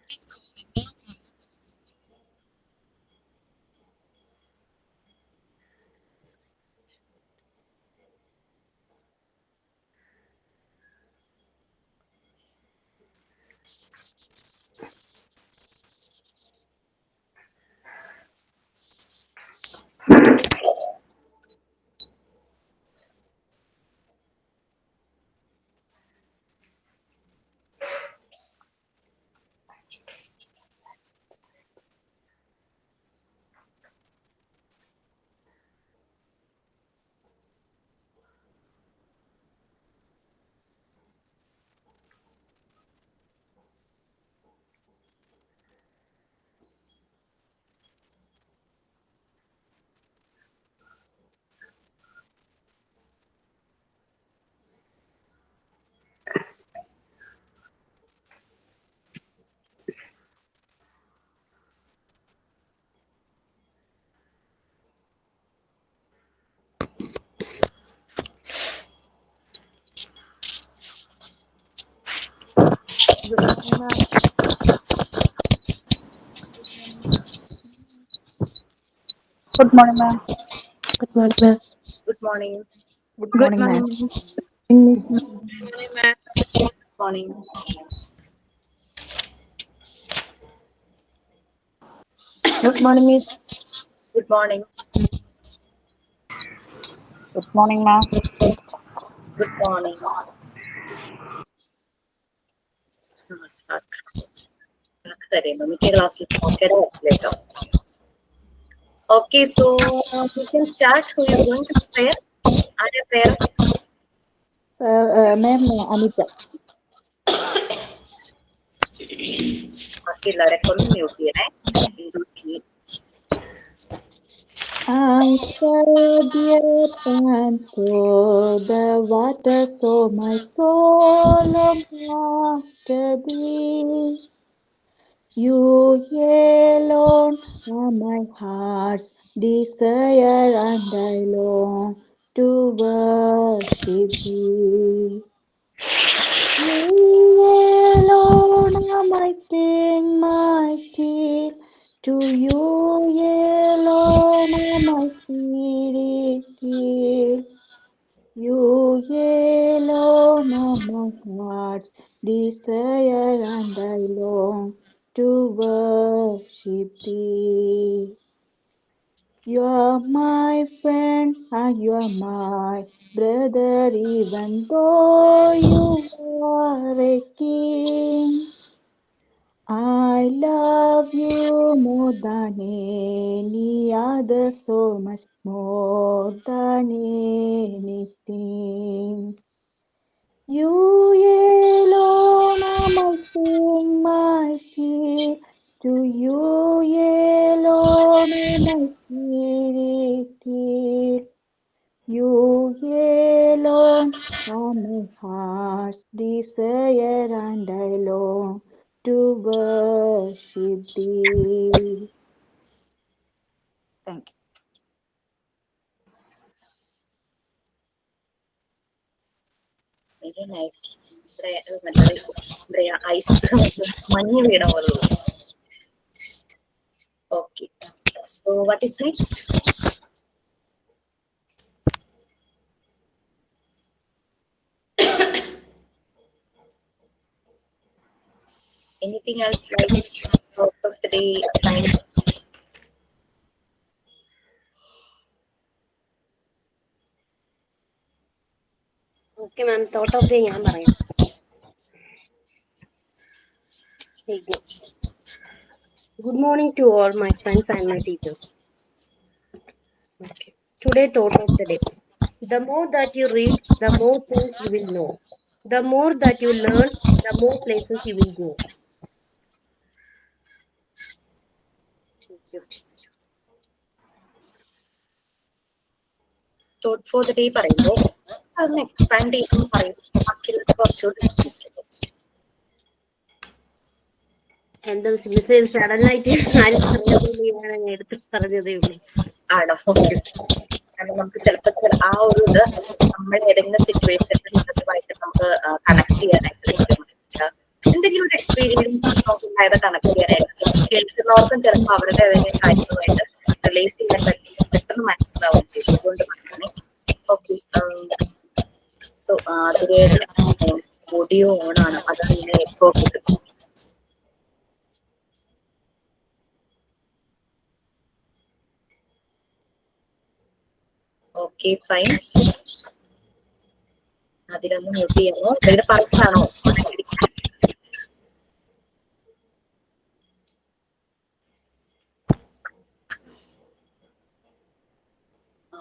Good morning, ma'am. Good morning, ma'am. Good morning. Good Good morning, ma'am. morning. Miss. Morning. Good morning, Miss. Good morning. Good morning, ma'am. Good morning. മിക്ക ക്ലാസ്സിൽ കേട്ടോ. Okay, so we can start. Who is going to prayer? Are you prayer? Ma'am, Anita. ബാക്കി എല്ലാവരൊക്കെ ഒന്ന് mute ചെയ്യണേ. I saw dear panto the water, so my soul longed after thee. You alone are my heart's desire, and I long to worship thee. You alone are my strength, my shield. To you alone are my spirit healed. You alone are my heart's desire, and I long to worship thee. You are my friend and you are my brother, even though you are a king. I love you more than any other, so much more than anything. You alone are my strength, my shield. To you alone are my spirit healed. You alone are my heart's desire, and I long to worship thee. Thank you. Very nice. Ice മഞ്ഞ് വീണ പോലുള്ളൂ. Okay. So what is next? Anything else like thought of the day assignment? Okay, ma'am. Thought of the ഞാൻ പറയാം. Good morning to all my friends and my teachers. Okay. Today, thought of the day. The more that you read, the more things you will know. The more that you learn, the more places you will go. Thought for the day പറയുമ്പോൾ അതൊന്ന് expand ചെയ്യുമ്പോൾ പറയും ബാക്കിയുള്ളത് കുറച്ചുകൂടി മനസ്സിലാവും. എന്താ miss sudden ആയിട്ട് ആരും ഞാൻ എടുത്ത് പറഞ്ഞതേ ഉള്ളൂ. ആണോ? Okay okay. കാരണം നമുക്ക് ചിലപ്പോൾ ആ ഒരു ഇത് നമ്മൾ ഏതെങ്കിലും സിറ്റുവേഷനിൽ അതുമായിട്ട് നമുക്ക് കണക്ട് ചെയ്യാനായിട്ട് പറ്റും. എന്തെങ്കിലും ഒരു എക്സ്പീരിയൻസ് ഉണ്ടായത് കണക്ട് ചെയ്യാനായിട്ട് കേൾക്കുന്നവർക്കും ചിലപ്പോൾ അവരുടെ ഏതെങ്കിലും കാര്യങ്ങളുമായിട്ട് റിലേറ്റ് ചെയ്യാൻ പറ്റി പെട്ടെന്ന് മനസ്സിലാവും ചെയ്യും. അതുകൊണ്ട് പറഞ്ഞേ. ഓക്കെ, സോ ആതിരയുടെ ഓഡിയോ ഓൺ ആണ്, അതാണ് എക്കോ കിട്ടും. Okay fine. അതിലൊന്ന് മ്യൂട്ട് ചെയ്യാമോ? എന്തെങ്കിലും പറഞ്ഞാണോ?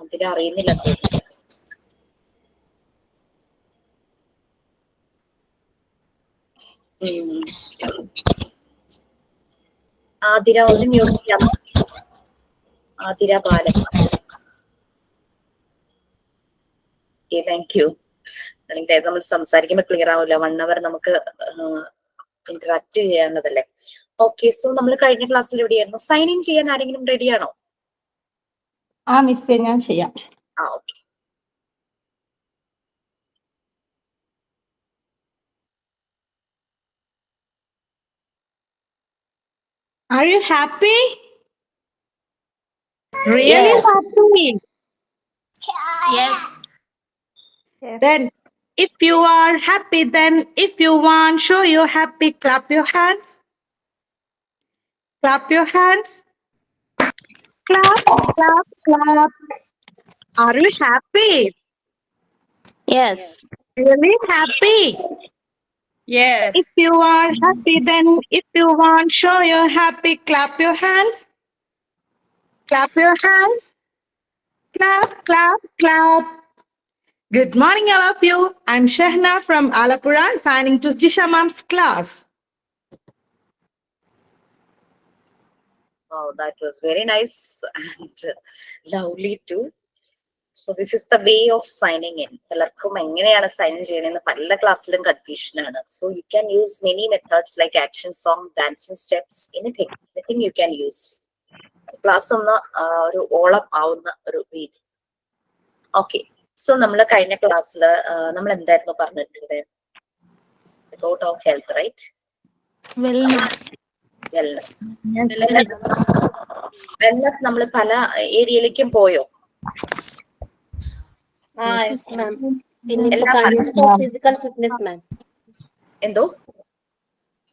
അതിലറിയുന്നില്ല. ആതിര ഒന്ന് മ്യൂട്ട് ചെയ്യാമോ? Athira Balan. Okay, thank you. അല്ലെങ്കിൽ നമ്മൾ സംസാരിക്കുമ്പോൾ ക്ലിയർ ആവില്ല. 1 hour നമുക്ക് ഇന്ററാക്ട് ചെയ്യാനുള്ളതല്ലേ. ഓക്കെ, സോ നമ്മൾ കഴിഞ്ഞ ക്ലാസ്സിൽ എവിടെയായിരുന്നു? സൈൻ ഇൻ ചെയ്യാൻ ആരെങ്കിലും റെഡിയാണോ? ആ മിസ്സേ, ഞാൻ ചെയ്യാം. Okay. Are you happy? Really happy? Yes. Then, if you are happy, then if you want, show you're happy, clap your hands. Clap your hands. Clap, clap, clap. Are you happy? Yes. Really happy? Yes. If you are happy, then if you want, show you're happy, clap your hands. Clap your hands. Clap, clap, clap. Good morning, all of you. I'm Shahna from Alapura, signing to Jisha Mom's class. Oh, that was very nice and lovely too. So this is the way of signing in. പലർക്കും എങ്ങനെയാണ് sign in ചെയ്യുന്നതെന്ന് പല ക്ലാസ്സിലും confusion ആണ്. So you can use many methods like action song, dancing steps, anything you can use. Class ഒന്ന് ഒരു ഓളം ആവുന്ന ഒരു രീതി. ഓക്കെ, സോ നമ്മൾ കഴിഞ്ഞ ക്ലാസ്സിൽ നമ്മൾ എന്തായിരുന്നു പറഞ്ഞിട്ടുണ്ട്? About our health, right? Wellness. Wellness നമ്മൾ പല ഏരിയയിലേക്കും പോയോ? Yes, ma'am. Contents of physical fitness, ma'am. എന്തോ?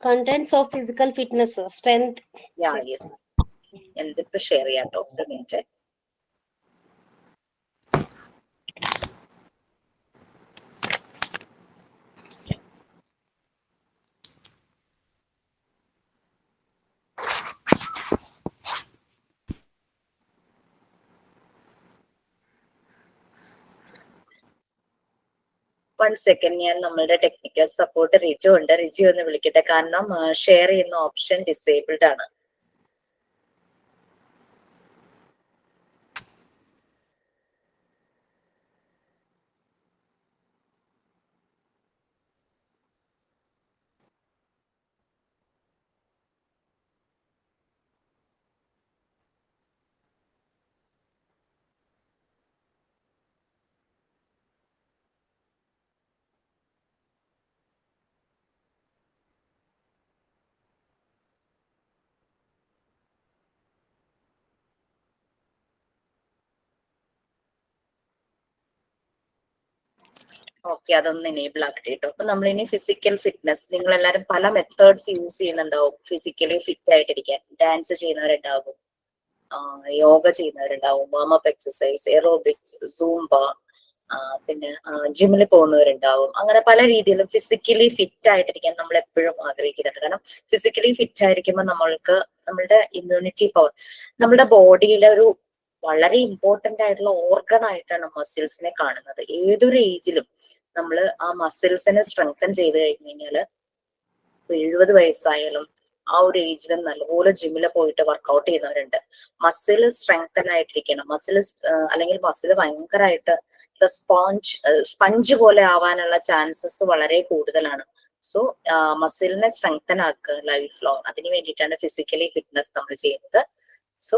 Contents of physical fitness, strength. Yeah, yes. എന്തിപ്പോ ഷെയർ ചെയ്യാം കേട്ടോ, ഒരു മിനിറ്റ്. വൺ സെക്കൻഡ്, ഞാൻ നമ്മളുടെ ടെക്നിക്കൽ സപ്പോർട്ട് റിജു ഉണ്ട്. റിജു ഒന്ന് വിളിക്കട്ടെ, കാരണം ഷെയർ ചെയ്യുന്ന ഓപ്ഷൻ ഡിസേബിൾഡ് ആണ്. ഓക്കെ, അതൊന്ന് എനേബിൾ ആക്കട്ടെ കേട്ടോ. അപ്പൊ നമ്മളിനി ഫിസിക്കൽ ഫിറ്റ്നസ്, നിങ്ങൾ എല്ലാവരും പല മെത്തേഡ്സ് യൂസ് ചെയ്യുന്നുണ്ടാവും ഫിസിക്കലി ഫിറ്റ് ആയിട്ടിരിക്കാൻ. ഡാൻസ് ചെയ്യുന്നവരുണ്ടാവും, യോഗ ചെയ്യുന്നവരുണ്ടാവും, വാമപ്പ് എക്സസൈസ്, എറോബിക്സ്, സൂംബ, പിന്നെ ജിമ്മിൽ പോകുന്നവരുണ്ടാവും. അങ്ങനെ പല രീതിയിലും ഫിസിക്കലി ഫിറ്റ് ആയിട്ടിരിക്കാൻ നമ്മൾ എപ്പോഴും ആഗ്രഹിക്കുന്നുണ്ട്. കാരണം ഫിസിക്കലി ഫിറ്റ് ആയിരിക്കുമ്പോൾ നമ്മൾക്ക് നമ്മളുടെ ഇമ്മ്യൂണിറ്റി പവർ, നമ്മുടെ ബോഡിയിലെ ഒരു വളരെ ഇമ്പോർട്ടന്റ് ആയിട്ടുള്ള ഓർഗൺ ആയിട്ടാണ് മസിൽസിനെ കാണുന്നത്. ഏതൊരു ഏജിലും നമ്മൾ ആ മസിൽസിനെ സ്ട്രെങ്തൻ ചെയ്ത് കഴിഞ്ഞു കഴിഞ്ഞാല് 70 വയസ്സായാലും ആ ഒരു ഏജിലും നല്ലപോലെ ജിമ്മിൽ പോയിട്ട് വർക്ക്ഔട്ട് ചെയ്യുന്നവരുണ്ട്. മസിൽ സ്ട്രെങ്തൻ ആയിട്ടിരിക്കണം. മസിൽ അല്ലെങ്കിൽ മസിൽ ഭയങ്കരമായിട്ട് സ്പഞ്ച് പോലെ ആവാനുള്ള ചാൻസസ് വളരെ കൂടുതലാണ്. സോ മസിലിനെ സ്ട്രെങ്തൻ ആക്കുക ലൈഫ് ലോങ്. അതിന് വേണ്ടിയിട്ടാണ് ഫിസിക്കലി ഫിറ്റ്നസ് നമ്മൾ ചെയ്യുന്നത്. സോ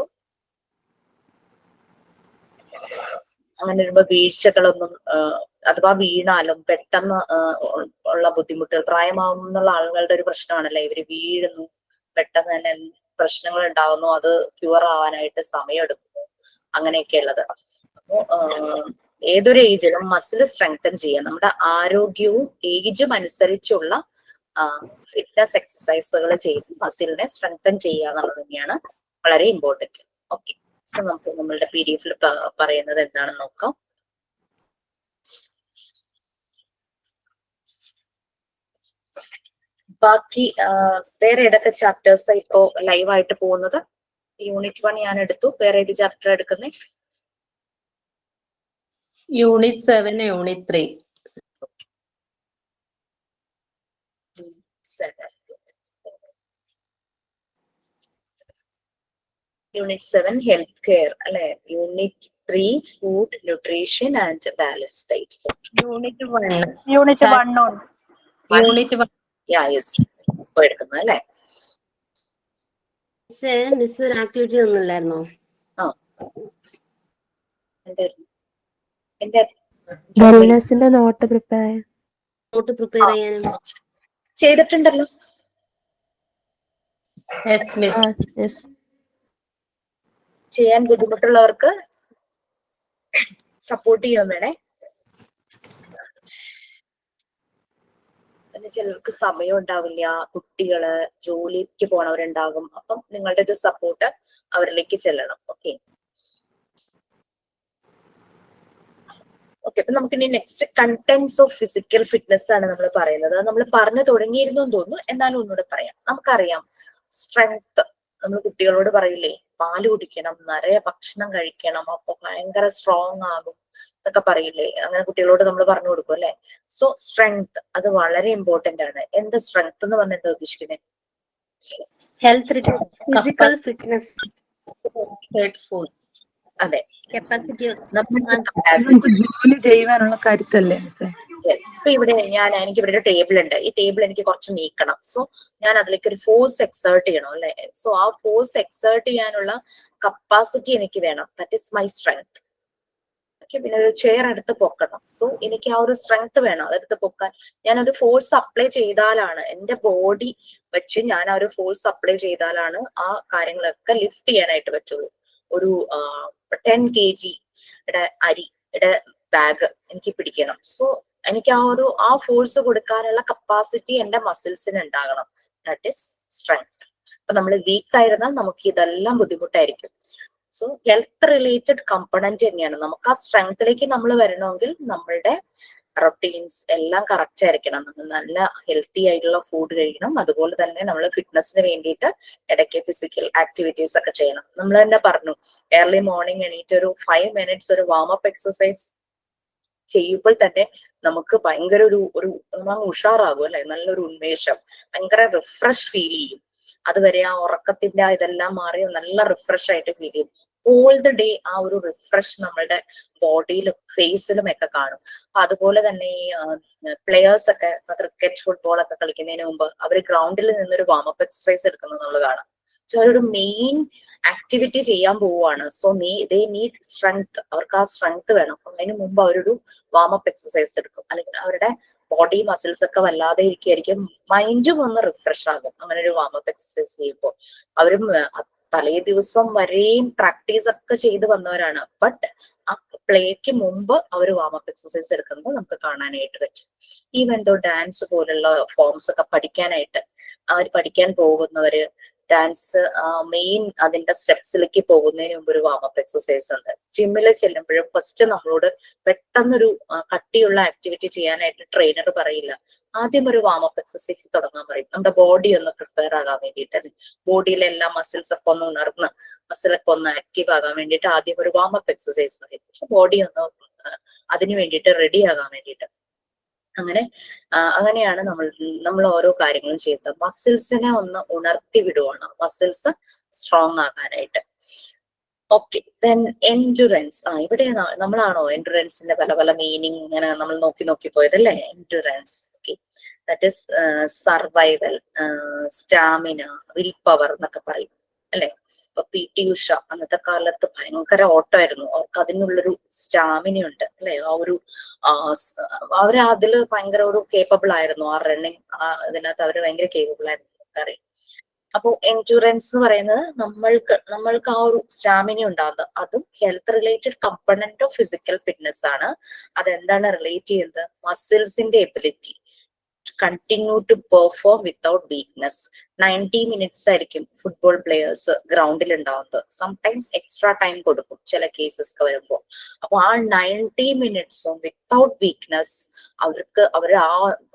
അങ്ങനെ വരുമ്പോ വീഴ്ചകളൊന്നും അഥവാ വീണാലും പെട്ടെന്ന് ഉള്ള ബുദ്ധിമുട്ടുകൾ, പ്രായമാവുന്നുള്ള ആളുകളുടെ ഒരു പ്രശ്നമാണല്ലേ, ഇവര് വീഴുന്നു, പെട്ടെന്ന് തന്നെ പ്രശ്നങ്ങൾ ഉണ്ടാകുന്നു, അത് ക്യൂർ ആവാനായിട്ട് സമയമെടുക്കുന്നു, അങ്ങനെയൊക്കെ ഉള്ളത്. അപ്പോ ഏതൊരു ഏജിലും മസിൽ സ്ട്രെങ്തൻ ചെയ്യാം. നമ്മുടെ ആരോഗ്യവും ഏജും അനുസരിച്ചുള്ള ഫിറ്റ്നസ് എക്സസൈസുകൾ ചെയ്ത് മസിലിനെ സ്ട്രെങ്തൻ ചെയ്യുക എന്നുള്ളത് തന്നെയാണ് വളരെ ഇമ്പോർട്ടന്റ്. ഓക്കെ, സോ നമുക്ക് നമ്മളുടെ PDF പറയുന്നത് എന്താണെന്ന് നോക്കാം. ബാക്കി വേറെ ഏതൊക്കെ ചാപ്റ്റേഴ്സ് ഇപ്പോ ലൈവായിട്ട് പോകുന്നത്? യൂണിറ്റ് 1 ഞാൻ എടുത്തു. വേറെ ഏത് ചാപ്റ്റർ എടുക്കുന്നേ? Unit 7, unit 3. Unit 7 health care അല്ലെ. Unit 3 food nutrition and balance diet. Unit 1. Unit 1 ഉണ്ട്. യൂണിറ്റ് 1. ഇപ്പൊ എടുക്കുന്നത് അല്ലെ. മിസ് ഒരു ആക്ടിവിറ്റി തന്നില്ലായിരുന്നോ? വെൽനെസിന്റെ നോട്ട് പ്രിപ്പയർ ചെയ്യാനും ചെയ്തിട്ടുണ്ടല്ലോ. ചെയ്യാൻ ബുദ്ധിമുട്ടുള്ളവർക്ക് സപ്പോർട്ട് ചെയ്യാൻ വേണേ. പിന്നെ ചിലർക്ക് സമയം ഉണ്ടാവില്ല, കുട്ടികള് ജോലിക്ക് പോണവരുണ്ടാകും. അപ്പം നിങ്ങളുടെ ഒരു സപ്പോർട്ട് അവരിലേക്ക് ചെല്ലണം. Okay okay. അപ്പൊ നമുക്കിനി next contents of physical fitness ആണ് നമ്മൾ പറയുന്നത്. നമ്മൾ പറഞ്ഞു തുടങ്ങിയിരുന്നു എന്ന് തോന്നുന്നു, എന്നാലും ഒന്നുകൂടെ പറയാം. നമുക്കറിയാം സ്ട്രെങ്ത്. നമ്മൾ കുട്ടികളോട് പറയില്ലേ, പാല് കുടിക്കണം, നിറയെ ഭക്ഷണം കഴിക്കണം, അപ്പൊ ഭയങ്കര സ്ട്രോങ് ആകും എന്നൊക്കെ പറയില്ലേ. അങ്ങനെ കുട്ടികളോട് നമ്മൾ പറഞ്ഞു കൊടുക്കും അല്ലെ. സോ സ്ട്രെങ്ത് അത് വളരെ ഇമ്പോർട്ടന്റ് ആണ്. എന്താ സ്ട്രെങ്ത് എന്ന് പറഞ്ഞാൽ എന്താ ഉദ്ദേശിക്കുന്നത്? Health physical fitness. അതെ, കപ്പാസിറ്റി ജോലി ചെയ്യാനുള്ള കരുത്തല്ലേ? ഇപ്പൊ ഇവിടെ എനിക്ക് ഇവിടെ ഒരു ടേബിൾ ഉണ്ട്. ഈ ടേബിൾ എനിക്ക് കുറച്ച് നീക്കണം. സോ ഞാൻ അതിലേക്ക് ഒരു ഫോഴ്സ് എക്സേർട്ട് ചെയ്യണം അല്ലെ. സോ ആ ഫോഴ്സ് എക്സേർട്ട് ചെയ്യാനുള്ള കപ്പാസിറ്റി എനിക്ക് വേണം. That is my strength. Okay, പിന്നെ ഒരു ചെയർ എടുത്ത് പൊക്കണം. സോ എനിക്ക് ആ ഒരു സ്ട്രെങ്ത് വേണം അതെടുത്ത് പൊക്കാൻ. ഞാനൊരു ഫോഴ്സ് അപ്ലൈ ചെയ്താലാണ്, എന്റെ ബോഡി വെച്ച് ഞാൻ ആ ഒരു ഫോഴ്സ് അപ്ലൈ ചെയ്താലാണ് ആ കാര്യങ്ങളൊക്കെ ലിഫ്റ്റ് ചെയ്യാനായിട്ട് പറ്റുള്ളൂ. ഒരു 10 kg അരിയുടെ ബാഗ് എനിക്ക് പിടിക്കണം. സോ എനിക്ക് ആ ഫോഴ്സ് കൊടുക്കാനുള്ള കപ്പാസിറ്റി എന്റെ മസിൽസിന് ഉണ്ടാകണം. That is strength. അപ്പൊ നമ്മൾ വീക്ക് ആയിരുന്നാൽ നമുക്ക് ഇതെല്ലാം ബുദ്ധിമുട്ടായിരിക്കും. സോ ഹെൽത്ത് റിലേറ്റഡ് കമ്പണന്റ് തന്നെയാണ്. നമുക്ക് ആ സ്ട്രെങ്ത്തിലേക്ക് നമ്മൾ വരണമെങ്കിൽ നമ്മളുടെ റൊട്ടീൻസ് എല്ലാം കറക്റ്റ് ആയിരിക്കണം. നമ്മൾ നല്ല ഹെൽത്തി ആയിട്ടുള്ള ഫുഡ് കഴിക്കണം. അതുപോലെ തന്നെ നമ്മൾ ഫിറ്റ്നസിന് വേണ്ടിയിട്ട് ഇടയ്ക്ക് ഫിസിക്കൽ ആക്ടിവിറ്റീസ് ഒക്കെ ചെയ്യണം. നമ്മൾ തന്നെ പറഞ്ഞു, ഏർലി മോർണിംഗ് എണീറ്റ് ഒരു 5 minutes ഒരു വാമപ്പ് എക്സസൈസ് ചെയ്യുമ്പോൾ തന്നെ നമുക്ക് ഭയങ്കര ഒരു ഉഷാറാകും അല്ലെ. നല്ലൊരു ഉന്മേഷം, ഭയങ്കര റിഫ്രഷ് ഫീൽ ചെയ്യും. അതുവരെ ആ ഉറക്കത്തിന്റെ ഇതെല്ലാം മാറി നല്ല റിഫ്രഷ് ആയിട്ട് ഫീൽ ചെയ്യും. ഓൾ ദ ഡേ ആ ഒരു റിഫ്രഷ് നമ്മളുടെ ബോഡിയിലും ഫേസിലും ഒക്കെ കാണും. അപ്പൊ അതുപോലെ തന്നെ ഈ പ്ലെയേഴ്സ് ഒക്കെ ക്രിക്കറ്റ് ഫുട്ബോൾ ഒക്കെ കളിക്കുന്നതിന് മുമ്പ് അവർ ഗ്രൗണ്ടിൽ നിന്നൊരു വാമപ്പ് എക്സസൈസ് എടുക്കുന്നത് നമ്മൾ കാണാം. സോ അവരൊരു മെയിൻ ആക്ടിവിറ്റി ചെയ്യാൻ പോവുകയാണ്. So they need strength. അവർക്ക് ആ സ്ട്രെങ്ത് വേണം. അതിന് മുമ്പ് അവരൊരു വാമപ്പ് എക്സസൈസ് എടുക്കും. അല്ലെങ്കിൽ അവരുടെ ബോഡി മസിൽസ് ഒക്കെ വല്ലാതെ ഇരിക്കുകയായിരിക്കും. മൈൻഡും ഒന്ന് റിഫ്രഷ് ആകും അങ്ങനെ ഒരു വാമപ്പ് എക്സസൈസ് ചെയ്യുമ്പോൾ. അവരും തലേ ദിവസം വരെയും പ്രാക്ടീസ് ഒക്കെ ചെയ്ത് വന്നവരാണ്. ബട്ട് ആ പ്ലേക്ക് മുമ്പ് അവർ വാമപ്പ് എക്സസൈസ് എടുക്കുന്നത് നമുക്ക് കാണാനായിട്ട് പറ്റും. ഈവൻ ദോ ഡാൻസ് പോലുള്ള ഫോംസ് ഒക്കെ പഠിക്കാനായിട്ട് അവർ പഠിക്കാൻ പോകുന്നവര് ഡാൻസ് മെയിൻ അതിന്റെ സ്റ്റെപ്സിലേക്ക് പോകുന്നതിന് മുമ്പ് ഒരു വാമപ്പ് എക്സസൈസ് ഉണ്ട്. ജിമ്മിൽ ചെല്ലുമ്പോഴും ഫസ്റ്റ് നമ്മളോട് പെട്ടെന്നൊരു കട്ടിയുള്ള ആക്ടിവിറ്റി ചെയ്യാനായിട്ട് ട്രെയിനർ പറയില്ല. ആദ്യം ഒരു വാമപ്പ് എക്സസൈസ് തുടങ്ങാൻ പറയും. നമ്മുടെ ബോഡി ഒന്ന് പ്രിപ്പയർ ആകാൻ വേണ്ടിയിട്ട്, ബോഡിയിലെ എല്ലാ മസിൽസ് ഒക്കെ ഒന്ന് ഉണർന്ന് മസിലൊക്കെ ഒന്ന് ആക്റ്റീവ് ആകാൻ വേണ്ടിയിട്ട് ആദ്യം ഒരു വാമപ്പ് എക്സസൈസ് പറയും. പക്ഷെ ബോഡി ഒന്ന് അതിന് വേണ്ടിയിട്ട് റെഡി ആകാൻ വേണ്ടിയിട്ട്. അങ്ങനെയാണ് നമ്മൾ ഓരോ കാര്യങ്ങളും ചെയ്യുന്നത്. മസിൽസിനെ ഒന്ന് ഉണർത്തി വിടുവാണ്, മസിൽസ് സ്ട്രോങ് ആകാനായിട്ട്. Okay, then endurance. ഇവിടെ നമ്മളാണോ എൻഡുറൻസിന്റെ പല പല മീനിങ് ഇങ്ങനെ നമ്മൾ നോക്കി പോയതല്ലേ. Endurance, okay, that is survival, stamina, will power എന്നൊക്കെ പറയും അല്ലെ. PT ഉഷ അന്നത്തെ കാലത്ത് ഭയങ്കര ഓട്ടമായിരുന്നു. അവർക്ക് അതിനുള്ളൊരു സ്റ്റാമിന ഉണ്ട് അല്ലെ, ആ ഒരു അവർ അതില് ഭയങ്കര ഒരു കേപ്പബിൾ ആയിരുന്നു. ആ റണ്ണിങ് ഇതിനകത്ത് അവർ ഭയങ്കര കേപ്പബിൾ ആയിരുന്നു, നമുക്കറിയാം. അപ്പൊ എൻഡ്യൂറൻസ് എന്ന് പറയുന്നത് നമ്മൾക്ക് ആ ഒരു സ്റ്റാമിന ഉണ്ടാകുന്നത്, അതും health related component of physical fitness ആണ്. അതെന്താണ് റിലേറ്റ് ചെയ്യുന്നത്? മസിൽസിന്റെ ability continue to perform without weakness. 90 minutes ആയിരിക്കും ഫുട്ബോൾ പ്ലേയേഴ്സ് ഗ്രൗണ്ടിൽ ഉണ്ടാവുന്നത്. സംടൈംസ് എക്സ്ട്രാ ടൈം കൊടുക്കും ചില കേസസ് ഒക്കെ വരുമ്പോൾ. അപ്പൊ ആ 90 മിനിറ്റ്സും വിത്തൗട്ട് വീക്ക്നെസ് അവർ ആ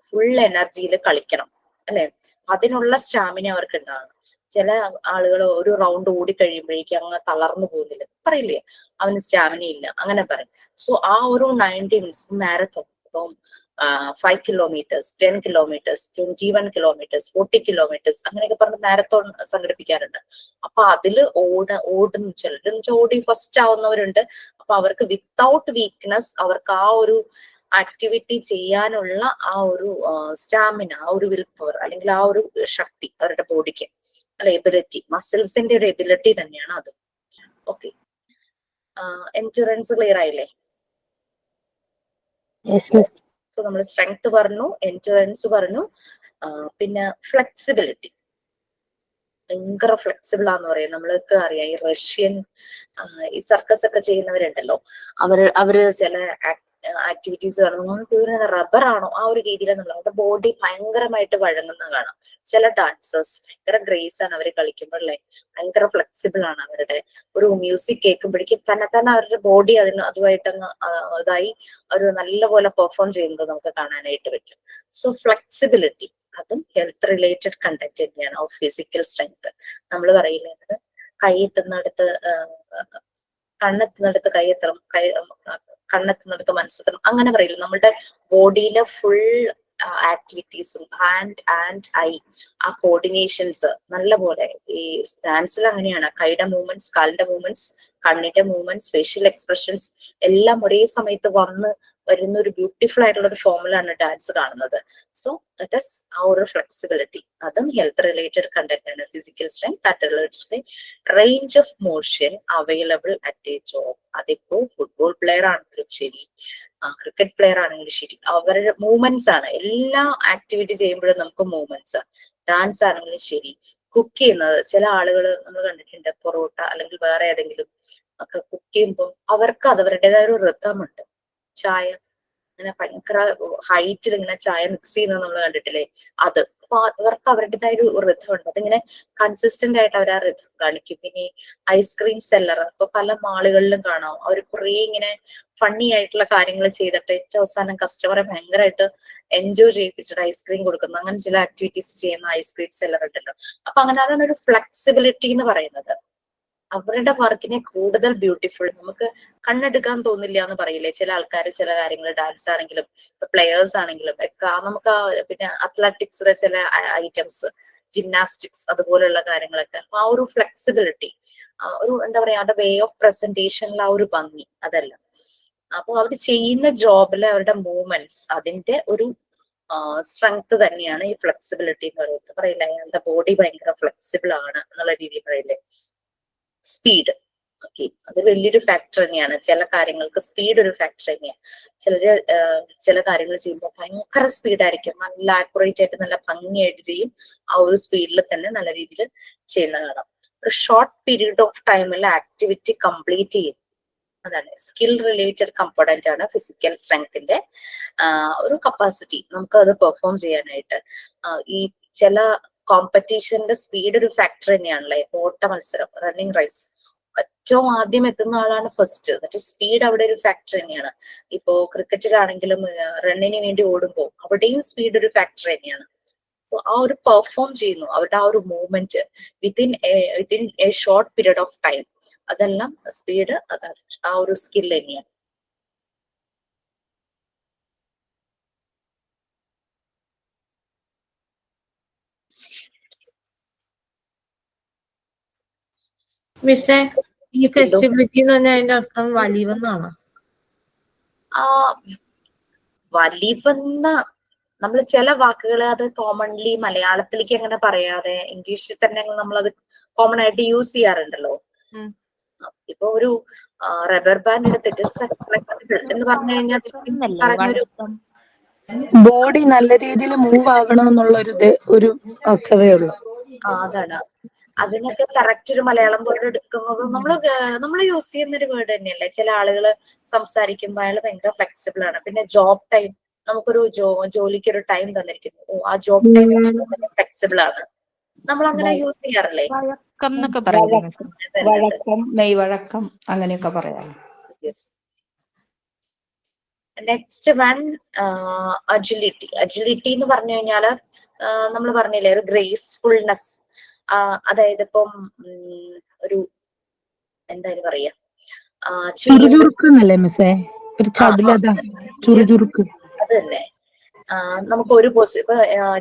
ഫുൾ എനർജിയിൽ കളിക്കണം അല്ലെ. അതിനുള്ള സ്റ്റാമിന അവർക്ക് ഉണ്ടാകണം. ചില ആളുകൾ ഒരു റൗണ്ട് ഓടി കഴിയുമ്പോഴേക്കും അങ്ങ് തളർന്നു പോകുന്നില്ല പറയില്ലേ, അവന് സ്റ്റാമിന ഇല്ല അങ്ങനെ പറയും. സോ ആ ഒരു 90 മിനിറ്റ്സ് മാരത്തോൺ, ഇപ്പം 5 കിലോമീറ്റേഴ്സ്, 10 കിലോമീറ്റേഴ്സ്, 21 കിലോമീറ്റേഴ്സ്, 40 കിലോമീറ്റേഴ്സ് അങ്ങനെയൊക്കെ പറഞ്ഞ് മാരത്തോൺ സംഘടിപ്പിക്കാറുണ്ട്. അപ്പൊ അതില് ഓടുന്ന ചിലർ ഓടി ഫസ്റ്റ് ആവുന്നവരുണ്ട്. അപ്പൊ അവർക്ക് വിത്തൗട്ട് വീക്ക്നെസ് അവർക്ക് ആ ഒരു ആക്ടിവിറ്റി ചെയ്യാനുള്ള ആ ഒരു സ്റ്റാമിന, ആ ഒരു വിൽ പവർ അല്ലെങ്കിൽ ആ ഒരു ശക്തി അവരുടെ ബോഡിക്ക് അല്ലെ, എബിലിറ്റി, മസിൽസിന്റെ ഒരു എബിലിറ്റി തന്നെയാണ് അത്. ഓക്കെ, എൻഡ്യൂറൻസ് ക്ലിയർ ആയില്ലേ? സോ നമ്മൾ സ്ട്രെങ്ത് പറഞ്ഞു, എൻഡ്യൂറൻസ് പറഞ്ഞു, പിന്നെ ഫ്ലെക്സിബിലിറ്റി. ഭയങ്കര ഫ്ലെക്സിബിൾ ആന്ന് പറയാം. നമ്മൾക്ക് അറിയാം ഈ റഷ്യൻ ഈ സർക്കസ് ഒക്കെ ചെയ്യുന്നവരുണ്ടല്ലോ, അവര് ചില ആക്ടിവിറ്റീസ് കാണുമ്പോൾ റബ്ബർ ആണോ ആ ഒരു രീതിയിൽ നമ്മൾ അവരുടെ ബോഡി ഭയങ്കരമായിട്ട് വഴങ്ങുന്ന കാണാം. ചില ഡാൻസേഴ്സ് ഭയങ്കര ഗ്രേസ് ആണ് അവർ കളിക്കുമ്പോൾ അല്ലെ, ഭയങ്കര ഫ്ലെക്സിബിൾ ആണ്. അവരുടെ ഒരു മ്യൂസിക് കേൾക്കുമ്പോഴേക്കും തന്നെ അവരുടെ ബോഡി അതുമായിട്ടങ്ങ് ഇതായി അവർ നല്ലപോലെ പെർഫോം ചെയ്യുന്നത് നമുക്ക് കാണാനായിട്ട് പറ്റും. സോ ഫ്ലെക്സിബിലിറ്റി അതും ഹെൽത്ത് റിലേറ്റഡ് കണ്ടന്റ് തന്നെയാണ് ഓഫ് ഫിസിക്കൽ സ്ട്രെങ്ത്. നമ്മൾ പറയുന്നത് കൈയെത്തുന്നിടത്ത് കണ്ണെത്തുന്നിടത്ത് കൈയെത്തണം, കണ്ണെത്തുന്നിടത്ത് മനസ്സെത്തണം അങ്ങനെ പറയില്ല. നമ്മുടെ ബോഡിയിലെ ഫുൾ ആക്ടിവിറ്റീസും ഹാൻഡ് ആൻഡ് ഐ ആ കോർഡിനേഷൻസ് നല്ല പോലെ ഈ ഡാൻസിൽ അങ്ങനെയാണ്. കൈയുടെ മൂവ്മെന്റ്സ്, കാലിന്റെ മൂവ്മെന്റ്സ്, കണ്ണിന്റെ മൂവ്മെന്റ്സ്, ഫേഷ്യൽ എക്സ്പ്രഷൻസ് എല്ലാം ഒരേ സമയത്ത് വരുന്ന ഒരു ബ്യൂട്ടിഫുൾ ആയിട്ടുള്ള ഒരു ഫോമിലാണ് ഡാൻസ് കാണുന്നത്. സോ ദാറ്റ് ഈസ് ആ ഒരു ഫ്ലെക്സിബിലിറ്റി, അതും ഹെൽത്ത് റിലേറ്റഡ് കണ്ടന്റ് ആണ്. Physical strength that relates the range of motion available at A job. അതിപ്പോ ഫുട്ബോൾ പ്ലെയർ ആണെങ്കിലും ശരി, ക്രിക്കറ്റ് പ്ലെയർ ആണെങ്കിലും ശരി, അവരുടെ മൂവ്മെന്റ്സ് ആണ്. എല്ലാ ആക്ടിവിറ്റി ചെയ്യുമ്പോഴും നമുക്ക് മൂവ്മെന്റ്സ്. ഡാൻസ് ആണെങ്കിലും ശരി, കുക്ക് ചെയ്യുന്നത് ചില ആളുകൾ നമ്മൾ കണ്ടിട്ടുണ്ട്, പൊറോട്ട അല്ലെങ്കിൽ വേറെ ഏതെങ്കിലും ഒക്കെ കുക്ക് ചെയ്യുമ്പോൾ അവർക്ക് അവരുടേതായ ഒരു റിതമുണ്ട്. ചായ അങ്ങനെ ഭയങ്കര ഹൈറ്റിൽ ഇങ്ങനെ ചായ മിക്സ് ചെയ്യുന്നത് നമ്മൾ കണ്ടിട്ടില്ലേ, അത്. അപ്പൊ അവർക്ക് അവരുടേതായ ഒരു റിതം ഉണ്ട്. അതിങ്ങനെ കൺസിസ്റ്റന്റ് ആയിട്ട് അവർ ആ റിതം കാണിക്കും. പിന്നെ ഐസ്ക്രീം സെല്ലർ ഇപ്പൊ പല മാളുകളിലും കാണാം, അവർ കുറെ ഇങ്ങനെ ഫണ്ണി ആയിട്ടുള്ള കാര്യങ്ങൾ ചെയ്തിട്ട് ഏറ്റവും അവസാനം കസ്റ്റമറെ ഭയങ്കരമായിട്ട് എൻജോയ് ചെയ്യിപ്പിച്ചിട്ട് ഐസ്ക്രീം കൊടുക്കുന്നു. അങ്ങനെ ചില ആക്ടിവിറ്റീസ് ചെയ്യുന്ന ഐസ്ക്രീം സെല്ലർ ഉണ്ടല്ലോ. അപ്പൊ അങ്ങനെ അതാണ് ഒരു ഫ്ലെക്സിബിലിറ്റി എന്ന് പറയുന്നത്. അവരുടെ വർക്കിനെ കൂടുതൽ ബ്യൂട്ടിഫുൾ, നമുക്ക് കണ്ണെടുക്കാൻ തോന്നില്ല എന്ന് പറയില്ലേ ചില ആൾക്കാർ. ചില കാര്യങ്ങൾ ഡാൻസ് ആണെങ്കിലും പ്ലെയേഴ്സ് ആണെങ്കിലും ഒക്കെ നമുക്ക് പിന്നെ അത്ലറ്റിക്സിലെ ചില ഐറ്റംസ്, ജിംനാസ്റ്റിക്സ് അതുപോലെയുള്ള കാര്യങ്ങളൊക്കെ ആ ഒരു ഫ്ലെക്സിബിലിറ്റി, ഒരു എന്താ പറയാ അവരുടെ വേ ഓഫ് പ്രസന്റേഷനിൽ ആ ഒരു ഭംഗി അതല്ല. അപ്പൊ അവർ ചെയ്യുന്ന ജോബിലെ അവരുടെ മൂവ്മെന്റ്സ് അതിന്റെ ഒരു സ്ട്രെങ്ത് തന്നെയാണ് ഈ ഫ്ലെക്സിബിലിറ്റി എന്ന് പറയുന്നത്. പറയില്ല അയാളുടെ ബോഡി ഭയങ്കര ഫ്ലെക്സിബിൾ ആണ് എന്നുള്ള രീതിയിൽ പറയില്ലേ. സ്പീഡ്, ഓക്കെ, അത് വലിയൊരു ഫാക്ടർ തന്നെയാണ്. ചില കാര്യങ്ങൾക്ക് സ്പീഡ് ഒരു ഫാക്ടർ തന്നെയാണ്. ചില കാര്യങ്ങൾ ചെയ്യുമ്പോൾ ഭയങ്കര സ്പീഡായിരിക്കും, നല്ല ആക്യുറേറ്റ് ആയിട്ട് നല്ല ഭംഗിയായിട്ട് ചെയ്യും. ആ ഒരു സ്പീഡിൽ തന്നെ നല്ല രീതിയിൽ ചെയ്യുന്ന കാണാം. ഒരു ഷോർട്ട് പീരീഡ് ഓഫ് ടൈമിൽ ആക്ടിവിറ്റി കംപ്ലീറ്റ് ചെയ്യും. അതാണ് സ്കിൽ റിലേറ്റഡ് കമ്പോണന്റ് ആണ് ഫിസിക്കൽ സ്ട്രെങ്ത്തിന്റെ ഒരു കപ്പാസിറ്റി, നമുക്ക് അത് പെർഫോം ചെയ്യാനായിട്ട്. ഈ ചില കോമ്പറ്റീഷന്റെ സ്പീഡ് ഒരു ഫാക്ടർ തന്നെയാണല്ലേ. ഓട്ട മത്സരം, റണ്ണിങ് റേസ്, ഏറ്റവും ആദ്യം എത്തുന്ന ആളാണ് ഫസ്റ്റ്. ദാറ്റ് സ്പീഡ് അവിടെ ഒരു ഫാക്ടർ തന്നെയാണ്. ഇപ്പോ ക്രിക്കറ്റിലാണെങ്കിലും റണ്ണിന് വേണ്ടി ഓടുമ്പോൾ അവിടെയും സ്പീഡ് ഒരു ഫാക്ടർ തന്നെയാണ്. സോ ആ ഒരു പെർഫോം ചെയ്യുന്നു അവരുടെ ആ ഒരു movement within A short period of time, അതെല്ലാം സ്പീഡ്, അതാണ് ആ ഒരു സ്കിൽ തന്നെയാണ്. മിസ്സേ, ഈ ഫ്ലെക്സിബിലിറ്റി എന്ന് പറഞ്ഞാൽ അതിന്റെ അർത്ഥം വലിവെന്നാണോ? വലിവെന്ന നമ്മൾ ചില വാക്കുകൾ അത് കോമൺലി മലയാളത്തിലേക്ക് അങ്ങനെ പറയാതെ ഇംഗ്ലീഷിൽ തന്നെ നമ്മളത് കോമൺ ആയിട്ട് യൂസ് ചെയ്യാറുണ്ടല്ലോ. ഇപ്പൊ ഒരു റബ്ബർ ബാൻഡ് എടുത്തിട്ട് ഫ്ലെക്സിബിൾ എന്ന് പറഞ്ഞു കഴിഞ്ഞാൽ പറഞ്ഞൊരു ബോഡി നല്ല രീതിയിൽ മൂവ് ആകണം എന്നുള്ള ഒരു അർത്ഥമേ ഉള്ളൂ. അതാണ്. അതിനൊക്കെ കറക്റ്റ് ഒരു മലയാളം വേർഡ് എടുക്കുന്നത് നമ്മൾ യൂസ് ചെയ്യുന്ന ഒരു വേർഡ് തന്നെയല്ലേ. ചില ആളുകൾ സംസാരിക്കുമ്പോൾ അയാൾ ഭയങ്കര ഫ്ലെക്സിബിൾ ആണ്. പിന്നെ ജോബ് ടൈം, നമുക്കൊരു ജോലിക്ക് ഒരു ടൈം തന്നിരിക്കുന്നു, ആ ജോബ് ടൈം ഫ്ലെക്സിബിൾ ആണ്, നമ്മൾ അങ്ങനെ യൂസ് ചെയ്യാറില്ലേ. വഴക്കം എന്നൊക്കെ പറയാം. വഴക്കം, മെയ്വഴക്കം അങ്ങനെയൊക്കെ പറയാം. Next one agility. അജിലിറ്റി എന്ന് പറഞ്ഞു കഴിഞ്ഞാല് നമ്മൾ പറഞ്ഞില്ലേ ഒരു ഗ്രേസ്ഫുൾനെസ്. അതായത് ഇപ്പം ഒരു എന്തായാലും പറയാ ചുറുചുറുക്കുന്നല്ലേ മിസ്സേ, ഒരു ചടുലത, ചുറുചുറുക്ക്. അത് തന്നെ. നമുക്ക് ഒരു ഇപ്പൊ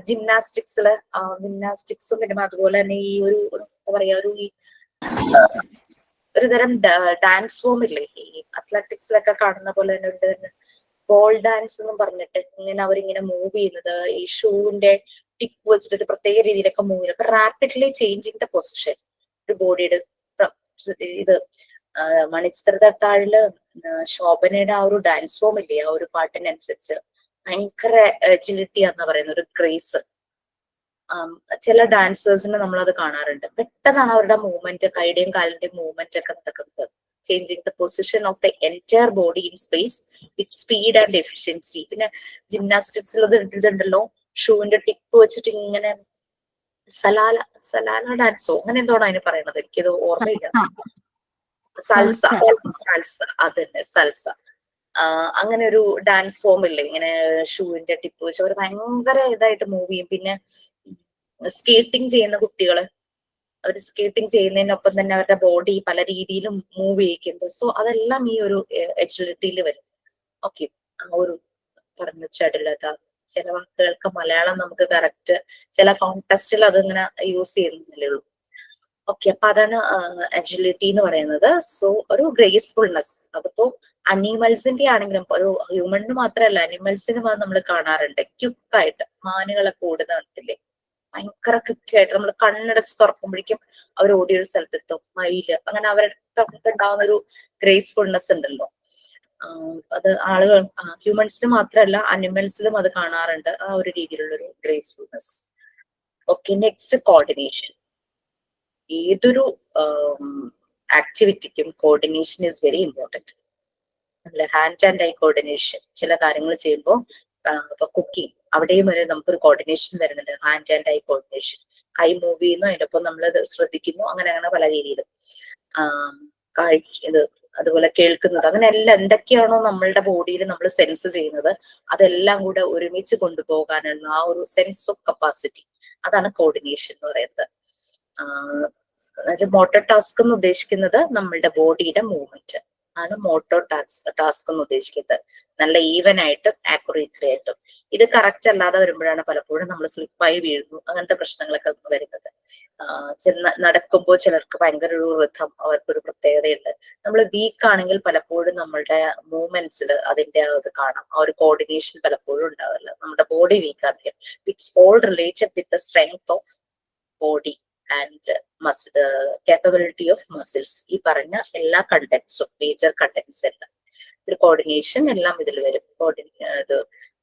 ജിംനാസ്റ്റിക്സും പിന്നെ അതുപോലെ തന്നെ ഈ ഒരു എന്താ പറയാ ഒരു തരം ഡാൻസ് ഫോം ഇല്ലേ, ഈ അത്ലറ്റിക്സിലൊക്കെ കാണുന്ന പോലെ തന്നെ ബോൾ ഡാൻസ് എന്നും പറഞ്ഞിട്ട് ഇങ്ങനെ അവരിങ്ങനെ മൂവ് ചെയ്യുന്നത്, ഈ ഷൂവിന്റെ ടിപ്പ് വെച്ചിട്ട് ഒരു പ്രത്യേക രീതിയിലൊക്കെ മൂവ് ചെയ്യുന്നത്. അപ്പൊ റാപ്പിഡ്ലി ചേഞ്ചിങ് ദ പൊസിഷൻ ഒരു ബോഡിയുടെ. ഇത് മണിച്ചിത്രത്താഴില് ശോഭനയുടെ ആ ഒരു ഡാൻസ് ഫോം ഇല്ലേ, ആ ഒരു പാട്ടിനനുസരിച്ച് ഭയങ്കര എജിലിറ്റി എന്ന് പറയുന്ന ഒരു ഗ്രേസ്. ചില ഡാൻസേഴ്സിന് നമ്മളത് കാണാറുണ്ട്. പെട്ടെന്നാണ് അവരുടെ മൂവ്മെന്റ്, കൈയുടെയും കാലിന്റെയും മൂവ്മെന്റ് ഒക്കെ നടക്കുന്നത്. Changing the position of the entire body in space with speed and efficiency. പിന്നെ ജിംനാസ്റ്റിക്സിൽ ഇതുണ്ടല്ലോ, ഷൂവിന്റെ ടിപ്പ് വെച്ചിട്ട് ഇങ്ങനെ സലാല ഡാൻസോ അങ്ങനെ എന്തോണോ അതിന് പറയണത്, എനിക്കത് ഓർമ്മയില്ല. സൽസ, അത് തന്നെ സൽസ. അങ്ങനെ ഒരു ഡാൻസ് ഫോം ഇല്ലേ, ഇങ്ങനെ ഷൂവിന്റെ ടിപ്പ് വെച്ച് അവർ ഭയങ്കര ഇതായിട്ട് മൂവ് ചെയ്യും. പിന്നെ സ്കേറ്റിംഗ് ചെയ്യുന്ന കുട്ടികള്, അവർ സ്കേറ്റിംഗ് ചെയ്യുന്നതിനൊപ്പം തന്നെ അവരുടെ ബോഡി പല രീതിയിലും മൂവ് ചെയ്യിക്കുന്നത്. സോ അതെല്ലാം ഈ ഒരു എജിലിറ്റിയിൽ വരും. ഓക്കെ, ആ ഒരു പറഞ്ഞു ചടുലത. ചില വാക്കുകൾക്ക് മലയാളം നമുക്ക് കറക്റ്റ് ചില കോണ്ടെസ്റ്റിൽ അതിങ്ങനെ യൂസ് ചെയ്യുന്നില്ലേ ഉള്ളൂ. ഓക്കെ, അപ്പൊ അതാണ് എജിലിറ്റി എന്ന് പറയുന്നത്. സോ ഒരു ഗ്രേസ്ഫുൾനെസ്. അതിപ്പോ അനിമൽസിന്റെ ആണെങ്കിലും ഒരു ഹ്യൂമണിന് മാത്രമല്ല അനിമൽസിനും അത് നമ്മൾ കാണാറുണ്ട്. ക്യുക്കായിട്ട് മാനുകളൊക്കെ ഓടുന്ന കണ്ടില്ലേ, ഭയങ്കര ക്വിക്കായിട്ട് നമ്മൾ കണ്ണടച്ച് തുറക്കുമ്പോഴേക്കും അവർ ഓടിയൊരു സ്ഥലത്തെത്തും. മയില്, അങ്ങനെ അവർക്ക് ഉണ്ടാവുന്ന ഒരു ഗ്രേസ്ഫുൾനെസ് ഉണ്ടല്ലോ. അത് ആളുകൾ ഹ്യൂമൻസിന് മാത്രമല്ല അനിമൽസിലും അത് കാണാറുണ്ട്, ആ ഒരു രീതിയിലുള്ള ഒരു ഗ്രേസ്ഫുൾനെസ്. Okay, next coordination. ഏതൊരു ആക്ടിവിറ്റിക്കും coordination is very important. Hand and eye coordination. ചില കാര്യങ്ങൾ ചെയ്യുമ്പോൾ ഇപ്പൊ കുക്കിംഗ്, അവിടെയും വരെ നമുക്കൊരു കോർഡിനേഷൻ വരുന്നുണ്ട്. Hand and eye coordination. കൈ മൂവ് ചെയ്യുന്നു, അതിനൊപ്പം നമ്മൾ ശ്രദ്ധിക്കുന്നു, അങ്ങനെ പല രീതിയിലും. ഇത് അതുപോലെ കേൾക്കുന്നത്, അങ്ങനെ എല്ലാം എന്തൊക്കെയാണോ നമ്മളുടെ ബോഡിയിൽ നമ്മൾ സെൻസ് ചെയ്യുന്നത് അതെല്ലാം കൂടെ ഒരുമിച്ച് കൊണ്ടുപോകാനുള്ള ആ ഒരു സെൻസ് ഓഫ് കപ്പാസിറ്റി, അതാണ് കോർഡിനേഷൻ എന്ന് പറയുന്നത്. മോട്ടോർ ടാസ്ക് എന്ന് ഉദ്ദേശിക്കുന്നത് നമ്മളുടെ ബോഡിയുടെ മൂവ്മെന്റ് ആണ് മോട്ടോർ ടാസ്ക് എന്ന് ഉദ്ദേശിക്കുന്നത്. നല്ല ഈവൻ ആയിട്ടും ആക്യുറേറ്റ്ലി ആയിട്ടും. ഇത് കറക്റ്റ് അല്ലാതെ വരുമ്പോഴാണ് പലപ്പോഴും നമ്മൾ സ്ലിപ്പായി വീഴുന്നു, അങ്ങനത്തെ പ്രശ്നങ്ങളൊക്കെ വരുന്നത്. നടക്കുമ്പോൾ ചിലർക്ക് ഭയങ്കര ഒരു റിഥം, അവർക്കൊരു പ്രത്യേകതയുണ്ട്. നമ്മൾ വീക്ക് ആണെങ്കിൽ പലപ്പോഴും നമ്മളുടെ മൂവ്മെന്റ്സിൽ അതിന്റെ അത് കാണാം, ആ ഒരു കോർഡിനേഷൻ പലപ്പോഴും ഉണ്ടാവില്ല. നമ്മുടെ ബോഡി വീക്ക് ആണെങ്കിൽ it's all related with the strength of body and capability of muscles. ഈ പറഞ്ഞ എല്ലാ കണ്ടന്റ്സും, മേജർ കണ്ടന്റ്സ് എല്ലാം ഒരു കോർഡിനേഷൻ എല്ലാം ഇതിൽ വരും. ഇത്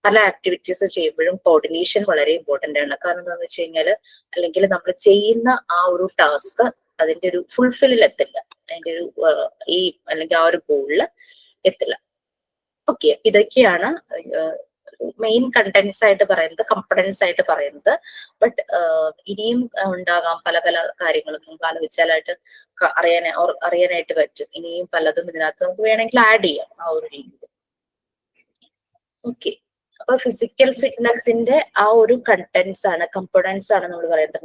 പല ആക്ടിവിറ്റീസ് ചെയ്യുമ്പോഴും കോർഡിനേഷൻ വളരെ ഇമ്പോർട്ടന്റ് ആണ്. കാരണം എന്താണെന്ന് വെച്ച് കഴിഞ്ഞാൽ അല്ലെങ്കിൽ നമ്മൾ ചെയ്യുന്ന ആ ഒരു ടാസ്ക് അതിന്റെ ഒരു ഫുൾഫില്ലിൽ എത്തില്ല, അതിന്റെ ഒരു അല്ലെങ്കിൽ ആ ഒരു ഗോളില് എത്തില്ല. ഓക്കെ, ഇതൊക്കെയാണ് മെയിൻ കണ്ടന്റ്സ് ആയിട്ട് പറയുന്നത്, കമ്പണൻസ് ആയിട്ട് പറയുന്നത്. ബട്ട് ഇനിയും ഉണ്ടാകാം പല പല കാര്യങ്ങളും നമുക്ക് ആലോചിച്ചാലായിട്ട് അറിയാനായിട്ട് പറ്റും. ഇനിയും പലതും ഇതിനകത്ത് നമുക്ക് വേണമെങ്കിൽ ആഡ് ചെയ്യാം ആ ഒരു രീതിയിൽ. ഓക്കെ, അപ്പൊ ഫിസിക്കൽ ഫിറ്റ്നസിന്റെ ആ ഒരു കണ്ടന്റ്സ് ആണ്, കമ്പണൻസ് ആണ് നമ്മൾ പറയുന്നത്.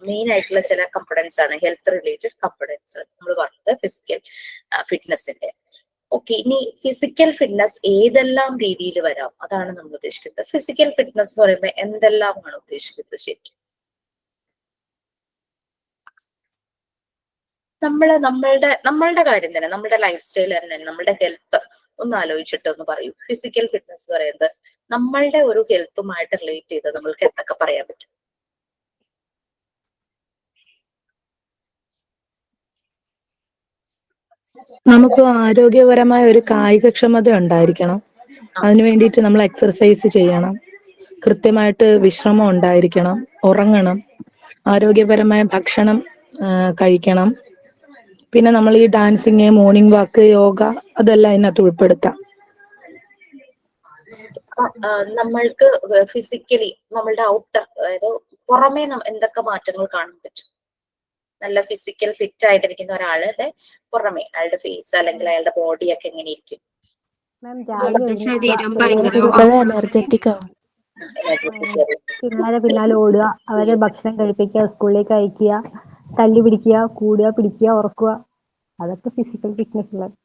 മെയിൻ ആയിട്ടുള്ള ചില കമ്പണൻസ് ആണ്, ഹെൽത്ത് റിലേറ്റഡ് കമ്പണൻസ് നമ്മൾ പറഞ്ഞത് ഫിസിക്കൽ ഫിറ്റ്നസിന്റെ. ഓക്കെ, ഇനി ഫിസിക്കൽ ഫിറ്റ്നസ് ഏതെല്ലാം രീതിയിൽ വരാം അതാണ് നമ്മൾ ഉദ്ദേശിക്കുന്നത്. ഫിസിക്കൽ ഫിറ്റ്നസ് എന്ന് പറയുമ്പോൾ എന്തെല്ലാമാണ് ഉദ്ദേശിക്കുന്നത് ശരിക്കും? നമ്മളുടെ കാര്യം തന്നെ, നമ്മുടെ ലൈഫ് സ്റ്റൈൽ തന്നെ, നമ്മുടെ ഹെൽത്ത് ഒന്ന് ആലോചിച്ചിട്ട് ഒന്ന് പറയൂ. ഫിസിക്കൽ ഫിറ്റ്നസ് എന്ന് പറയുന്നത് നമ്മളുടെ ഒരു ഹെൽത്തുമായിട്ട് റിലേറ്റ് ചെയ്ത് നമ്മൾക്ക് എന്തൊക്കെ പറയാൻ പറ്റും? നമുക്ക് ആരോഗ്യപരമായ ഒരു കായികക്ഷമത ഉണ്ടായിരിക്കണം. അതിനു വേണ്ടിയിട്ട് നമ്മൾ എക്സർസൈസ് ചെയ്യണം, കൃത്യമായിട്ട് വിശ്രമം ഉണ്ടായിരിക്കണം, ഉറങ്ങണം, ആരോഗ്യപരമായ ഭക്ഷണം കഴിക്കണം. പിന്നെ നമ്മൾ ഈ ഡാൻസിങ്, മോർണിംഗ് വാക്ക്, യോഗ അതെല്ലാം ഇതിനകത്ത് ഉൾപ്പെടുത്താം. നമ്മൾക്ക് ഫിസിക്കലി നമ്മളുടെ ഔട്ടർ, അതായത് പുറമേ എന്തൊക്കെ മാറ്റങ്ങൾ കാണാൻ പറ്റും? നല്ല ഫിസിക്കൽ ഫിറ്റ് ആയിട്ടിരിക്കുന്ന ഒരാളുടെ പുറമേ അയാളുടെ ഫേസ് അല്ലെങ്കിൽ അയാളുടെ ബോഡി ഒക്കെ എങ്ങനെ ഇരിക്കും? ശരീരം ഭയങ്കര എനർജറ്റിക് ആവും. പിള്ളേരെ പിന്നാലെ ഓടുക, അവരെ ഭക്ഷണം കഴിപ്പിക്കുക, സ്കൂളിലേക്ക് അയക്കുക, തല്ലി പിടിക്കുക, കൂടുക, പിടിക്കുക, ഉറക്കുക, അതൊക്കെ ഫിസിക്കൽ ഫിറ്റ്നസ് ഉള്ളത്.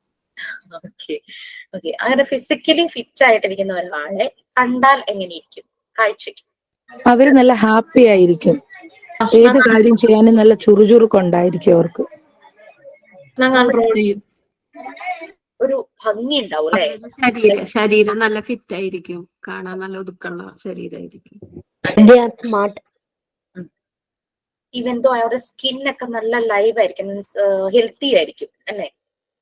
Okay okay. അങ്ങനെ ഫിസിക്കലി ഫിറ്റ് ആയിട്ടിരിക്കുന്ന ഒരാളെ കണ്ടാൽ എങ്ങനെയിരിക്കും കാഴ്ചക്ക്? അവര് നല്ല ഹാപ്പി ആയിരിക്കും, ഏത് കാര്യം ചെയ്യാനും നല്ല ചുറുചുറുക്കുണ്ടായിരിക്കും അവർക്ക്. കൺട്രോൾ ചെയ്യും. ഒരു ഭംഗി ഉണ്ടാവും അല്ലെ? ശരീരം നല്ല ഫിറ്റ് ആയിരിക്കും, കാണാൻ നല്ല ഒതുക്കമുള്ള ശരീരമായിരിക്കും. ഈവൻ ദോ അവരുടെ സ്കിന്നൊക്കെ നല്ല ലൈവ് ആയിരിക്കും, മീൻസ് ഹെൽത്തി ആയിരിക്കും അല്ലെ?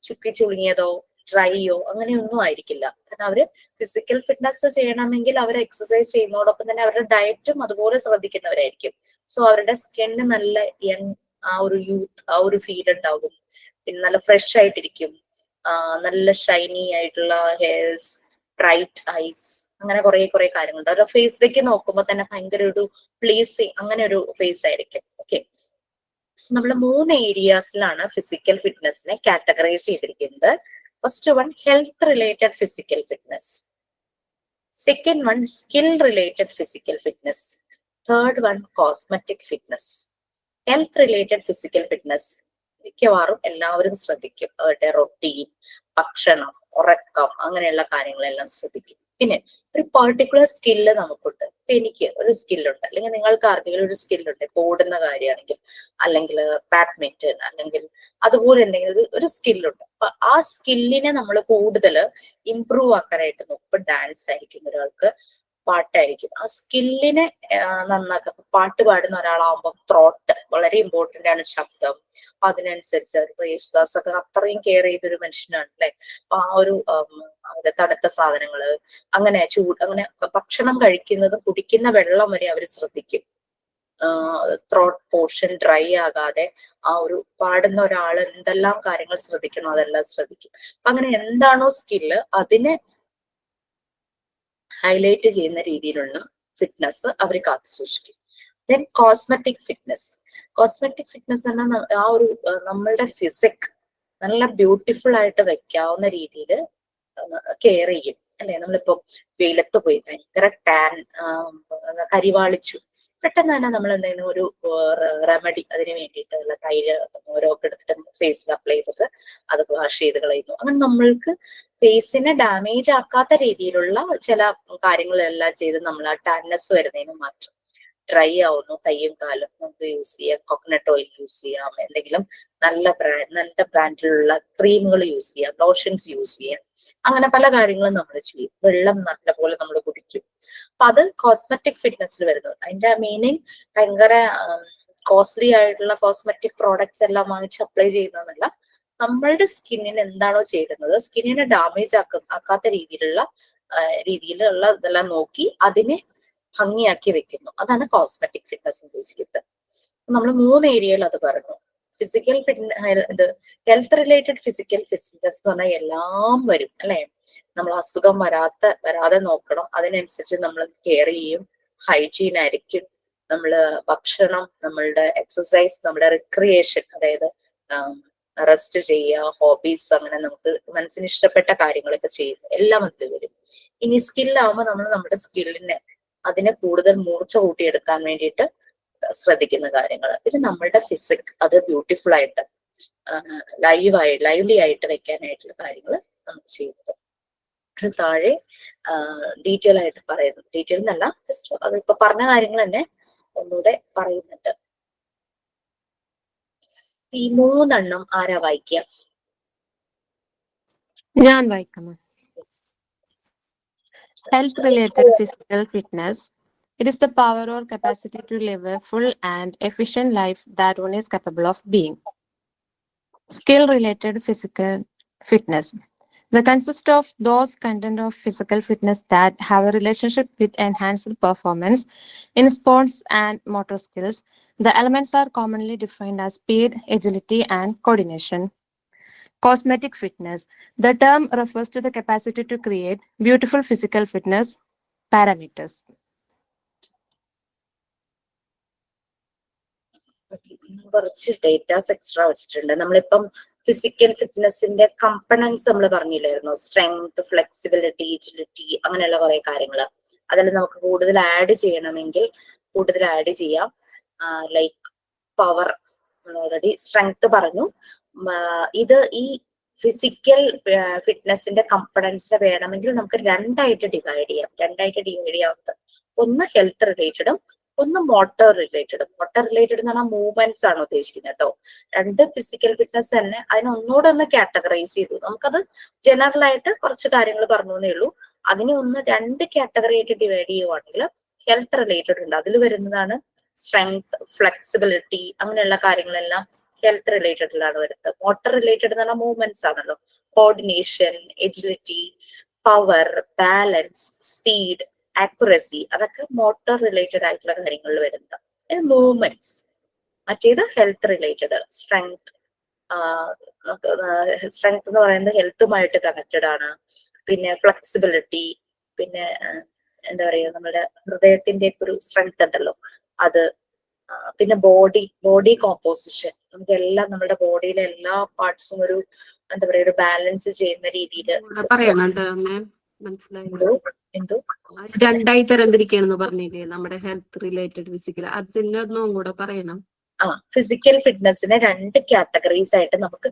ചുക്കി ചുളുങ്ങിയതോ ഡ്രൈയോ അങ്ങനെയൊന്നും ആയിരിക്കില്ല. കാരണം അവര് ഫിസിക്കൽ ഫിറ്റ്നസ് ചെയ്യണമെങ്കിൽ അവർ എക്സസൈസ് ചെയ്യുന്നതോടൊപ്പം തന്നെ അവരുടെ ഡയറ്റും അതുപോലെ ശ്രദ്ധിക്കുന്നവരായിരിക്കും. സോ അവരുടെ സ്കിന്ന് നല്ല യങ്, ആ ഒരു യൂത്ത്, ആ ഒരു ഫീൽ ഉണ്ടാകും. പിന്നെ നല്ല ഫ്രഷ് ആയിട്ടിരിക്കും, നല്ല ഷൈനി ആയിട്ടുള്ള ഹെയർസ്, ബ്രൈറ്റ് ഐസ്, അങ്ങനെ കുറെ കാര്യങ്ങളുണ്ട്. അവരുടെ ഫേസിലേക്ക് നോക്കുമ്പോൾ തന്നെ ഭയങ്കര ഒരു പ്ലീസിങ്, അങ്ങനെ ഒരു ഫേസ് ആയിരിക്കും. ഓക്കെ, നമ്മൾ 3 ഏരിയാസിലാണ് ഫിസിക്കൽ ഫിറ്റ്നസിനെ കാറ്റഗറൈസ് ചെയ്തിരിക്കുന്നത്. First one health related physical fitness, second one skill related physical fitness, third one cosmetic fitness. Health related physical fitness മിക്കവാറും എല്ലാവരും ശ്രദ്ധിക്കും. അവരുടെ റൊട്ടീൻ, ഭക്ഷണം, ഉറക്കം, അങ്ങനെയുള്ള കാര്യങ്ങളെല്ലാം ശ്രദ്ധിക്കും. പിന്നെ ഒരു പെർട്ടിക്കുലർ സ്കില്ല് നമുക്കുണ്ട്. ഇപ്പൊ എനിക്ക് ഒരു സ്കില്ലുണ്ട്, അല്ലെങ്കിൽ നിങ്ങൾക്ക് ആർക്കെങ്കിലും ഒരു സ്കില്ലുണ്ട്, ഇപ്പൊ ഓടുന്ന കാര്യമാണെങ്കിൽ, അല്ലെങ്കിൽ ബാഡ്മിന്റൺ, അല്ലെങ്കിൽ അതുപോലെ എന്തെങ്കിലും ഒരു സ്കില്ലുണ്ട്. അപ്പൊ ആ സ്കില്ലിനെ നമ്മൾ കൂടുതൽ ഇംപ്രൂവ് ആക്കാനായിട്ട് നോക്കും. ഇപ്പൊ ഡാൻസ് ആയിരിക്കും ഒരാൾക്ക്, പാട്ടായിരിക്കും. ആ സ്കില്ലിനെ നന്നാക്കാം. പാട്ട് പാടുന്ന ഒരാളാവുമ്പോൾ ത്രോട്ട് വളരെ ഇമ്പോർട്ടന്റ് ആണ്, ശബ്ദം. അതിനനുസരിച്ച് ഇപ്പൊ യേശുദാസ് ഒക്കെ അത്രയും കെയർ ചെയ്തൊരു മനുഷ്യനാണ് അല്ലെ? അപ്പൊ ആ ഒരു തണുത്ത സാധനങ്ങള്, അങ്ങനെ അങ്ങനെ ഭക്ഷണം കഴിക്കുന്നതും കുടിക്കുന്ന വെള്ളം വരെ അവർ ശ്രദ്ധിക്കും. ത്രോട്ട് പോർഷൻ ഡ്രൈ ആകാതെ ആ ഒരു പാടുന്ന ഒരാൾ എന്തെല്ലാം കാര്യങ്ങൾ ശ്രദ്ധിക്കണോ അതെല്ലാം ശ്രദ്ധിക്കും. അങ്ങനെ എന്താണോ സ്കില്ല് അതിനെ ഹൈലൈറ്റ് ചെയ്യുന്ന രീതിയിലുള്ള ഫിറ്റ്നസ് അവർ കാത്തു സൂക്ഷിക്കും. Then cosmetic fitness. Cosmetic fitness എന്ന ആ ഒരു നമ്മളുടെ ഫിസിക് നല്ല ബ്യൂട്ടിഫുൾ ആയിട്ട് വെക്കാവുന്ന രീതിയിൽ കെയർ ചെയ്യും അല്ലെ? നമ്മളിപ്പോ വെയിലത്ത് പോയി ഭയങ്കര ടാൻ, കരിവാളിച്ചു, പെട്ടെന്ന് തന്നെ നമ്മൾ എന്തെങ്കിലും ഒരു റെമഡി അതിന് വേണ്ടിയിട്ടുള്ള തൈര് ഓരോക്കെ എടുത്തിട്ട് ഫേസിൽ അപ്ലൈ ചെയ്തിട്ട് അത് വാഷ് ചെയ്ത് കളയുന്നു. അങ്ങനെ നമ്മൾക്ക് ഫേസിനെ ഡാമേജ് ആക്കാത്ത രീതിയിലുള്ള ചില കാര്യങ്ങളെല്ലാം ചെയ്ത് നമ്മൾ ആ ടാൻനെസ് വരുന്നതിന് മാറ്റും. ഡ്രൈ ആവുന്നു കയ്യും കാലും, നമുക്ക് യൂസ് ചെയ്യാം കോക്കനട്ട് ഓയിൽ യൂസ് ചെയ്യാം, എന്തെങ്കിലും നല്ല ബ്രാൻഡിലുള്ള ക്രീമുകൾ യൂസ് ചെയ്യാം, ലോഷൻസ് യൂസ് ചെയ്യാം. അങ്ങനെ പല കാര്യങ്ങളും നമ്മൾ ചെയ്യും. വെള്ളം നല്ലപോലെ നമ്മൾ കുടിക്കും. അപ്പൊ അത് കോസ്മെറ്റിക് ഫിറ്റ്നസ്സിൽ വരുന്നത്. അതിന്റെ മീനിങ് ഭയങ്കര കോസ്റ്റ്ലി ആയിട്ടുള്ള കോസ്മെറ്റിക് പ്രോഡക്ട്സ് എല്ലാം വാങ്ങിച്ച് അപ്ലൈ ചെയ്യുന്നതല്ല. നമ്മളുടെ സ്കിന്നിന് എന്താണോ ചെയ്യുന്നത്, സ്കിന്നിനെ ഡാമേജ് ആക്കാത്ത രീതിയിലുള്ള ഇതെല്ലാം നോക്കി അതിനെ ഭംഗിയാക്കി വെക്കുന്നു. അതാണ് കോസ്മെറ്റിക് ഫിറ്റ്നസ് ഉദ്ദേശിക്കുന്നത്. നമ്മൾ 3 ഏരിയയിൽ അത് പറഞ്ഞു. ഫിസിക്കൽ ഇത് ഹെൽത്ത് റിലേറ്റഡ് ഫിസിക്കൽ ഫിറ്റ്നസ് എന്ന് പറഞ്ഞാൽ എല്ലാം വരും അല്ലെ? നമ്മൾ അസുഖം വരാതെ നോക്കണം, അതിനനുസരിച്ച് നമ്മൾ കെയർ ചെയ്യും. ഹൈജീൻ ആയിരിക്കും, നമ്മള് ഭക്ഷണം, നമ്മളുടെ എക്സസൈസ്, നമ്മുടെ റിക്രിയേഷൻ, അതായത് റെസ്റ്റ് ചെയ്യുക, ഹോബീസ്, അങ്ങനെ നമുക്ക് മനസ്സിന് ഇഷ്ടപ്പെട്ട കാര്യങ്ങളൊക്കെ ചെയ്യുന്നു, എല്ലാം അതിൽ വരും. ഇനി സ്കില്ലാവുമ്പോൾ നമ്മൾ നമ്മുടെ സ്കില്ലിനെ അതിനെ കൂടുതൽ മൂർച്ച കൂട്ടിയെടുക്കാൻ വേണ്ടിയിട്ട് ശ്രദ്ധിക്കുന്ന കാര്യങ്ങൾ. പിന്നെ നമ്മളുടെ ഫിസിക് അത് ബ്യൂട്ടിഫുൾ ആയിട്ട് ലൈവ്ലി ആയിട്ട് വെക്കാനായിട്ടുള്ള കാര്യങ്ങൾ നമ്മൾ ചെയ്യുന്നത്. താഴെ ഡീറ്റെയിൽ ആയിട്ട് പറയുന്നു. ഡീറ്റെയിൽ എന്നല്ല, ജസ്റ്റ് അതിപ്പോ പറഞ്ഞ കാര്യങ്ങൾ തന്നെ ഒന്നുകൂടെ പറയുന്നുണ്ട്. ഈ 3 ആരാ വായിക്കുക? ഞാൻ വായിക്കുന്നു. Health-related physical fitness. It is the power or capacity to live a full and efficient life that one is capable of being. Skill-related physical fitness. They consist of those content of physical fitness that have a relationship with enhanced performance in sports and motor skills. The elements are commonly defined as speed, agility, and coordination. Cosmetic fitness. The term refers to the capacity to create beautiful physical fitness parameters. കുറച്ച് datas extra വെച്ചിട്ടുണ്ട്. നമ്മളിപ്പം physical ഫിറ്റ്നസിന്റെ components നമ്മൾ പറഞ്ഞില്ലായിരുന്നു, strength, flexibility, agility, അങ്ങനെയുള്ള കുറെ കാര്യങ്ങൾ. അതിൽ നമുക്ക് കൂടുതൽ ആഡ് ചെയ്യണമെങ്കിൽ കൂടുതൽ ആഡ് ചെയ്യാം. ലൈക്ക് പവർ, ഓൾറെഡി സ്ട്രെങ്ത് പറഞ്ഞു. ഇത് ഈ ഫിസിക്കൽ ഫിറ്റ്നസിന്റെ കമ്പണൻസിനെ വേണമെങ്കിൽ നമുക്ക് രണ്ടായിട്ട് ഡിവൈഡ് ചെയ്യാം. ഒന്ന് ഹെൽത്ത് റിലേറ്റഡും ഒന്ന് മോട്ടോർ റിലേറ്റഡും. മോട്ടോർ റിലേറ്റഡ് എന്ന് പറഞ്ഞാൽ മൂവ്മെന്റ്സ് ആണ് ഉദ്ദേശിക്കുന്നത് കേട്ടോ. രണ്ട് ഫിസിക്കൽ ഫിറ്റ്നസ് തന്നെ അതിനെ ഒന്നുകൂടെ ഒന്ന് കാറ്റഗറൈസ് ചെയ്തു. നമുക്കത് ജനറൽ ആയിട്ട് കുറച്ച് കാര്യങ്ങൾ പറഞ്ഞു എന്നേ ഉള്ളൂ. അതിനെ ഒന്ന് രണ്ട് കാറ്റഗറി ആയിട്ട് ഡിവൈഡ് ചെയ്യുവാണെങ്കിൽ ഹെൽത്ത് റിലേറ്റഡ് ഉണ്ട്. അതിൽ വരുന്നതാണ് സ്ട്രെങ്ത്, ഫ്ലെക്സിബിലിറ്റി, അങ്ങനെയുള്ള കാര്യങ്ങളെല്ലാം ഹെൽത്ത് റിലേറ്റഡിലാണ് വരുന്നത്. മോട്ടോർ റിലേറ്റഡ് എന്ന് പറഞ്ഞാൽ മൂവ്മെന്റ്സ് ആണല്ലോ. Coordination, agility, power, balance, speed, accuracy, അതൊക്കെ മോട്ടോർ റിലേറ്റഡ് ആയിട്ടുള്ള കാര്യങ്ങളിൽ വരുന്നത് മൂവ്മെന്റ്സ്. മറ്റേത് ഹെൽത്ത് റിലേറ്റഡ്. സ്ട്രെങ്ത് എന്ന് പറയുന്നത് ഹെൽത്തുമായിട്ട് കണക്റ്റഡ് ആണ്. പിന്നെ ഫ്ലെക്സിബിലിറ്റി, പിന്നെ എന്താ പറയുക, നമ്മുടെ ഹൃദയത്തിന്റെ ഒരു സ്ട്രെങ്ത് ഉണ്ടല്ലോ അത്. പിന്നെ ബോഡി കോമ്പോസിഷൻ, നമുക്കെല്ലാം നമ്മുടെ ബോഡിയിലെ എല്ലാ പാർട്സും ഒരു എന്താ പറയുക ഒരു ബാലൻസ് ചെയ്യുന്ന രീതിയിൽ എന്തോ രണ്ടായി തരംതിരിക്കുകയാണെന്ന് പറഞ്ഞില്ലേ നമ്മുടെ ഹെൽത്ത് റിലേറ്റഡ് ഫിസിക്കൽ, അതിനൊന്നും കൂടെ പറയണം. ഫിസിക്കൽ ഫിറ്റ്നസിനെ രണ്ട് കാറ്റഗറീസ് ആയിട്ട് നമുക്ക്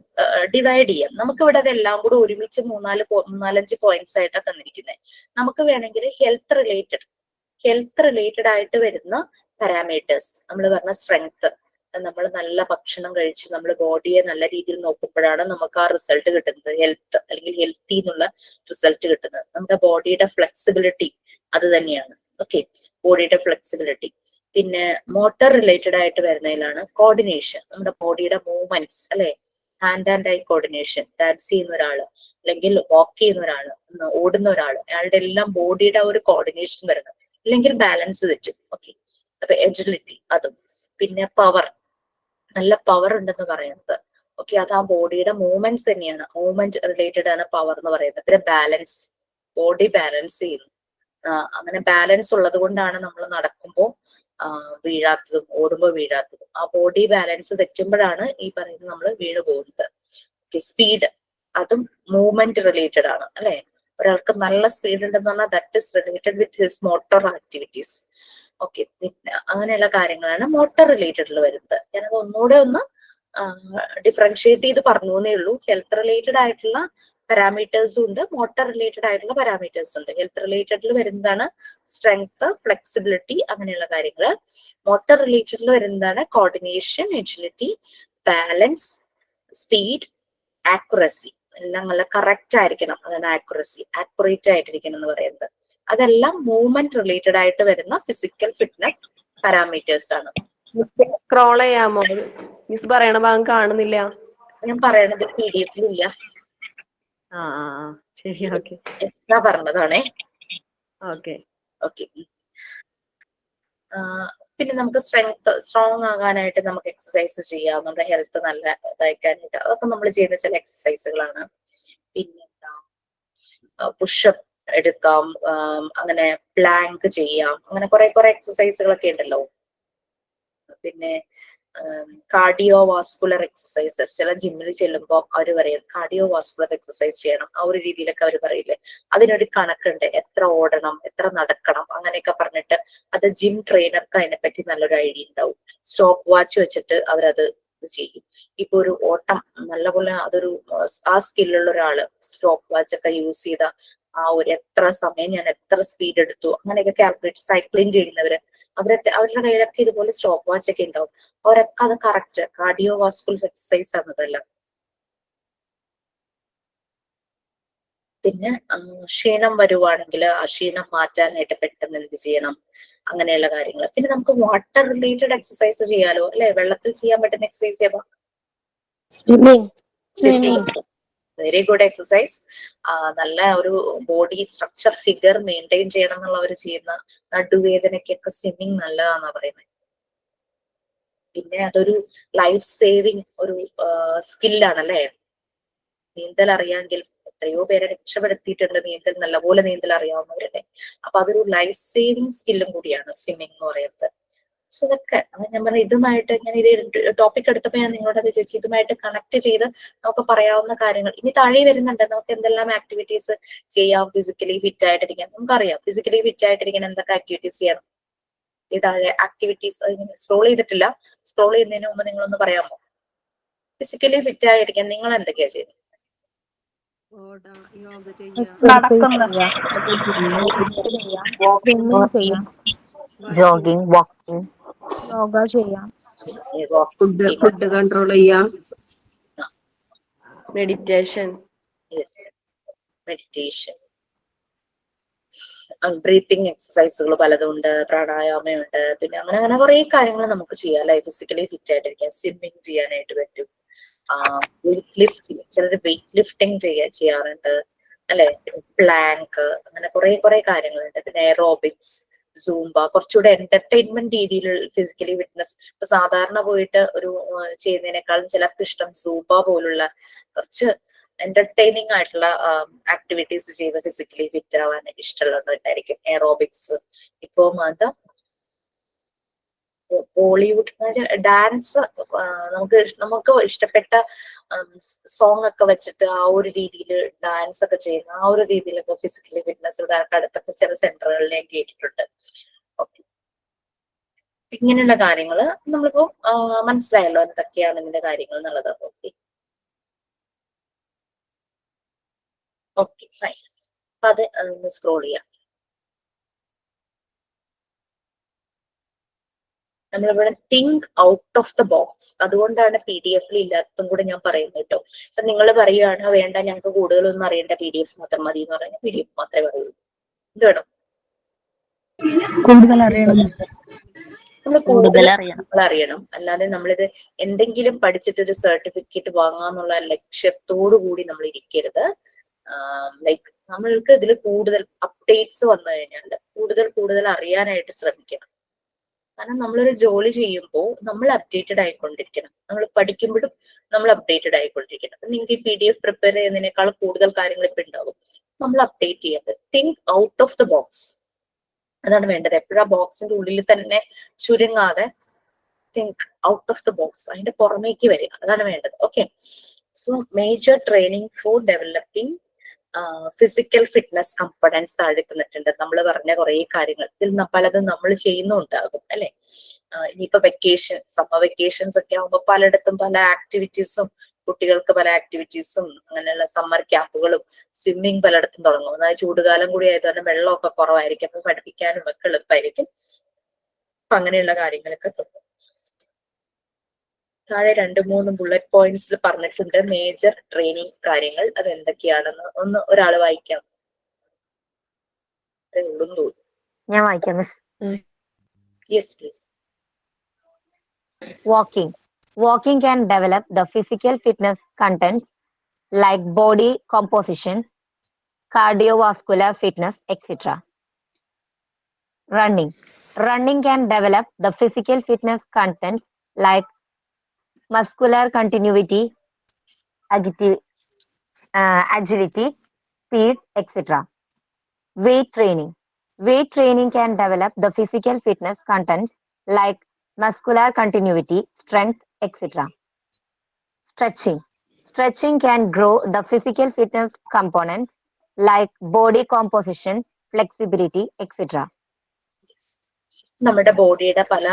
ഡിവൈഡ് ചെയ്യാം. നമുക്ക് ഇവിടെ അതെല്ലാം കൂടെ ഒരുമിച്ച് മൂന്നാലഞ്ച് പോയിന്റ്സ് ആയിട്ടാണ് തന്നിരിക്കുന്നത്. നമുക്ക് വേണമെങ്കിൽ ഹെൽത്ത് റിലേറ്റഡ് ആയിട്ട് വരുന്ന പാരാമീറ്റേഴ്സ് നമ്മൾ പറഞ്ഞ സ്ട്രെങ്ത്, നമ്മൾ നല്ല ഭക്ഷണം കഴിച്ച് നമ്മൾ ബോഡിയെ നല്ല രീതിയിൽ നോക്കുമ്പോഴാണ് നമുക്ക് ആ റിസൾട്ട് കിട്ടുന്നത്, ഹെൽത്ത് അല്ലെങ്കിൽ ഹെൽത്തി എന്നുള്ള റിസൾട്ട് കിട്ടുന്നത്. നമ്മുടെ ബോഡിയുടെ ഫ്ലെക്സിബിലിറ്റി അത് തന്നെയാണ്. ഓക്കെ, ബോഡിയുടെ ഫ്ലെക്സിബിലിറ്റി. പിന്നെ മോട്ടോർ റിലേറ്റഡ് ആയിട്ട് വരുന്നതിലാണ് കോർഡിനേഷൻ, നമ്മുടെ ബോഡിയുടെ മൂവ്മെന്റ്സ് അല്ലെ. Hand and eye coordination, dance ചെയ്യുന്ന ഒരാള് അല്ലെങ്കിൽ വാക്ക് ചെയ്യുന്ന ഒരാള്, ഓടുന്ന ഒരാള്, അയാളുടെ എല്ലാം ബോഡിയുടെ ഒരു കോർഡിനേഷൻ വരുന്നത്, അല്ലെങ്കിൽ ബാലൻസ് തെറ്റും. ഓക്കെ, അപ്പൊ എജിലിറ്റി അതും. പിന്നെ പവർ, നല്ല പവർ ഉണ്ടെന്ന് പറയുന്നത്. ഓക്കെ, അത് ആ ബോഡിയുടെ മൂവ്മെന്റ്സ് തന്നെയാണ്. മൂവ്മെന്റ് റിലേറ്റഡ് ആണ് പവർ എന്ന് പറയുന്നത്. പിന്നെ ബാലൻസ്, ബോഡി ബാലൻസ് ചെയ്യുന്നു. അങ്ങനെ ബാലൻസ് ഉള്ളത് കൊണ്ടാണ് നമ്മൾ നടക്കുമ്പോൾ വീഴാത്തതും ഓടുമ്പോൾ വീഴാത്തതും. ആ ബോഡി ബാലൻസ് തെറ്റുമ്പോഴാണ് ഈ പറയുന്നത് നമ്മൾ വീണു പോകുന്നത്. ഓക്കെ, സ്പീഡ്, അതും മൂവ്മെന്റ് റിലേറ്റഡ് ആണ് അല്ലെ. ഒരാൾക്ക് നല്ല സ്പീഡ് ഉണ്ടെന്ന് പറഞ്ഞാൽ that is related with his motor activities. Okay, പിന്നെ അങ്ങനെയുള്ള കാര്യങ്ങളാണ് മോട്ടോർ റിലേറ്റഡിൽ വരുന്നത്. ഞാനത് ഒന്നുകൂടെ ഒന്ന് ഡിഫറൻഷിയേറ്റ് ചെയ്ത് പറഞ്ഞു എന്നേ ഉള്ളൂ. ഹെൽത്ത് റിലേറ്റഡ് ആയിട്ടുള്ള പാരാമീറ്റേഴ്സും ഉണ്ട്, മോട്ടോർ റിലേറ്റഡ് ആയിട്ടുള്ള പാരാമീറ്റേഴ്സും ഉണ്ട്. ഹെൽത്ത് റിലേറ്റഡിൽ വരുന്നതാണ് സ്ട്രെങ്ത്, ഫ്ലെക്സിബിലിറ്റി, അങ്ങനെയുള്ള കാര്യങ്ങൾ. മോട്ടോർ റിലേറ്റഡിൽ വരുന്നതാണ് coordination, agility, balance, speed, accuracy. എല്ലാം നല്ല കറക്റ്റ് ആയിരിക്കണം, അതാണ് ആക്യുറസി. ആക്യുറേറ്റ് ആയിട്ടിരിക്കണം എന്ന് പറയുന്നത്. അതെല്ലാം മൂവ്മെന്റ് റിലേറ്റഡ് ആയിട്ട് വരുന്ന ഫിസിക്കൽ ഫിറ്റ്നസ് പാരാമീറ്റേഴ്സ് ആണ്. സ്ക്രോൾ ചെയ്യാമോ? മിസ് പറയണ ഭാഗം കാണുന്നില്ല. ഞാൻ പറയണത് PDF ഇല്ല, ശരി. ഓക്കെ, എക്സ്ട്രാ പറഞ്ഞതാണേ. ഓക്കെ. ഓക്കെ, പിന്നെ നമുക്ക് സ്ട്രോങ് ആകാനായിട്ട് നമുക്ക് എക്സസൈസ് ചെയ്യാം, നമ്മുടെ ഹെൽത്ത് നല്ല ഇതാക്കാനായിട്ട്. അതൊക്കെ നമ്മൾ ചെയ്യുന്ന ചില എക്സസൈസുകളാണ്. പിന്നെന്താ, പുഷപ്പ് എടുക്കാം, അങ്ങനെ പ്ലാങ്ക് ചെയ്യാം, അങ്ങനെ കുറെ എക്സസൈസുകളൊക്കെ ഉണ്ടല്ലോ. പിന്നെ കാർഡിയോ വാസ്കുലർ എക്സസൈസസ്, ചില ജിമ്മിൽ ചെല്ലുമ്പോൾ അവർ പറയും കാർഡിയോ വാസ്കുലർ എക്സസൈസ് ചെയ്യണം, ആ ഒരു രീതിയിലൊക്കെ അവർ പറയില്ലേ. അതിനൊരു കണക്കുണ്ട്, എത്ര ഓടണം, എത്ര നടക്കണം, അങ്ങനെയൊക്കെ പറഞ്ഞിട്ട്. അത് ജിം ട്രെയിനർക്ക് അതിനെപ്പറ്റി നല്ലൊരു ഐഡിയ ഉണ്ടാവും. സ്റ്റോപ്പ് വാച്ച് വെച്ചിട്ട് അവരത് ചെയ്യും. ഇപ്പൊ ഒരു ഓട്ടം നല്ലപോലെ അതൊരു ആ സ്കില്ലുള്ള ഒരാള് സ്റ്റോപ്പ് വാച്ച് ഒക്കെ യൂസ് ചെയ്ത ആ ഒരു എത്ര സമയം ഞാൻ എത്ര സ്പീഡ് എടുത്തു അങ്ങനെയൊക്കെ കാൽക്കുലേറ്റ്, സൈക്ലിംഗ് ചെയ്യുന്നവര് അവരുടെ കയ്യിലൊക്കെ ഇതുപോലെ സ്റ്റോപ്പ് വാച്ച് ഒക്കെ ഉണ്ടാവും. അവരൊക്കെ അത് കറക്റ്റ് കാർഡിയോ വാസ്കുലർ എക്സസൈസ് ആണതെല്ലാം. പിന്നെ ക്ഷീണം വരുവാണെങ്കിൽ ആ ക്ഷീണം മാറ്റാനായിട്ട് പെട്ടെന്ന് എന്ത് ചെയ്യണം, അങ്ങനെയുള്ള കാര്യങ്ങൾ. പിന്നെ നമുക്ക് വാട്ടർ റിലേറ്റഡ് എക്സസൈസ് ചെയ്യാലോ അല്ലെ? വെള്ളത്തിൽ ചെയ്യാൻ പറ്റുന്ന എക്സസൈസ് ഏതാ? സ്വിമ്മിങ്. Very good exercise. നല്ല ഒരു ബോഡി സ്ട്രക്ചർ ഫിഗർ മെയിൻറ്റെയിൻ ചെയ്യണം എന്നുള്ളവർ ചെയ്യുന്ന നടുവേദനയ്ക്കൊക്കെ സ്വിമ്മിങ് നല്ലതാന്നാ പറയുന്നത്. പിന്നെ അതൊരു ലൈഫ് സേവിങ് ഒരു സ്കില്ലാണല്ലേ. നീന്തൽ അറിയാമെങ്കിൽ എത്രയോ പേരെ രക്ഷപ്പെടുത്തിയിട്ടുണ്ട്, നീന്തൽ നല്ലപോലെ നീന്തൽ അറിയാവുന്നവരല്ലേ. അപ്പൊ അതൊരു ലൈഫ് സേവിങ് സ്കില്ലും കൂടിയാണ് സ്വിമ്മിങ് എന്ന് പറയുന്നത്. സോ ഇതൊക്കെ ഞാൻ പറഞ്ഞ ഇതുമായിട്ട് ഞാൻ ഇത് ടോപ്പിക് എടുത്തപ്പോൾ ഞാൻ നിങ്ങളോട് ചേച്ചി ഇതുമായിട്ട് കണക്ട് ചെയ്ത് നമുക്ക് പറയാവുന്ന കാര്യങ്ങൾ ഇനി താഴെ വരുന്നുണ്ട്. നമുക്ക് എന്തെല്ലാം ആക്ടിവിറ്റീസ് ചെയ്യാം ഫിസിക്കലി ഫിറ്റ് ആയിട്ടിരിക്കാൻ. നമുക്കറിയാം ഫിസിക്കലി ഫിറ്റ് ആയിട്ടിരിക്കാൻ എന്തൊക്കെ ആക്ടിവിറ്റീസ് ചെയ്യണം. ഈ താഴെ ആക്ടിവിറ്റീസ് സ്ക്രോൾ ചെയ്തിട്ടില്ല, സ്ക്രോൾ ചെയ്യുന്നതിന് മുമ്പ് നിങ്ങളൊന്ന് പറയാമോ? ഫിസിക്കലി ഫിറ്റ് ആയിരിക്കാൻ നിങ്ങൾ എന്തൊക്കെയാ ചെയ്യുന്നത്? യോഗ ചെയ്യാം, സ്വിമ്മിങ് ചെയ്യാം, ജോഗിങ്, വാക്കിംഗ്, യോഗ ചെയ്യാം, ഫുഡ് കൺട്രോൾ ചെയ്യാം, മെഡിറ്റേഷൻ, മെഡിറ്റേഷൻ, ബ്രീത്തിങ് എക്സസൈസുകൾ പലതും ഉണ്ട്, പ്രാണായാമമുണ്ട്. പിന്നെ അങ്ങനെ അങ്ങനെ കുറെ കാര്യങ്ങൾ നമുക്ക് ചെയ്യാം അല്ലെ? Physically fit ആയിട്ടിരിക്കാം. സ്വിമ്മിങ് ചെയ്യാനായിട്ട് പറ്റും. വെയിറ്റ് ലിഫ്റ്റിംഗ്, ചിലർ വെയിറ്റ് ലിഫ്റ്റിംഗ് ചെയ്യാറുണ്ട് അല്ലെ? പ്ലാങ്ക്, അങ്ങനെ കുറെ കാര്യങ്ങളുണ്ട്. പിന്നെ എയറോബിക്സ്, സൂംബ, കുറച്ചുകൂടെ എന്റർടൈൻമെന്റ് രീതിയിൽ ഫിസിക്കലി ഫിറ്റ്നസ്. ഇപ്പൊ സാധാരണ പോയിട്ട് ഒരു ചെയ്യുന്നതിനേക്കാളും ചിലർക്ക് ഇഷ്ടം സൂംബ പോലുള്ള കുറച്ച് എന്റർടൈനിങ് ആയിട്ടുള്ള ആക്ടിവിറ്റീസ് ചെയ്ത് ഫിസിക്കലി ഫിറ്റ് ആവാൻ ഇഷ്ടമുള്ളവരുണ്ടായിരിക്കും. എയറോബിക്സ്, ഇപ്പൊ ബോളിവുഡ് ഡാൻസ്, നമുക്ക് ഇഷ്ടപ്പെട്ട സോങ് ഒക്കെ വെച്ചിട്ട് ആ ഒരു രീതിയിൽ ഡാൻസ് ഒക്കെ ചെയ്യുന്ന ആ ഒരു രീതിയിലൊക്കെ ഫിസിക്കലി ഫിറ്റ്നസ് അടുത്തൊക്കെ ചില സെന്ററുകളിൽ ഞാൻ കേട്ടിട്ടുണ്ട്. ഓക്കെ, ഇങ്ങനെയുള്ള കാര്യങ്ങള് നമ്മളിപ്പോ മനസ്സിലായല്ലോ എന്തൊക്കെയാണ് ഇതിന്റെ കാര്യങ്ങൾ എന്നുള്ളത്. Okay okay fine. അപ്പൊ അത് ഒന്ന് സ്ക്രോൾ ചെയ്യാം. നമ്മളിവിടെ think out of the box, അതുകൊണ്ടാണ് PDF ഇല്ലാത്തതും കൂടെ ഞാൻ പറയുന്നത് കേട്ടോ. അപ്പൊ നിങ്ങൾ പറയുകയാണ് വേണ്ട ഞങ്ങൾക്ക് കൂടുതലൊന്നും അറിയേണ്ട, PDF മാത്രം മതി എന്ന് പറഞ്ഞാൽ PDF മാത്രമേ പറയുള്ളൂ. ഇത് വേണം, കൂടുതൽ അറിയണം. നമ്മൾ കൂടുതൽ അറിയണം. അല്ലാതെ നമ്മളിത് എന്തെങ്കിലും പഠിച്ചിട്ടൊരു സർട്ടിഫിക്കറ്റ് വാങ്ങാന്നുള്ള ലക്ഷ്യത്തോടു കൂടി നമ്മൾ ഇരിക്കരുത്. ലൈക്ക് നമ്മൾക്ക് ഇതിൽ കൂടുതൽ അപ്ഡേറ്റ്സ് വന്നു കഴിഞ്ഞാൽ കൂടുതൽ അറിയാനായിട്ട് ശ്രമിക്കണം. കാരണം നമ്മളൊരു ജോലി ചെയ്യുമ്പോൾ നമ്മൾ അപ്ഡേറ്റഡ് ആയിക്കൊണ്ടിരിക്കണം. നമ്മൾ പഠിക്കുമ്പോഴും നമ്മൾ അപ്ഡേറ്റഡ് ആയിക്കൊണ്ടിരിക്കണം. നിങ്ങൾക്ക് ഈ PDF പ്രിപ്പയർ ചെയ്യുന്നതിനേക്കാൾ കൂടുതൽ കാര്യങ്ങൾ ഇപ്പൊ ഉണ്ടാവും. നമ്മൾ അപ്ഡേറ്റ് ചെയ്യാതെ think out of the box, അതാണ് വേണ്ടത്. എപ്പോഴും ആ ബോക്സിന്റെ ഉള്ളിൽ തന്നെ ചുരുങ്ങാതെ think out of the box, അതിന്റെ പുറമേക്ക് വരിക, അതാണ് വേണ്ടത്. Okay, so major training for developing physical fitness components താഴെ തന്നിട്ടുണ്ട്. നമ്മൾ പറഞ്ഞ കുറെ കാര്യങ്ങൾ ഇതിൽ പലതും നമ്മൾ ചെയ്യുന്നുണ്ടാകും അല്ലെ? ഇനിയിപ്പോ സമ്മർ വെക്കേഷൻസ് ഒക്കെ ആകുമ്പോൾ പലയിടത്തും പല ആക്ടിവിറ്റീസും, കുട്ടികൾക്ക് പല ആക്ടിവിറ്റീസും, അങ്ങനെയുള്ള സമ്മർ ക്യാമ്പുകളും സ്വിമ്മിങ് പലയിടത്തും തുടങ്ങും. അതായത് ചൂടുകാലം കൂടി ആയതുകൊണ്ട് വെള്ളമൊക്കെ കുറവായിരിക്കും, അപ്പൊ പഠിപ്പിക്കാനും ഒക്കെ എളുപ്പമായിരിക്കും. അപ്പൊ അങ്ങനെയുള്ള കാര്യങ്ങളൊക്കെ തുടങ്ങും. താഴെ 2-3 ബുള്ളറ്റ് പോയിന്റ്സിൽ പറഞ്ഞിട്ടുണ്ട് മേജർ ട്രെയിനിങ് കാര്യങ്ങൾ. അത് എന്തൊക്കെയാണെന്ന് ഒന്ന് ഒരാൾ വായിക്കാം. ഞാൻ വായിക്കാം miss. Yes please. Walking can develop the physical fitness contents like body composition, cardiovascular fitness, etc. Running can develop the physical fitness contents like muscular continuity, agility, speed, etc. Weight training can develop the physical fitness contents like muscular continuity, strength, etc. Stretching can grow the physical fitness components like body composition, flexibility, etc. നമ്മുടെ ബോഡിയുടെ പല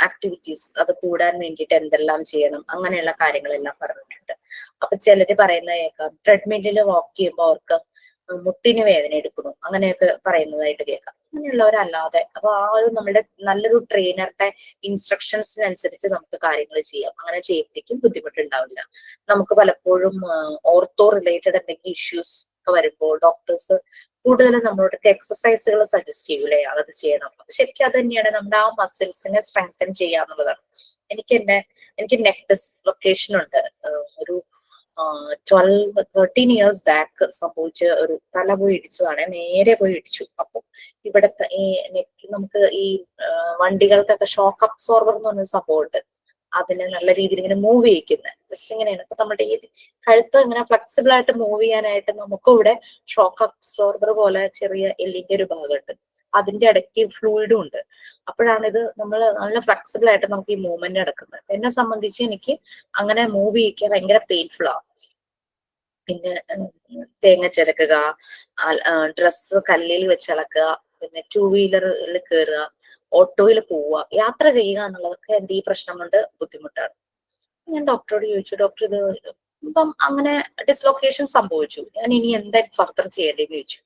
activities അത് കൂടാൻ വേണ്ടിയിട്ട് എന്തെല്ലാം ചെയ്യണം, അങ്ങനെയുള്ള കാര്യങ്ങളെല്ലാം പറഞ്ഞിട്ടുണ്ട്. അപ്പൊ ചിലര് പറയുന്ന കേൾക്കാം, ട്രെഡ്മില്ലിൽ വാക്ക് ചെയ്യുമ്പോൾ അവർക്ക് മുട്ടിന് വേദന എടുക്കണം, അങ്ങനെയൊക്കെ പറയുന്നതായിട്ട് കേൾക്കാം. അങ്ങനെയുള്ളവരല്ലാതെ അപ്പൊ ആ ഒരു നമ്മുടെ നല്ലൊരു ട്രെയിനറുടെ ഇൻസ്ട്രക്ഷൻസിനനുസരിച്ച് നമുക്ക് കാര്യങ്ങൾ ചെയ്യാം. അങ്ങനെ ചെയ്യുമ്പോഴേക്കും ബുദ്ധിമുട്ടുണ്ടാവില്ല. നമുക്ക് പലപ്പോഴും ഓർത്തോ റിലേറ്റഡ് എന്തെങ്കിലും ഇഷ്യൂസ് ഒക്കെ വരുമ്പോൾ ഡോക്ടേഴ്സ് കൂടുതലും നമ്മളോടൊക്കെ എക്സസൈസുകൾ സജസ്റ്റ് ചെയ്യൂലേ, അത് ചെയ്യണം. ശരിക്കും അത് തന്നെയാണ് നമ്മുടെ ആ മസിൽസിനെ സ്ട്രെങ്തൻ ചെയ്യാന്നുള്ളതാണ്. എനിക്ക് നെക്ക് ഡിസ്ലൊക്കേഷൻ ഉണ്ട്. ഒരു 13 ഇയേഴ്സ് ബാക്ക് സംഭവിച്ച ഒരു തല പോയി ഇടിച്ചതാണ്, നേരെ പോയി ഇടിച്ചു. അപ്പൊ ഇവിടത്തെ ഈ നെക്ക് നമുക്ക് ഈ വണ്ടികൾക്കൊക്കെ ഷോക്ക് അബ്സോർബർ എന്ന് പറഞ്ഞ സംഭവം ഉണ്ട്, അതിനെ നല്ല രീതിയിൽ ഇങ്ങനെ മൂവ് ചെയ്യിക്കുന്നത്. ജസ്റ്റ് ഇങ്ങനെയാണ്. അപ്പൊ നമ്മുടെ ഈ കഴുത്ത് ഇങ്ങനെ ഫ്ലെക്സിബിൾ ആയിട്ട് മൂവ് ചെയ്യാനായിട്ട് നമുക്കും ഇവിടെ ഷോക്ക് അബ്സോർബർ പോലെ ചെറിയ എല്ലിന്റെ ഒരു ഭാഗമുണ്ട്, അതിന്റെ ഇടയ്ക്ക് ഫ്ലൂയിഡും ഉണ്ട്. അപ്പോഴാണ് ഇത് നമ്മൾ നല്ല ഫ്ലെക്സിബിൾ ആയിട്ട് നമുക്ക് ഈ മൂവ്മെന്റ് നടക്കുന്നത്. എന്നെ സംബന്ധിച്ച് എനിക്ക് അങ്ങനെ മൂവ് ചെയ്യിക്കാൻ ഭയങ്കര പെയിൻഫുൾ ആണ്. പിന്നെ തേങ്ങ ചിരക്കുക, ഡ്രസ്സ് കല്ലിൽ വെച്ചിളക്കുക, പിന്നെ 2 വീലറിൽ കയറുക, ഓട്ടോയിൽ പോവുക, യാത്ര ചെയ്യുക എന്നുള്ളതൊക്കെ എന്റെ ഈ പ്രശ്നം കൊണ്ട് ബുദ്ധിമുട്ടാണ്. ഞാൻ ഡോക്ടറോട് ചോദിച്ചു, ഡോക്ടർ ഇത് ഇപ്പം അങ്ങനെ ഡിസ്ലൊക്കേഷൻ സംഭവിച്ചു, ഞാൻ ഇനി എന്താ ഫർദർ ചെയ്യേണ്ടതെന്ന് ചോദിച്ചു.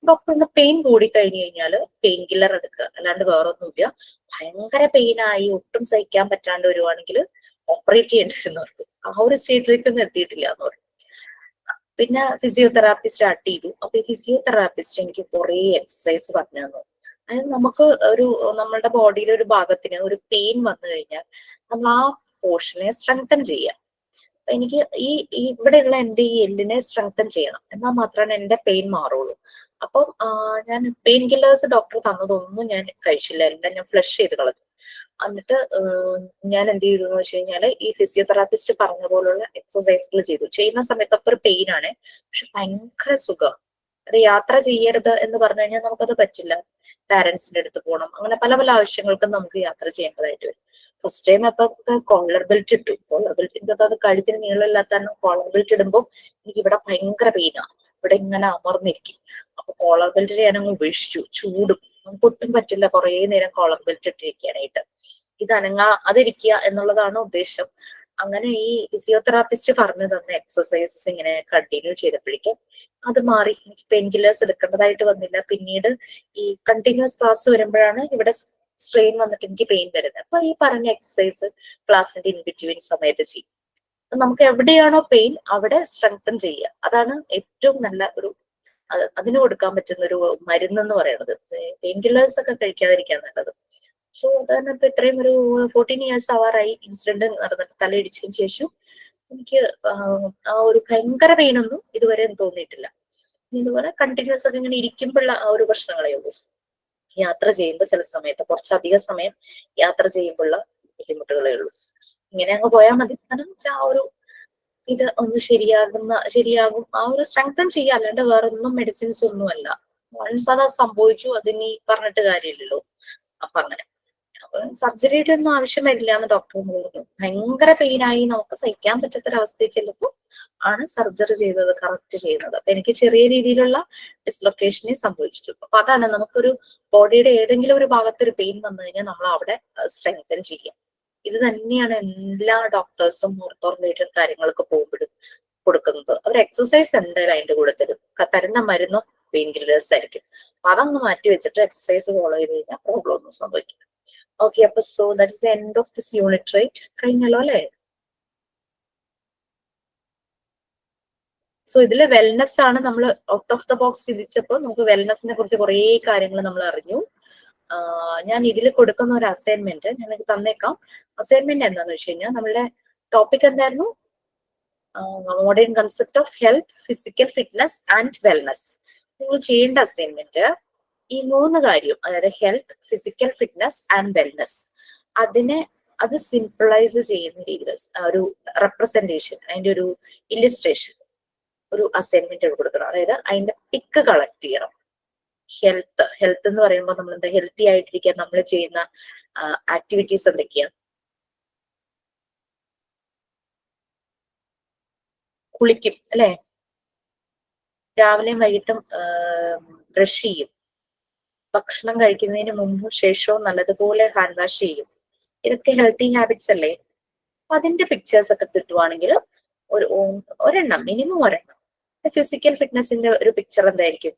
ഡോക്ടറിന് പെയിൻ കൂടി കഴിഞ്ഞു കഴിഞ്ഞാൽ പെയിൻ കില്ലർ എടുക്കുക, അല്ലാണ്ട് വേറൊന്നുമില്ല. ഭയങ്കര പെയിനായി ഒട്ടും സഹിക്കാൻ പറ്റാണ്ട് വരുവാണെങ്കിൽ ഓപ്പറേറ്റ് ചെയ്യേണ്ടി വരുന്നവർക്ക്, ആ ഒരു സ്റ്റേജിലേക്കൊന്നും എത്തിയിട്ടില്ല എന്ന് പറഞ്ഞു. പിന്നെ ഫിസിയോതെറാപ്പി സ്റ്റാർട്ട് ചെയ്തു. അപ്പൊ ഈ ഫിസിയോതെറാപ്പിസ്റ്റ് എനിക്ക് കുറെ എക്സസൈസ് പറഞ്ഞു തന്നു. അതായത് നമുക്ക് നമ്മളുടെ ബോഡിയിലെ ഒരു ഭാഗത്തിന് ഒരു പെയിൻ വന്നു കഴിഞ്ഞാൽ നമ്മൾ ആ പോർഷനെ സ്ട്രെങ്തൻ ചെയ്യാം. എനിക്ക് ഇവിടെയുള്ള എന്റെ ഈ എല്ലിനെ സ്ട്രെങ്തൻ ചെയ്യണം, എന്നാൽ മാത്രമാണ് എന്റെ പെയിൻ മാറുള്ളൂ. അപ്പം ഞാൻ പെയിൻ കില്ലേഴ്സ് ഡോക്ടർ തന്നതൊന്നും ഞാൻ കഴിച്ചില്ല, എല്ലാം ഞാൻ ഫ്ലഷ് ചെയ്ത് കളഞ്ഞു. എന്നിട്ട് ഞാൻ എന്ത് ചെയ്തു എന്ന് വെച്ച് കഴിഞ്ഞാൽ ഈ ഫിസിയോതെറാപ്പിസ്റ്റ് പറഞ്ഞ പോലുള്ള എക്സസൈസുകൾ ചെയ്തു. ചെയ്യുന്ന സമയത്തൊക്കെ ഒരു പെയിൻ ആണ്, പക്ഷെ ഭയങ്കര സുഖം. അത് യാത്ര ചെയ്യരുത് എന്ന് പറഞ്ഞു കഴിഞ്ഞാൽ നമുക്കത് പറ്റില്ല, പാരന്റ്സിന്റെ അടുത്ത് പോകണം, അങ്ങനെ പല പല ആവശ്യങ്ങൾക്കും നമുക്ക് യാത്ര ചെയ്യേണ്ടതായിട്ട് വരും. ഫസ്റ്റ് ടൈം അപ്പൊ കോളർ ബെൽറ്റ് ഇട്ടു. കോളർ ബെൽറ്റ് അത് കഴുത്തിന് നീളമില്ലാത്ത കോളർ ബെൽറ്റ് ഇടുമ്പോൾ എനിക്ക് ഇവിടെ ഭയങ്കര പെയിനാണ്, ഇവിടെ ഇങ്ങനെ അമർന്നിരിക്കും. അപ്പൊ കോളർ ബെൽറ്റ് ഞാൻ അങ്ങ് ഉപേക്ഷിച്ചു. ചൂടും നമുക്ക് ഒട്ടും പറ്റില്ല കുറെ നേരം കോളർ ബെൽറ്റ് ഇട്ടിരിക്കാനായിട്ട്. ഇത് അതിരിക്കുക എന്നുള്ളതാണ് ഉദ്ദേശം. അങ്ങനെ ഈ ഫിസിയോതെറാപ്പിസ്റ്റ് പറഞ്ഞു തന്ന എക്സസൈസസ് ഇങ്ങനെ കണ്ടിന്യൂ ചെയ്തപ്പോഴേക്കും അത് മാറി. എനിക്ക് പെയിൻ കില്ലേഴ്സ് എടുക്കേണ്ടതായിട്ട് വന്നില്ല. പിന്നീട് ഈ കണ്ടിന്യൂസ് ക്ലാസ് വരുമ്പോഴാണ് ഇവിടെ സ്ട്രെയിൻ വന്നിട്ട് എനിക്ക് പെയിൻ വരുന്നത്. അപ്പൊ ഈ പറഞ്ഞ എക്സസൈസ് ക്ലാസ്സിന്റെ ഇൻബിറ്റ്വീൻ സമയത്ത് ചെയ്യും. നമുക്ക് എവിടെയാണോ പെയിൻ അവിടെ സ്ട്രെങ്തൻ ചെയ്യുക, അതാണ് ഏറ്റവും നല്ല ഒരു അതിന് കൊടുക്കാൻ പറ്റുന്ന ഒരു മരുന്നെന്ന് പറയുന്നത്. പെയിൻ കില്ലേഴ്സ് ഒക്കെ കഴിക്കാതിരിക്കാൻ നല്ലത്. സോ അതാണ് ഇപ്പൊ ഇത്രയും ഒരു 14 ഇയേഴ്സ് ആവാറായി ഇൻസിഡന്റ് നടന്നിട്ട്. തലയിടിച്ചതിന് ശേഷം എനിക്ക് ആ ഒരു ഭയങ്കര പെയിനൊന്നും ഇതുവരെ തോന്നിയിട്ടില്ല. ഇതുപോലെ കണ്ടിന്യൂസ് ഒക്കെ ഇങ്ങനെ ഇരിക്കുമ്പോഴുള്ള ആ ഒരു പ്രശ്നങ്ങളേ ഉള്ളൂ. യാത്ര ചെയ്യുമ്പോൾ ചില സമയത്ത് കുറച്ചധികം സമയം യാത്ര ചെയ്യുമ്പോഴുള്ള ബുദ്ധിമുട്ടുകളേ ഉള്ളൂ. ഇങ്ങനെ അങ്ങ് പോയാൽ മതി. കാരണം ആ ഒരു ഇത് ഒന്ന് ശരിയാകും, ആ ഒരു സ്ട്രെങ്തൻ ചെയ്യുക, അല്ലാണ്ട് വേറെ ഒന്നും മെഡിസിൻസ് ഒന്നും അല്ല. വൺസ് അത് സംഭവിച്ചു, അതിനി പറഞ്ഞിട്ട് കാര്യമില്ലല്ലോ. അപ്പൊ അങ്ങനെ സർജറിയുടെ ഒന്നും ആവശ്യം വരില്ല എന്ന് ഡോക്ടർ പറഞ്ഞു. ഭയങ്കര പെയിനായി നമുക്ക് സഹിക്കാൻ പറ്റാത്തൊരവസ്ഥയിൽ ചെല്ലുമ്പോൾ ആണ് സർജറി ചെയ്തത്, കറക്റ്റ് ചെയ്യുന്നത്. അപ്പൊ എനിക്ക് ചെറിയ രീതിയിലുള്ള ഡിസ്ലൊക്കേഷനെ സംഭവിച്ചു. അപ്പൊ അതാണ് നമുക്കൊരു ബോഡിയുടെ ഏതെങ്കിലും ഒരു ഭാഗത്ത് ഒരു പെയിൻ വന്നു കഴിഞ്ഞാൽ നമ്മൾ അവിടെ സ്ട്രെങ്തൻ ചെയ്യാം. ഇത് തന്നെയാണ് എല്ലാ ഡോക്ടേഴ്സും ഓർത്തോ റിലേറ്റഡ് കാര്യങ്ങൾക്ക് പോകുമ്പോഴും കൊടുക്കുന്നത്. അവർ എക്സസൈസ് എന്തായാലും അതിന്റെ കൂടെ തരും. തരുന്ന മരുന്നും പെയിൻ കില്ലേഴ്സ് ആയിരിക്കും. അതങ്ങ് മാറ്റി വെച്ചിട്ട് എക്സസൈസ് ഫോളോ ചെയ്ത് കഴിഞ്ഞാൽ പ്രോബ്ലം ഒന്നും സംഭവിക്കില്ല. ഓക്കെ, അപ്പൊ so that is the end of this unit, right? കഴിഞ്ഞല്ലോ അല്ലെ? സോ ഇതില് വെൽനെസ് ആണ് നമ്മൾ ഔട്ട് ഓഫ് ദ ബോക്സ് ചിന്തിച്ചപ്പോൾ നമുക്ക് വെൽനെസിനെ കുറിച്ച് കുറെ കാര്യങ്ങൾ നമ്മൾ അറിഞ്ഞു. ഞാൻ ഇതിൽ കൊടുക്കുന്ന ഒരു അസൈൻമെന്റ് ഞാൻ നിങ്ങൾക്ക് തന്നേക്കാം. അസൈൻമെന്റ് എന്താന്ന് വെച്ച് കഴിഞ്ഞാൽ നമ്മളുടെ ടോപ്പിക് എന്തായിരുന്നു? Modern concept of health, physical fitness and wellness. നിങ്ങൾ ചെയ്യേണ്ട അസൈൻമെന്റ് ഈ 3 കാര്യം, അതായത് health, physical fitness and wellness, അത് സിംപിളൈസ് ചെയ്യുന്ന രീതിയിൽ ഒരു റെപ്രസെന്റേഷൻ, അതിന്റെ ഒരു ഇല്ലുസ്ട്രേഷൻ, ഒരു അസൈൻമെന്റ് കൊടുക്കണം. അതായത് അതിന്റെ പിക്ക് കളക്ട് ചെയ്യണം. ഹെൽത്ത് എന്ന് പറയുമ്പോൾ നമ്മൾ എന്താ ഹെൽത്തി ആയിട്ടിരിക്കാൻ നമ്മൾ ചെയ്യുന്ന ആക്ടിവിറ്റീസ് എന്തൊക്കെയാണ്? കുളിക്കും അല്ലെ, രാവിലെയും വൈകിട്ടും ബ്രഷ് ചെയ്യും, ഭക്ഷണം കഴിക്കുന്നതിന് മുമ്പും ശേഷവും നല്ലതുപോലെ ഹാൻഡ് വാഷ് ചെയ്യും. ഇതൊക്കെ ഹെൽത്തി ഹാബിറ്റ്സ് അല്ലേ? അപ്പൊ അതിന്റെ പിക്ചേഴ്സ് ഒക്കെ കിട്ടുവാണെങ്കിൽ ഒരെണ്ണം, മിനിമം ഒരെണ്ണം. ഫിസിക്കൽ ഫിറ്റ്നസിന്റെ ഒരു പിക്ചർ എന്തായിരിക്കും?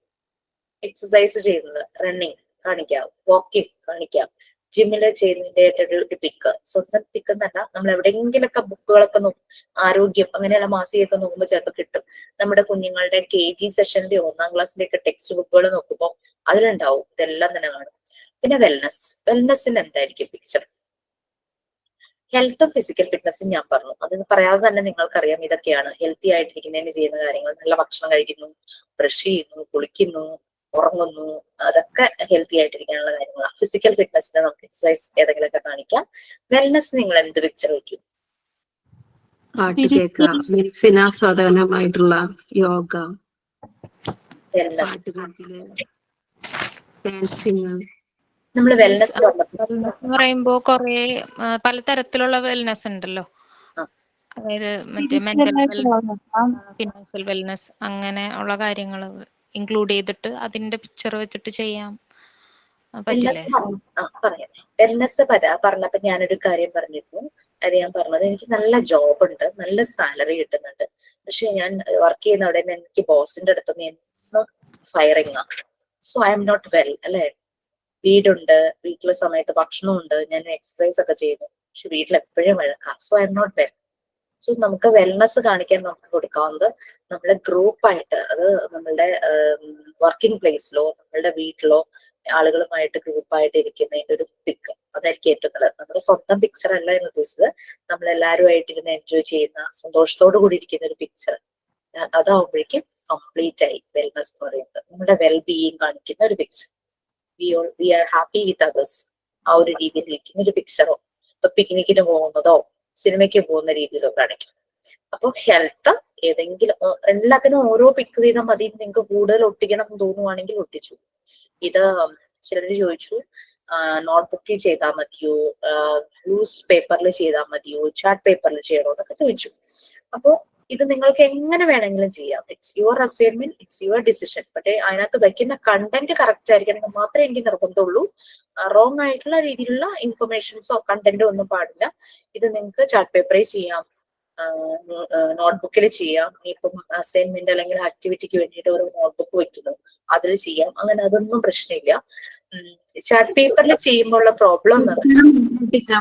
എക്സസൈസ് ചെയ്യുന്നത്, റണ്ണിങ് കാണിക്കാം, വാക്കിംഗ് കാണിക്കാം, ജിമ്മില് ചെയ്യുന്നതിന്റെ ഒരു പിക്ക്, സ്വന്തം പിക്ക് എന്നല്ല, നമ്മൾ എവിടെയെങ്കിലൊക്കെ ബുക്കുകളൊക്കെ നോക്കും, ആരോഗ്യം അങ്ങനെയുള്ള മാസികയൊക്കെ നോക്കുമ്പോൾ ചിലപ്പോൾ കിട്ടും. നമ്മുടെ കുഞ്ഞുങ്ങളുടെ KG സെഷന്റെ 1ാം ക്ലാസ്സിന്റെ ഒക്കെ ടെക്സ്റ്റ് ബുക്കുകൾ നോക്കുമ്പോൾ അതിലുണ്ടാവും ഇതെല്ലാം തന്നെ കാണും. പിന്നെ വെൽനെസ്സിന് എന്തായിരിക്കും പിക്ചർ? ഹെൽത്തും ഫിസിക്കൽ ഫിറ്റ്നസും ഞാൻ പറഞ്ഞു, അത് പറയാതെ തന്നെ നിങ്ങൾക്കറിയാം ഇതൊക്കെയാണ് ഹെൽത്തി ആയിട്ടിരിക്കുന്നതിന് ചെയ്യുന്ന കാര്യങ്ങൾ. നല്ല ഭക്ഷണം കഴിക്കുന്നു, ബ്രഷ് ചെയ്യുന്നു, കുളിക്കുന്നു, ഉറങ്ങുന്നു, അതൊക്കെ ഹെൽത്തി ആയിട്ടിരിക്കാനുള്ള കാര്യങ്ങളാണ്. ഫിസിക്കൽ ഫിറ്റ്നസിന് നമുക്ക് എക്സസൈസ് ഏതെങ്കിലുമൊക്കെ കാണിക്കാം. വെൽനെസ് നിങ്ങൾ എന്ത് പിക്ചർ വയ്ക്കും? പാട്ട് കേൾക്കുക, മനസ്സിനാസ്വാദനമായിട്ടുള്ള യോഗ, വെൽനസ്. പാട്ട് കേൾക്കല്, ഡാൻസിങ്. നമ്മൾ വെൽനസ് വെൽനസ് എന്ന് പറയുമ്പോൾ കുറെ പലതരത്തിലുള്ള വെൽനസ് ഉണ്ടല്ലോ. അതായത് മറ്റേ മെന്റൽ വെൽനസ്, ഫിനാൻഷ്യൽ വെൽനസ്, അങ്ങനെ ഉള്ള കാര്യങ്ങൾ ഇൻക്ലൂഡ് ചെയ്തിട്ട് അതിന്റെ പിക്ചർ വെച്ചിട്ട് ചെയ്യാം പറ്റില്ലേ? പറയാം. വെൽനസ് പറഞ്ഞപ്പോ ഞാനൊരു കാര്യം പറഞ്ഞിരുന്നു. അത് ഞാൻ പറഞ്ഞത്, എനിക്ക് നല്ല ജോബ് ഉണ്ട്, നല്ല സാലറി കിട്ടുന്നുണ്ട്, പക്ഷെ ഞാൻ വർക്ക് ചെയ്യുന്ന അവിടെ എനിക്ക് ബോസിന്റെ അടുത്തുനിന്ന് എന്നും ഫയറിങ് ആണ്. So I am not well അല്ലെ. വീടുണ്ട്, വീട്ടിലെ സമയത്ത് ഭക്ഷണമുണ്ട്, ഞാൻ എക്സസൈസ് ഒക്കെ ചെയ്യുന്നു, പക്ഷെ വീട്ടിൽ എപ്പോഴും വഴക്കാം. So I am not well. So നമുക്ക് വെൽനെസ് കാണിക്കാൻ നമുക്ക് കൊടുക്കാവുന്നത് നമ്മളെ ഗ്രൂപ്പായിട്ട്, അത് നമ്മളുടെ വർക്കിംഗ് പ്ലേസിലോ നമ്മളുടെ വീട്ടിലോ ആളുകളുമായിട്ട് ഗ്രൂപ്പായിട്ട് ഇരിക്കുന്നതിന്റെ ഒരു പിക്ക്, അതായിരിക്കും ഏറ്റവും നല്ലത്. നമ്മുടെ സ്വന്തം പിക്ചർ അല്ല എന്ന് ഉദ്ദേശിച്ചത്, നമ്മളെല്ലാവരുമായിട്ട് ഇരുന്ന് എൻജോയ് ചെയ്യുന്ന, സന്തോഷത്തോടു കൂടി ഇരിക്കുന്ന ഒരു പിക്ചർ. അതാവുമ്പോഴേക്കും കംപ്ലീറ്റ് ആയി വെൽനെസ് എന്ന് പറയുന്നത്. നമ്മുടെ വെൽ ബീയിങ് കാണിക്കുന്ന ഒരു picture, we are happy with others, ആ ഒരു രീതിയിൽ ഇരിക്കുന്ന ഒരു പിക്ചറോ, ഇപ്പൊ പിക്നിക്കിന് പോകുന്നതോ സിനിമയ്ക്ക് പോകുന്ന രീതിയിലോ കാണിക്കും. അപ്പൊ ഹെൽത്ത് ഏതെങ്കിലും എല്ലാത്തിനും ഓരോ പിക്ക് വീതം മതി. നിങ്ങൾക്ക് കൂടുതൽ ഒട്ടിക്കണം എന്ന് തോന്നുവാണെങ്കിൽ ഒട്ടിച്ചു. ഇത് ചിലർ ചോദിച്ചു നോട്ട്ബുക്കിൽ ചെയ്താൽ മതിയോ, ലൂസ് പേപ്പറിൽ ചെയ്താൽ മതിയോ, ചാർട്ട് പേപ്പറിൽ ചെയ്യണോ എന്നൊക്കെ ചോദിച്ചു. അപ്പോ ഇത് നിങ്ങൾക്ക് എങ്ങനെ വേണമെങ്കിലും ചെയ്യാം. It's your assignment, it's your decision. പക്ഷേ അതിനകത്ത് വയ്ക്കുന്ന കണ്ടന്റ് കറക്റ്റ് ആയിരിക്കണം മാത്രമേ എനിക്ക് നിർബന്ധമുള്ളൂ. റോങ് ആയിട്ടുള്ള രീതിയിലുള്ള ഇൻഫർമേഷൻസോ കണ്ടന്റോ ഒന്നും പാടില്ല. ഇത് നിങ്ങൾക്ക് ചാർട്ട് പേപ്പറിൽ ചെയ്യാം, നോട്ട്ബുക്കിൽ ചെയ്യാം. ഇപ്പം അസൈൻമെന്റ് അല്ലെങ്കിൽ ആക്ടിവിറ്റിക്ക് വേണ്ടിയിട്ട് ഒരു നോട്ട്ബുക്ക് വെക്കുന്നു, അതിൽ ചെയ്യാം. അങ്ങനെ അതൊന്നും പ്രശ്നമില്ല. ചാർട്ട് പേപ്പറിൽ ചെയ്യുമ്പോൾ ഉള്ള പ്രോബ്ലം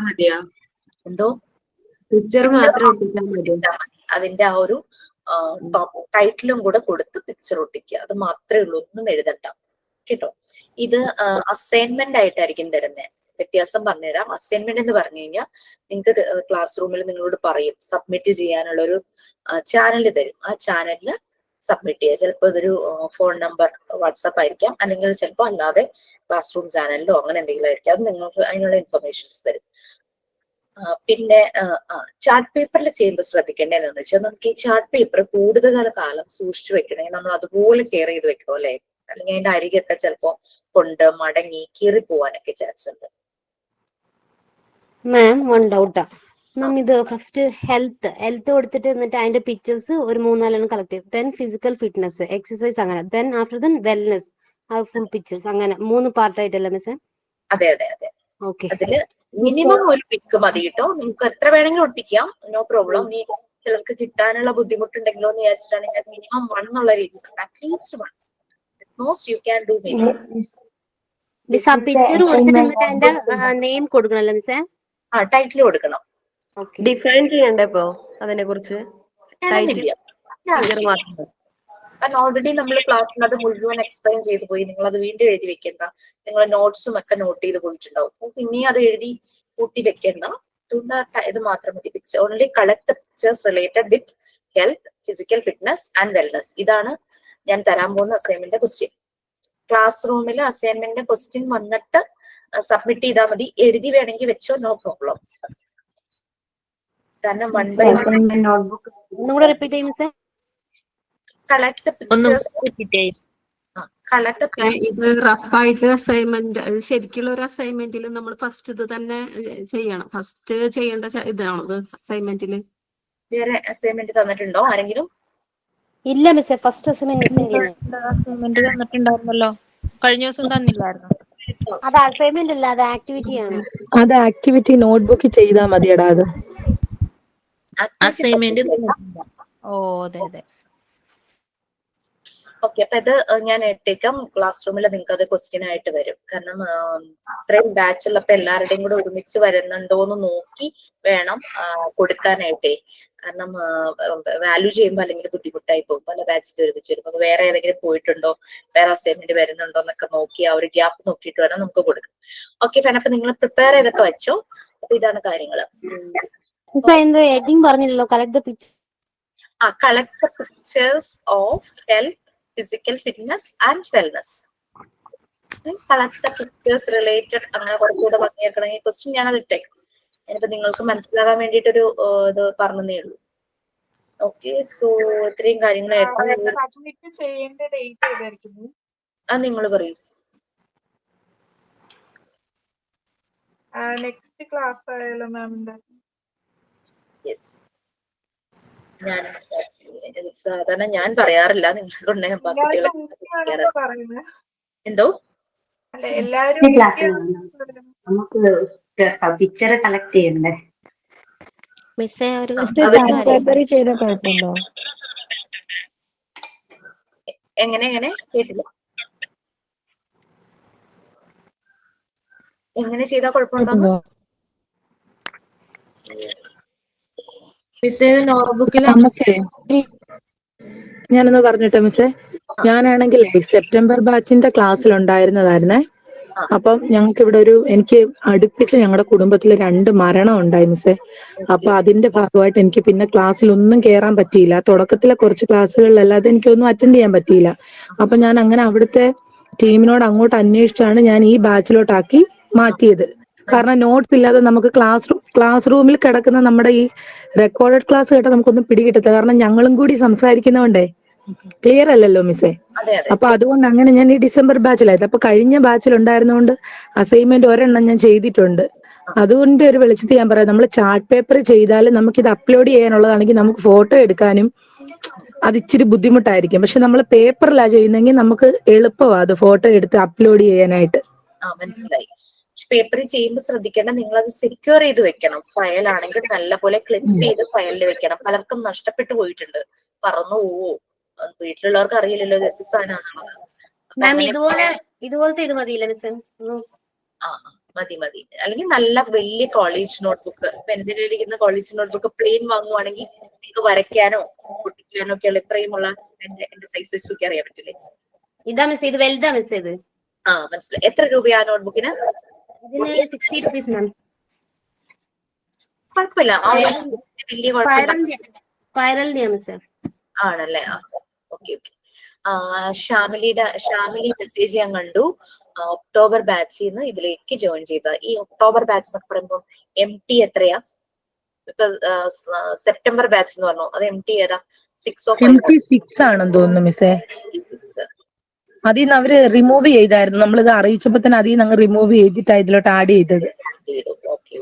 മതിയോ? എന്തോ പിക്ചർ മാത്രം ഒട്ടിച്ചാൽ മതി. അതിന്റെ ആ ഒരു ടൈറ്റിലും കൂടെ കൊടുത്ത് പിക്ചർ ഒട്ടിക്കുക, അത് മാത്രമേ ഉള്ളൂ, ഒന്നും എഴുതണ്ട കേട്ടോ. ഇത് അസൈൻമെന്റ് ആയിട്ടായിരിക്കും തരുന്നത്. വ്യത്യാസം പറഞ്ഞുതരാം. അസൈൻമെന്റ് എന്ന് പറഞ്ഞു കഴിഞ്ഞാൽ നിങ്ങൾക്ക് ക്ലാസ് റൂമിൽ നിങ്ങളോട് പറയും സബ്മിറ്റ് ചെയ്യാനുള്ള ഒരു ചാനൽ തരും. ആ ചാനലിൽ സബ്മിറ്റ് ചെയ്യുക. ചിലപ്പോൾ ഇതൊരു ഫോൺ നമ്പർ വാട്സാപ്പ് ആയിരിക്കാം, അല്ലെങ്കിൽ ചിലപ്പോൾ അല്ലാതെ ക്ലാസ് റൂം ചാനലിലോ അങ്ങനെ എന്തെങ്കിലും ആയിരിക്കും. അത് നിങ്ങൾക്ക് അതിനുള്ള ഇൻഫർമേഷൻസ് തരും. പിന്നെ ചാർട്ട് പേപ്പറിൽ ചെയ്യുമ്പോൾ ശ്രദ്ധിക്കേണ്ടത് എന്താണെന്ന് വെച്ചാൽ, നമുക്ക് ഈ ചാർട്ട് പേപ്പർ കൂടുതൽ കാലം സൂക്ഷിച്ചു വെക്കണമെങ്കിൽ നമ്മൾ അതുപോലെ കെയർ ചെയ്ത് വെക്കണം അല്ലെ. അല്ലെങ്കിൽ അതിന്റെ അരികൊക്കെ ചിലപ്പോ കൊണ്ട് മടങ്ങി കീറി പോവാനൊക്കെ ചാൻസ് ഉണ്ട്. മാം വൺ ഡൗട്ടാ മാം. ഇത് ഫസ്റ്റ് ഹെൽത്ത് കൊടുത്തിട്ട് എന്നിട്ട് അതിന്റെ പിക്ചേഴ്സ് ഒരു 3-4 കളക്ട് ചെയ്യും. ദെൻ ഫിസിക്കൽ ഫിറ്റ്നസ്, എക്സസൈസ്, അങ്ങനെ then after then wellness, full pictures, അങ്ങനെ 3 പാർട്ടായിട്ടല്ലേ മിസ്സേ? അതെ അതെ അതെ. ഓക്കെ. അതില് മിനിമം ഒരു പിക്ക് മതി കേട്ടോ. നിങ്ങൾക്ക് എത്ര വേണമെങ്കിലും ഒട്ടിക്കാം, നോ പ്രോബ്ലം. നീ ചിലർക്ക് കിട്ടാനുള്ള ബുദ്ധിമുട്ടുണ്ടെങ്കിലോ എന്ന് വിചാരിച്ചിട്ടാണെങ്കിൽ മിനിമം 1 എന്നുള്ള രീതിയിൽ, at least 1. Most you can do minimum. Picture കൊടുത്തിട്ട് എന്നിട്ട് അതിന്റെ നെയിം കൊടുക്കണല്ലോ മിസ്സേ? ടൈറ്റിൽ കൊടുക്കണം. ഡിഫൈൻ ചെയ്യണ്ടേ ഇപ്പൊ അതിനെ കുറിച്ച്? കാരണം ഓൾറെഡി നമ്മൾ ക്ലാസ്സിൽ അത് മുഴുവൻ എക്സ്പ്ലെയിൻ ചെയ്തു പോയി. നിങ്ങൾ അത് വീണ്ടും എഴുതി വെക്കേണ്ട. നിങ്ങൾ നോട്ട്സും ഒക്കെ നോട്ട് ചെയ്ത് പോയിട്ടുണ്ടാവും. അപ്പൊ പിന്നെയും അത് എഴുതി കൂട്ടി വെക്കേണ്ട. ഇത് മാത്രം മതി. Picture only collect the pictures related with health, physical fitness and wellness. ഇതാണ് ഞാൻ തരാൻ പോകുന്ന അസൈൻമെന്റ് ക്വസ്റ്റ്യൻ. ക്ലാസ് റൂമിൽ അസൈൻമെന്റ് ക്വസ്റ്റ്യൻ വന്നിട്ട് സബ്മിറ്റ് ചെയ്താൽ മതി. എഴുതി വേണമെങ്കിൽ വെച്ചോ, നോ പ്രോബ്ലം. കാരണം 1 by 1 നോട്ട്ബുക്ക് ഒന്നുകൂടെ റിപ്പീറ്റ് ചെയ്യും മിസ്സേ? collect the pictures. collect the ഇത് റഫായിട്ട് അസൈൻമെന്റ്, ശരിക്കുള്ള ഒരു അസൈൻമെന്റിൽ നമ്മൾ ഫസ്റ്റ് ഇത് തന്നെ ചെയ്യണം. ഫസ്റ്റ് ചെയ്യേണ്ട ഇതാണത് അസൈൻമെന്റിൽ. വേറെ അസൈൻമെന്റ് തന്നിട്ടുണ്ടോ ആരെങ്കിലും? ഇല്ല മിസ്സേ, ഫസ്റ്റ് അസൈൻമെന്റ് അസൈൻമെന്റ് തന്നിട്ടുണ്ടായിരുന്നല്ലോ, കഴിഞ്ഞ ദിവസം തന്നില്ലായിരുന്നു. അത് അസൈൻമെന്റ് അല്ല, അത് ആക്ടിവിറ്റി ആണ്. അത് ആക്ടിവിറ്റി നോട്ട്ബുക്ക് ചെയ്താൽ മതിയടാ. അത് അസൈൻമെന്റ്. ഓ അതെ അതെ. ഓക്കെ, അപ്പൊ ഇത് ഞാൻ ഇട്ടേക്കാം. ക്ലാസ് റൂമിൽ നിങ്ങൾക്ക് അത് ക്വസ്റ്റ്യൻ ആയിട്ട് വരും. കാരണം ഇത്രയും ബാച്ച് ഉള്ളപ്പോ എല്ലാവരുടെയും കൂടെ ഒരുമിച്ച് വരുന്നുണ്ടോ എന്ന് നോക്കി വേണം കൊടുക്കാനായിട്ടേ. കാരണം വാല്യൂ ചെയ്യുമ്പോൾ അല്ലെങ്കിൽ ബുദ്ധിമുട്ടായി പോകും. പല ബാച്ചിൽ ഒരുമിച്ച് വരുമ്പോൾ അപ്പൊ വേറെ ഏതെങ്കിലും പോയിട്ടുണ്ടോ, വേറെ അസൈൻമെന്റ് വരുന്നുണ്ടോ എന്നൊക്കെ നോക്കി ആ ഒരു ഗ്യാപ്പ് നോക്കിയിട്ട് വേണം നമുക്ക് കൊടുക്കാം. Okay fine. അപ്പൊ നിങ്ങൾ പ്രിപ്പയർ ചെയ്തൊക്കെ വെച്ചോ. അപ്പൊ ഇതാണ് കാര്യങ്ങള്. ഹെഡിങ് പറഞ്ഞില്ലല്ലോ, collect the picture. collect the pictures of health, physical fitness and wellness. Collect the pictures related അങ്ങനെ കുറച്ചുകൂടെ ഭംഗിയാക്കണമെങ്കിൽ ക്വസ്റ്റ്യൻ ഞാനത് ഇട്ടേക്കും. ഞാനിപ്പോ നിങ്ങൾക്ക് മനസ്സിലാകാൻ വേണ്ടിയിട്ടൊരു ഇത് പറഞ്ഞതേ ഉള്ളൂ. ഓക്കെ, സോ ഇത്രയും കാര്യങ്ങളായിരുന്നു. അത് നിങ്ങൾ പറയൂ. നെക്സ്റ്റ് ക്ലാസ് ആയാലോ മാമിന്റെ? യെസ്, ഞാൻ സാധാരണ ഞാൻ പറയാറില്ല, നിങ്ങളെ എന്തോ നമുക്ക് പിക്ചർ കളക്ട് ചെയ്യണ്ടേ? മിസ്സേ ഒരു പേപ്പറിൽ ചെയ്ത കുഴപ്പമുണ്ടോ? എങ്ങനെ കേട്ടില്ല. എങ്ങനെ ചെയ്താൽ കുഴപ്പമുണ്ടോ? നമുക്കേ ഞാനൊന്ന് പറഞ്ഞിട്ടെ മിസ്സേ, ഞാനാണെങ്കിൽ സെപ്റ്റംബർ ബാച്ചിന്റെ ക്ലാസ്സിൽ ഉണ്ടായിരുന്നതായിരുന്നേ. അപ്പം ഞങ്ങൾക്ക് ഇവിടെ എനിക്ക് അടുപ്പിച്ച് ഞങ്ങളുടെ കുടുംബത്തിൽ 2 മരണം ഉണ്ടായി മിസ്സേ. അപ്പൊ അതിന്റെ ഭാഗമായിട്ട് എനിക്ക് പിന്നെ ക്ലാസ്സിലൊന്നും കയറാൻ പറ്റിയില്ല. തുടക്കത്തിലെ കുറച്ച് ക്ലാസ്സുകളിലല്ലാതെ എനിക്കൊന്നും അറ്റൻഡ് ചെയ്യാൻ പറ്റിയില്ല. അപ്പൊ ഞാൻ അങ്ങനെ അവിടുത്തെ ടീമിനോട് അങ്ങോട്ട് അന്വേഷിച്ചാണ് ഞാൻ ഈ ബാച്ചിലോട്ടാക്കി മാറ്റിയത്. കാരണം നോട്ട്സ് ഇല്ലാതെ നമുക്ക് ക്ലാസ് റൂമിൽ കിടക്കുന്ന നമ്മുടെ ഈ റെക്കോർഡഡ് ക്ലാസ് കേട്ടാൽ നമുക്കൊന്നും പിടികിട്ടത്തില്ല. കാരണം ഞങ്ങളും കൂടി സംസാരിക്കുന്നോണ്ടേ ക്ലിയർ അല്ലല്ലോ മിസ്സേ. അപ്പൊ അതുകൊണ്ട് അങ്ങനെ ഞാൻ ഈ ഡിസംബർ ബാച്ചിലായത്. അപ്പൊ കഴിഞ്ഞ ബാച്ചിൽ ഉണ്ടായിരുന്നോണ്ട് അസൈൻമെന്റ് ഒരെണ്ണം ഞാൻ ചെയ്തിട്ടുണ്ട്. അതുകൊണ്ട് ഒരു വെളിച്ചത്തിൽ ഞാൻ പറയാം, നമ്മൾ ചാർട്ട് പേപ്പർ ചെയ്താൽ നമുക്ക് ഇത് അപ്ലോഡ് ചെയ്യാനുള്ളതാണെങ്കിൽ നമുക്ക് ഫോട്ടോ എടുക്കാനും അത് ഇച്ചിരി ബുദ്ധിമുട്ടായിരിക്കും. പക്ഷെ നമ്മൾ പേപ്പറിലാ ചെയ്യുന്നെങ്കിൽ നമുക്ക് എളുപ്പമാണ് അത് ഫോട്ടോ എടുത്ത് അപ്ലോഡ് ചെയ്യാനായിട്ട്. മനസ്സിലായി. പേപ്പറിൽ ചെയ്യുമ്പോൾ ശ്രദ്ധിക്കേണ്ട, നിങ്ങൾ അത് സെക്യൂർ ചെയ്ത് വെക്കണം. ഫയൽ ആണെങ്കിൽ നല്ലപോലെ ക്ലിപ്പ് ചെയ്ത് ഫയലിൽ വെക്കണം. പലർക്കും നഷ്ടപ്പെട്ടു പോയിട്ടുണ്ട്, പറന്നു പോവോ, വീട്ടിലുള്ളവർക്ക് അറിയില്ലല്ലോ ഇത് ഇതുപോലത്തെ ഇത് മതിയില്ല മിസ്സേ? മതി. അല്ലെങ്കിൽ നല്ല വലിയ കോളേജ് നോട്ട്ബുക്ക്, ഇപ്പൊ എന്റെ കയ്യിലിരിക്കുന്ന കോളേജ് നോട്ട്ബുക്ക് പ്ലെയിൻ വാങ്ങുവാണെങ്കിൽ നിങ്ങൾക്ക് വരയ്ക്കാനോ പൊട്ടിക്കാനോ ഒക്കെ ഉള്ള ഇത്രയുമുള്ള എന്റെ സൈസ് വെച്ചൊക്കെ അറിയാൻ പറ്റില്ലേ? ഇതാ മിസ്സേ, ഇത് വലുതാ മിസ്സേ ഇത്. മനസ്സിലായി. എത്ര രൂപയാ നോട്ട്ബുക്കിന്? ഇതിന് 60 rupees മാം. കുഴപ്പമില്ല, വലിയ സ്പൈറലിന്റെ മിസ്സേ ആണല്ലേ? ഓക്കെ. ഷാമിലി മെസ്സേജ് ഞാൻ കണ്ടു. ഒക്ടോബർ ബാച്ചിൽ നിന്ന് ഇതിലേക്ക് ജോയിൻ ചെയ്ത. ഈ ഒക്ടോബർ ബാച്ച് എന്നൊക്കെ പറയുമ്പോൾ MT എത്രയാ? ഇപ്പൊ സെപ്റ്റംബർ ബാച്ച് എന്ന് പറഞ്ഞു, അത് MT ഏതാ? 6 ആണെന്ന് തോന്നുന്നു മിസ്സേ. അതിൽ നിന്ന് അവര് റിമൂവ് ചെയ്തായിരുന്നു. നമ്മളിത് അറിയിച്ചപ്പോ തന്നെ അതിൽ നിന്ന് അങ്ങ് റിമൂവ് ചെയ്തിട്ടാ ഇതിലോട്ട് ആഡ് ചെയ്തത്. ഓക്കെ,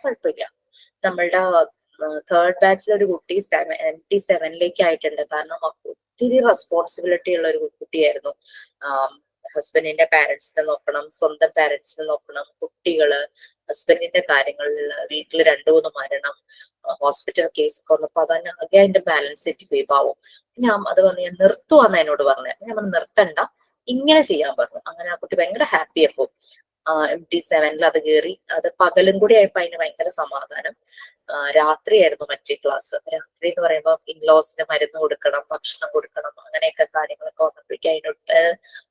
കുഴപ്പമില്ല. നമ്മളുടെ തേർഡ് ബാച്ചിൽ ഒരു കുട്ടി MT7 ആയിട്ടുണ്ട്. കാരണം ഒത്തിരി റെസ്പോൺസിബിലിറ്റി ഉള്ള ഒരു കുട്ടിയായിരുന്നു. ഹസ്ബൻഡിന്റെ പാരന്റ്സിനെ നോക്കണം, സ്വന്തം പാരന്റ്സിനെ നോക്കണം, കുട്ടികള്, ഹസ്ബൻഡിന്റെ കാര്യങ്ങളിൽ വീട്ടിൽ 2-3 മരണം, ഹോസ്പിറ്റൽ കേസ് ഒക്കെ വന്നപ്പോ അതൊക്കെ അതിന്റെ ബാലൻസ് തെറ്റിപ്പോയി പാവും. ഞാൻ അത് പറഞ്ഞു, ഞാൻ നിർത്തുവാന്ന് എന്നോട് പറഞ്ഞു. ഞാൻ പറഞ്ഞു നിർത്തണ്ട, ഇങ്ങനെ ചെയ്യാൻ പറഞ്ഞു. അങ്ങനെ ആ കുട്ടി ഭയങ്കര ഹാപ്പി ആയപ്പോ MT7 അത് കയറി. അത് പകലും കൂടി ആയപ്പോ അതിന് ഭയങ്കര സമാധാനം. രാത്രിയായിരുന്നു മറ്റേ ക്ലാസ്. രാത്രി എന്ന് പറയുമ്പോൾ ഇൻലോസിന് മരുന്ന് കൊടുക്കണം, ഭക്ഷണം കൊടുക്കണം, അങ്ങനെയൊക്കെ കാര്യങ്ങളൊക്കെ വന്നപ്പോഴേക്കും അതിനോട്ട്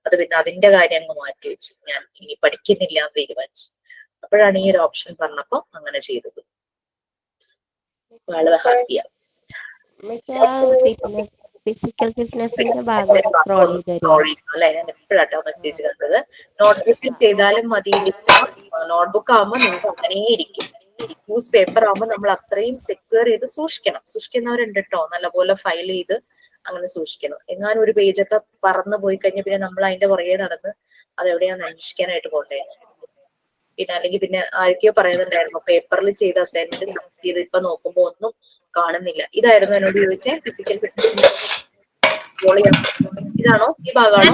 അത് പിന്നെ അതിന്റെ കാര്യം അങ്ങ് മാറ്റി വെച്ചു. ഞാൻ ഇനി പഠിക്കുന്നില്ല എന്ന് തീരുമാനിച്ചു. അപ്പോഴാണ് ഈ ഒരു ഓപ്ഷൻ പറഞ്ഞപ്പോ അങ്ങനെ ചെയ്തത്. വളരെ ഹാപ്പിയാണ്. ഫിസിക്കൽ ഫിറ്റ്നസിന്റെ ഭാഗം അല്ലെ? ഞാൻ എപ്പോഴാട്ടോ മെസ്സേജ് കണ്ടത്. നോട്ട്ബുക്കിൽ ചെയ്താലും മതി. നോട്ട്ബുക്ക് ആകുമ്പോൾ നിങ്ങൾക്ക് അങ്ങനെ ഇരിക്കും. ന്യൂസ് പേപ്പർ ആകുമ്പോൾ നമ്മൾ അത്രയും സെക്യൂർ ചെയ്ത് സൂക്ഷിക്കണം. സൂക്ഷിക്കുന്നവരുണ്ട് കേട്ടോ, നല്ലപോലെ ഫയൽ ചെയ്ത് അങ്ങനെ സൂക്ഷിക്കണം. എങ്ങാനും ഒരു പേജൊക്കെ പറന്നു പോയി കഴിഞ്ഞാൽ പിന്നെ നമ്മൾ അതിന്റെ പുറകെ നടന്ന് അതെവിടെയാന്ന് അന്വേഷിക്കാനായിട്ട് പോകണ്ടേ. പിന്നെ അല്ലെങ്കിൽ പിന്നെ ആരൊക്കെയോ പറയുന്നുണ്ടായിരുന്നു പേപ്പറിൽ ചെയ്ത അസൈൻമെന്റ് സബ്മിറ്റ് ചെയ്ത് ഇപ്പൊ നോക്കുമ്പോ ഒന്നും കാണുന്നില്ല. ഇതായിരുന്നു എന്നോട് ചോദിച്ചേ ഫിസിക്കൽ ഫിറ്റ്നസിന്റെ ഇതാണോ, ഈ ഭാഗമാണോ?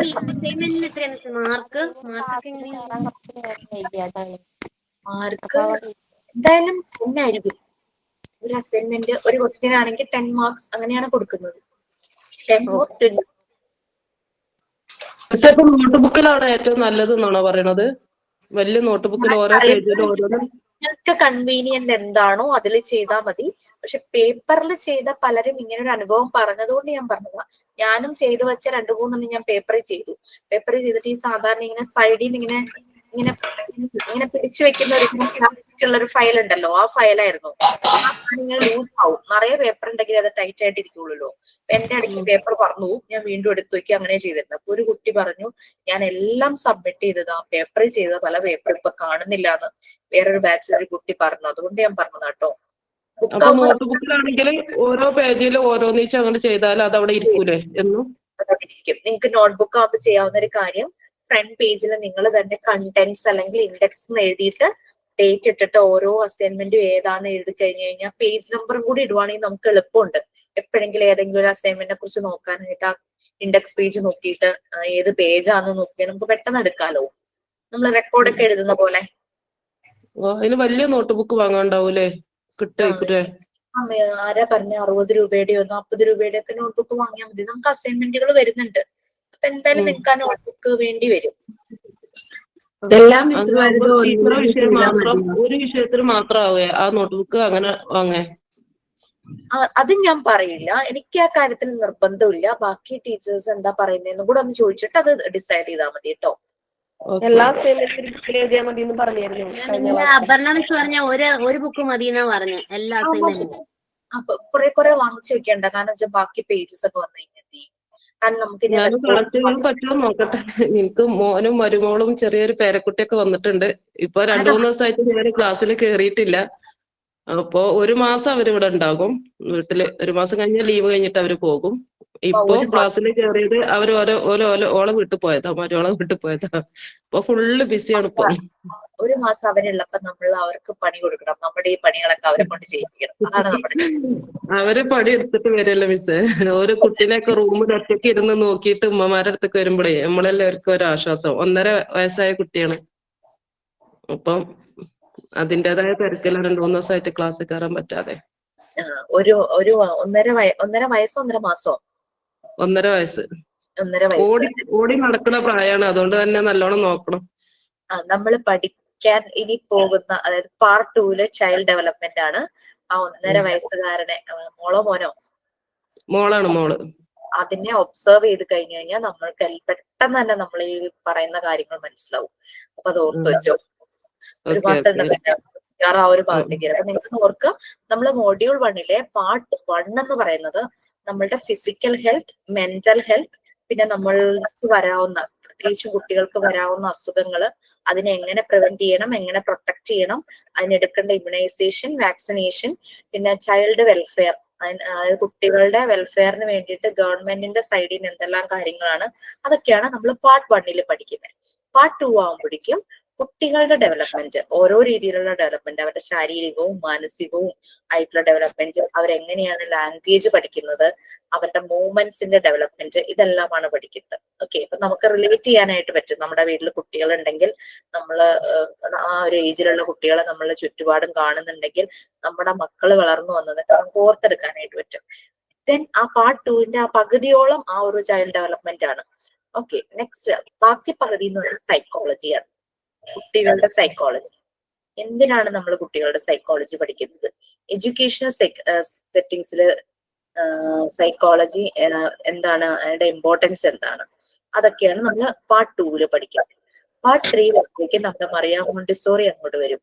മാർക്ക് എന്തായാലും ഒന്നായിരിക്കും. ഒരു അസൈൻമെന്റ് ഒരു ക്വസ്റ്റ്യൻ ആണെങ്കിൽ 10 മാർക്സ് അങ്ങനെയാണ് കൊടുക്കുന്നത്. 10 or 20. ഇപ്പൊ നോട്ട് ബുക്കിലാണ് ഏറ്റവും നല്ലത് എന്നാണോ പറയണത്? വലിയ നോട്ട് ബുക്കിൽ ഓരോ പേജിലും ഓരോന്നും നിങ്ങൾക്ക് കൺവീനിയന്റ് എന്താണോ അതിൽ ചെയ്താൽ മതി. പക്ഷെ പേപ്പറിൽ ചെയ്ത പലരും ഇങ്ങനെ ഒരു അനുഭവം പറഞ്ഞതുകൊണ്ട് ഞാൻ പറഞ്ഞതാ. ഞാനും ചെയ്തു വെച്ച 2-3 ഞാൻ പേപ്പറിൽ ചെയ്തു. പേപ്പറിൽ ചെയ്തിട്ട് ഈ സാധാരണ ഇങ്ങനെ സൈഡിൽ നിന്ന് ഇങ്ങനെ ഇങ്ങനെ ഇങ്ങനെ പിടിച്ചു വെക്കുന്ന ഒരു പ്ലാസ്റ്റിക് ഉള്ള ഒരു ഫയൽ ഉണ്ടല്ലോ, ആ ഫയലായിരുന്നു. ആ ഇങ്ങനെ ലൂസ് ആവും. നിറയെ പേപ്പർ ഉണ്ടെങ്കിൽ അത് ടൈറ്റ് ആയിട്ട് ഇരിക്കുള്ളൂ. എന്റെ ഇടയ്ക്ക് പേപ്പർ പറഞ്ഞു പോകും, ഞാൻ വീണ്ടും എടുത്തു വെക്കുക, അങ്ങനെ ചെയ്തിരുന്നു. അപ്പൊ ഒരു കുട്ടി പറഞ്ഞു, ഞാൻ എല്ലാം സബ്മിറ്റ് ചെയ്തതാ, പേപ്പറിൽ ചെയ്ത പല പേപ്പർ ഇപ്പൊ കാണുന്നില്ല എന്ന് വേറൊരു ബാച്ചിൽ ഒരു കുട്ടി പറഞ്ഞു. അതുകൊണ്ട് ഞാൻ പറഞ്ഞതാട്ടോ. അപ്പൊ നോട്ട് ബുക്കിലാണെങ്കിൽ ഓരോ പേജിലും ഓരോന്നിച്ച് അങ്ങോട്ട് ചെയ്താൽ അത് അവിടെ ഇരിക്കൂലേ എന്നും? ഇരിക്കും. നിങ്ങൾക്ക് നോട്ട്ബുക്ക് ആകുമ്പോൾ ചെയ്യാവുന്ന ഒരു കാര്യം, ഫ്രണ്ട് പേജിൽ നിങ്ങൾ തന്നെ കണ്ടന്റ്സ് അല്ലെങ്കിൽ ഇൻഡെക്സ് എഴുതിയിട്ട് ഡേറ്റ് ഇട്ടിട്ട് ഓരോ അസൈൻമെന്റും ഏതാന്ന് എഴുതി കഴിഞ്ഞു കഴിഞ്ഞാൽ പേജ് നമ്പറും കൂടി ഇടുവാണെങ്കിൽ നമുക്ക് എളുപ്പമുണ്ട്. എപ്പോഴെങ്കിലും ഏതെങ്കിലും ഒരു അസൈൻമെന്റിനെ കുറിച്ച് നോക്കാനായിട്ട് ആ ഇൻഡെക്സ് പേജ് നോക്കിയിട്ട് ഏത് പേജാന്ന് നോക്കിയാൽ നമുക്ക് പെട്ടെന്ന് എടുക്കാലോ, നമ്മൾ റെക്കോർഡൊക്കെ എഴുതുന്ന പോലെ. അതിന് വലിയ നോട്ട് ബുക്ക് വാങ്ങാണ്ടാവൂലേ? കിട്ടേ ആരാ പറഞ്ഞ 60 രൂപയുടെയോ 40 രൂപയുടെ ഒക്കെ നോട്ട്ബുക്ക് വാങ്ങിയാൽ മതി. നമുക്ക് അസൈൻമെന്റുകൾ വരുന്നുണ്ട്. അപ്പൊ എന്തായാലും നിങ്ങൾക്ക് ആ നോട്ട്ബുക്ക് വേണ്ടി വരും. ഒരു വിഷയത്തിന് മാത്രമാവേ ആ നോട്ട് ബുക്ക് അങ്ങനെ വാങ്ങേ? അത് ഞാൻ പറയില്ല, എനിക്ക് ആ കാര്യത്തിൽ നിർബന്ധമില്ല. ബാക്കി ടീച്ചേഴ്സ് എന്താ പറയുന്നതെന്നും കൂടെ ഒന്ന് ചോദിച്ചിട്ട് അത് ഡിസൈഡ് ചെയ്താൽ മതി കേട്ടോ. എല്ലാ അപർണ മിസ് പറഞ്ഞ ഒരു ബുക്ക് മതി എന്നാ പറഞ്ഞ എല്ലാ അസൈൻമെന്റും. അപ്പൊ കുറെ വാങ്ങിച്ചു വെക്കണ്ട, കാരണം വെച്ചാൽ ബാക്കി പേജസ് ഒക്കെ വന്നു കഴിഞ്ഞെത്തി. കാരണം നമുക്ക് പറ്റുമോ നോക്കട്ടെ. എനിക്ക് മോനും മരുമോളും ചെറിയൊരു പേരക്കുട്ടിയൊക്കെ വന്നിട്ടുണ്ട്. ഇപ്പൊ 2-3 ദിവസമായിട്ട് ഞാൻ ക്ലാസ്സിൽ കേറിയിട്ടില്ല. അപ്പൊ ഒരു മാസം അവരിവിടെ ഉണ്ടാകും വീട്ടില്. ഒരു മാസം കഴിഞ്ഞ ലീവ് കഴിഞ്ഞിട്ട് അവര് പോകും. ഇപ്പൊ ക്ലാസ്സിൽ കയറിയത് അവര് ഓളെ വീട്ടിൽ പോയതാ, മരോളെ വീട്ടിൽ പോയതാ. ഇപ്പൊ ഫുള്ള് ബിസിയാണ് ഇപ്പൊ. ഒരു മാസം അവരുള്ളപ്പോ നമ്മൾ അവർക്ക് പണി കൊടുക്കണം. നമ്മുടെ ഈ പണികളൊക്കെ അവരെ കൊണ്ട് ചെയ്യിക്കണം. അതാണ് നമ്മുടെ അവര് പണി എടുത്തിട്ട് വരല്ലോ മിസ്സേ. ഒരു കുട്ടീനെയൊക്കെ റൂമിൽ ഒറ്റയ്ക്ക് ഇരുന്ന് നോക്കിയിട്ട് ഉമ്മമാരുടെ അടുത്തേക്ക് വരുമ്പോഴേ നമ്മളെല്ലാവർക്കും ഒരു ആശ്വാസം. 1.5 വയസ്സായ കുട്ടിയാണ്. അപ്പം അതിൻ്റെതായ തിരക്കില 2-3 ദിവസമായിട്ട് ക്ലാസ്സിൽ കയറാൻ പറ്റാതെ. ഒരു 1.5 വയസ്സോ 1.5 മാസോ? 1.5 വയസ്സ്. ഓടി നടക്കുന്ന പ്രായമാണ്. അതുകൊണ്ട് തന്നെ നല്ലോണം നോക്കണം. നമ്മൾ പഠിക്കാൻ ഇനി പോകുന്ന, അതായത് പാർട്ട് 2 ചൈൽഡ് ഡെവലപ്മെന്റ് ആണ്. ആ 1.5 വയസ്സുകാരനെ, മോളോ മോനോ? മോള്. അതിനെ ഒബ്സർവ് ചെയ്ത് കഴിഞ്ഞു കഴിഞ്ഞാൽ നമ്മൾക്ക് പെട്ടെന്ന് തന്നെ നമ്മൾ ഈ പറയുന്ന കാര്യങ്ങൾ മനസ്സിലാവും. അപ്പൊ അത് ഓർത്ത് വെച്ചോ. ഒരു മാസം ആ ഒരു ഭാഗത്തേക്ക്. അപ്പൊ നിങ്ങൾക്ക് ഓർക്കുക, നമ്മൾ മോഡ്യൂൾ 1 പാർട്ട് 1 എന്ന് പറയുന്നത് നമ്മളുടെ ഫിസിക്കൽ ഹെൽത്ത്, മെന്റൽ ഹെൽത്ത്, പിന്നെ നമ്മൾക്ക് വരാവുന്ന, പ്രത്യേകിച്ച് കുട്ടികൾക്ക് വരാവുന്ന അസുഖങ്ങൾ, അതിനെ എങ്ങനെ പ്രിവെന്റ് ചെയ്യണം, എങ്ങനെ പ്രൊട്ടക്ട് ചെയ്യണം, അതിനെടുക്കേണ്ട ഇമ്മ്യൂണൈസേഷൻ, വാക്സിനേഷൻ, പിന്നെ ചൈൽഡ് വെൽഫെയർ, അതായത് കുട്ടികളുടെ വെൽഫെയറിന് വേണ്ടിയിട്ട് ഗവൺമെന്റിന്റെ സൈഡിൽ നിന്ന് എന്തെല്ലാം കാര്യങ്ങളാണ്, അതൊക്കെയാണ് നമ്മൾ പാർട്ട് 1 പഠിക്കുന്നത്. പാർട്ട് 2 ആകുമ്പോഴേക്കും കുട്ടികളുടെ ഡെവലപ്മെന്റ്, ഓരോ രീതിയിലുള്ള ഡെവലപ്മെന്റ്, അവരുടെ ശാരീരികവും മാനസികവും ആയിട്ടുള്ള ഡെവലപ്മെന്റ്, അവരെങ്ങനെയാണ് ലാംഗ്വേജ് പഠിക്കുന്നത്, അവരുടെ മൂവ്മെന്റ്സിന്റെ ഡെവലപ്മെന്റ്, ഇതെല്ലാമാണ് പഠിക്കുന്നത്. ഓക്കെ, അപ്പൊ നമുക്ക് റിലേറ്റ് ചെയ്യാനായിട്ട് പറ്റും. നമ്മുടെ വീട്ടിൽ കുട്ടികളുണ്ടെങ്കിൽ, നമ്മൾ ആ ഒരു ഏജിലുള്ള കുട്ടികളെ നമ്മളെ ചുറ്റുപാടും കാണുന്നുണ്ടെങ്കിൽ, നമ്മുടെ മക്കൾ വളർന്നു വന്നതൊക്കെ നമുക്ക് ഓർത്തെടുക്കാനായിട്ട് പറ്റും. ദെൻ ആ പാർട്ട് 2 ആ പകുതിയോളം ആ ഒരു ചൈൽഡ് ഡെവലപ്മെന്റ് ആണ്. ഓക്കെ, നെക്സ്റ്റ് ബാക്കി പകുതി എന്ന് പറയുന്നത് സൈക്കോളജിയാണ്. കുട്ടികളുടെ സൈക്കോളജി. എന്തിനാണ് നമ്മൾ കുട്ടികളുടെ സൈക്കോളജി പഠിക്കുന്നത്? എഡ്യൂക്കേഷണൽ സെറ്റിംഗ്സിൽ സൈക്കോളജി എന്താണ്, അതിന്റെ ഇമ്പോർട്ടൻസ് എന്താണ്, അതൊക്കെയാണ് നമ്മൾ പാർട്ട് 2 പഠിക്കുന്നത്. പാർട്ട് 3 വരുമ്പോഴേക്കും നമ്മുടെ മറിയാ മോണ്ടിസോറി അങ്ങോട്ട് വരും.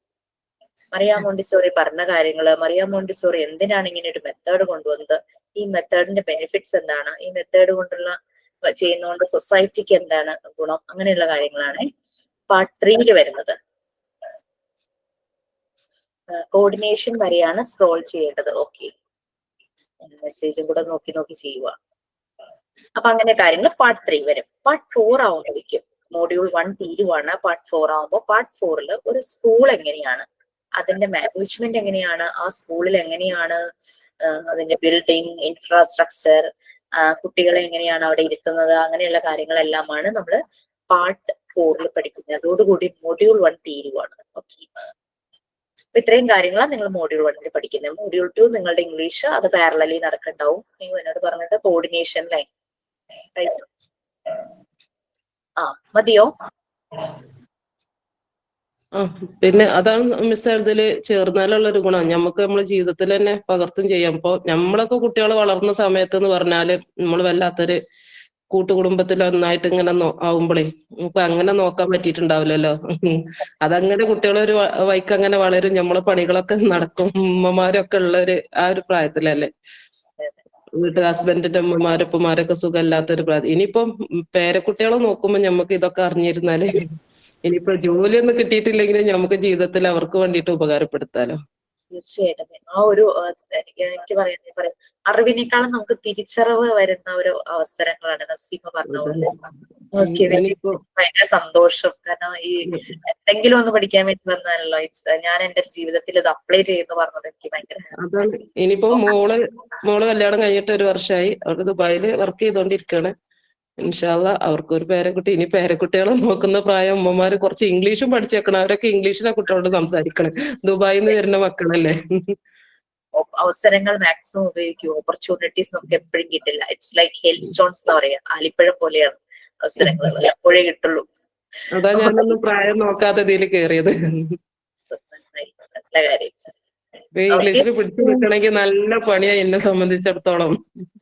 മറിയാ മോണ്ടിസോറി പറഞ്ഞ കാര്യങ്ങള്, മറിയാ മോണ്ടിസോറി എന്തിനാണ് ഇങ്ങനെ ഒരു മെത്തേഡ് കൊണ്ടുവന്നത്, ഈ മെത്തേഡിന്റെ ബെനിഫിറ്റ്സ് എന്താണ്, ഈ മെത്തേഡ് കൊണ്ടുള്ള ചെയ്യുന്നതുകൊണ്ട് സൊസൈറ്റിക്ക് എന്താണ് ഗുണം, അങ്ങനെയുള്ള കാര്യങ്ങളാണ് പാർട്ട് 3 വരുന്നത്. കോർഡിനേഷൻ വരെയാണ് സ്ക്രോൾ ചെയ്യേണ്ടത്. ഓക്കെ, മെസ്സേജും കൂടെ നോക്കി ചെയ്യുക. അപ്പൊ അങ്ങനെ കാര്യങ്ങൾ പാർട്ട് 3 വരും. പാർട്ട് 4 ആവുമ്പോഴേക്കും മോഡ്യൂൾ 1 തീരുവാണ്. പാർട്ട് 4 ആവുമ്പോൾ പാർട്ട് 4 ഒരു സ്കൂൾ എങ്ങനെയാണ്, അതിന്റെ മാനേജ്മെന്റ് എങ്ങനെയാണ്, ആ സ്കൂളിൽ എങ്ങനെയാണ് അതിന്റെ ബിൽഡിംഗ്, ഇൻഫ്രാസ്ട്രക്ചർ, കുട്ടികളെ എങ്ങനെയാണ് അവിടെ ഇരുത്തുന്നത്, അങ്ങനെയുള്ള കാര്യങ്ങളെല്ലാമാണ് നമ്മൾ പാർട്ട് 4 പഠിക്കുന്നത്. അതോടുകൂടി മോഡ്യൂൾ 1 തീരുവാണ്. ഓക്കെ, അപ്പൊ ഇത്രയും കാര്യങ്ങളാണ് നിങ്ങൾ മോഡ്യൂൾ 1 പഠിക്കുന്നത്. മോഡ്യൂൾ 2 നിങ്ങളുടെ ഇംഗ്ലീഷ്, അത് പാരലലി നടക്കണ്ടാവും. നിങ്ങൾ എന്നോട് പറഞ്ഞത് കോർഡിനേഷൻ ലൈൻ. മതിയോ? പിന്നെ അതാണ് മിസ് ഇതില് ചേർന്നാലുള്ള ഒരു ഗുണം. നമുക്ക് നമ്മളെ ജീവിതത്തിൽ തന്നെ പകർത്തും ചെയ്യാം. ഇപ്പൊ നമ്മളൊക്കെ കുട്ടികൾ വളർന്ന സമയത്ത് എന്ന് പറഞ്ഞാല് നമ്മൾ വല്ലാത്തൊരു കൂട്ടുകുടുംബത്തിൽ ഒന്നായിട്ട് ഇങ്ങനെ ആവുമ്പോഴേ നമുക്ക് അങ്ങനെ നോക്കാൻ പറ്റിയിട്ടുണ്ടാവില്ലല്ലോ. അതങ്ങനെ കുട്ടികളൊരു വൈക്ക് അങ്ങനെ വളരും, നമ്മളെ പണികളൊക്കെ നടക്കും. ഉമ്മമാരൊക്കെ ഉള്ള ആ ഒരു പ്രായത്തിലല്ലേ വീട്ടിൽ ഹസ്ബൻഡിന്റെ ഉമ്മമാരപ്പമാരൊക്കെ സുഖമില്ലാത്തൊരു പ്രായം. ഇനിയിപ്പം പേരക്കുട്ടികളെ നോക്കുമ്പോ നമുക്ക് ഇതൊക്കെ അറിഞ്ഞിരുന്നാല് ഇനിയിപ്പോ ജോലിയൊന്നും കിട്ടിയിട്ടില്ലെങ്കിലും നമുക്ക് ജീവിതത്തിൽ അവർക്ക് വേണ്ടിയിട്ട് ഉപകാരപ്പെടുത്താലോ. തീർച്ചയായിട്ടും ആ ഒരു എനിക്ക് പറയാം അറിവിനേക്കാളും നമുക്ക് തിരിച്ചറിവ് വരുന്ന ഒരു അവസരങ്ങളാണ് നസീമ പറഞ്ഞ പോലെ. ഓക്കെ, ഭയങ്കര സന്തോഷം. കാരണം ഈ എന്തെങ്കിലും ഒന്ന് പഠിക്കാൻ വേണ്ടി വന്നാലല്ലോ ഞാൻ എന്റെ ജീവിതത്തിൽ ഇത് അപ്ലൈ ചെയ്യുന്നു പറഞ്ഞത് എനിക്ക് ഭയങ്കര. അതാണ്. ഇനിയിപ്പോ മോള് കല്യാണം കഴിഞ്ഞിട്ട് 1 വർഷമായി. അവർക്ക് ദുബായില് വർക്ക് ചെയ്തോണ്ടിരിക്കുകയാണ്. ഇൻഷാ അള്ളാ അവർക്ക് ഒരു പേരക്കുട്ടി. ഇനി പേരക്കുട്ടികളെ നോക്കുന്ന പ്രായം ഉമ്മമാര് കുറച്ച് ഇംഗ്ലീഷും പഠിച്ചേക്കണം. അവരൊക്കെ ഇംഗ്ലീഷിലെ കുട്ടികളോട് സംസാരിക്കണം. ദുബായിൽ നിന്ന് വരുന്ന മക്കളല്ലേ. അവസരങ്ങൾ മാക്സിമം ഉപയോഗിക്കും. ഓപ്പർച്യൂണിറ്റീസ് നമുക്ക് എപ്പോഴും കിട്ടില്ല. ഇറ്റ്സ് ലൈക്ക് ഹെൽ സ്റ്റോൺസ് എന്ന് പറയാം. ആലിപ്പഴം പോലെയാണ് അവസരങ്ങൾ, എപ്പോഴേ കിട്ടുള്ളൂ. അതാ ഞാനൊന്നും പ്രായം നോക്കാതെ ഇതിൽ കയറിയത്. നല്ല കാര്യം. ഇംഗ്ലീഷിൽ പിടിച്ചു നിൽക്കണമെങ്കിൽ നല്ല പണിയാ എന്നെ സംബന്ധിച്ചിടത്തോളം.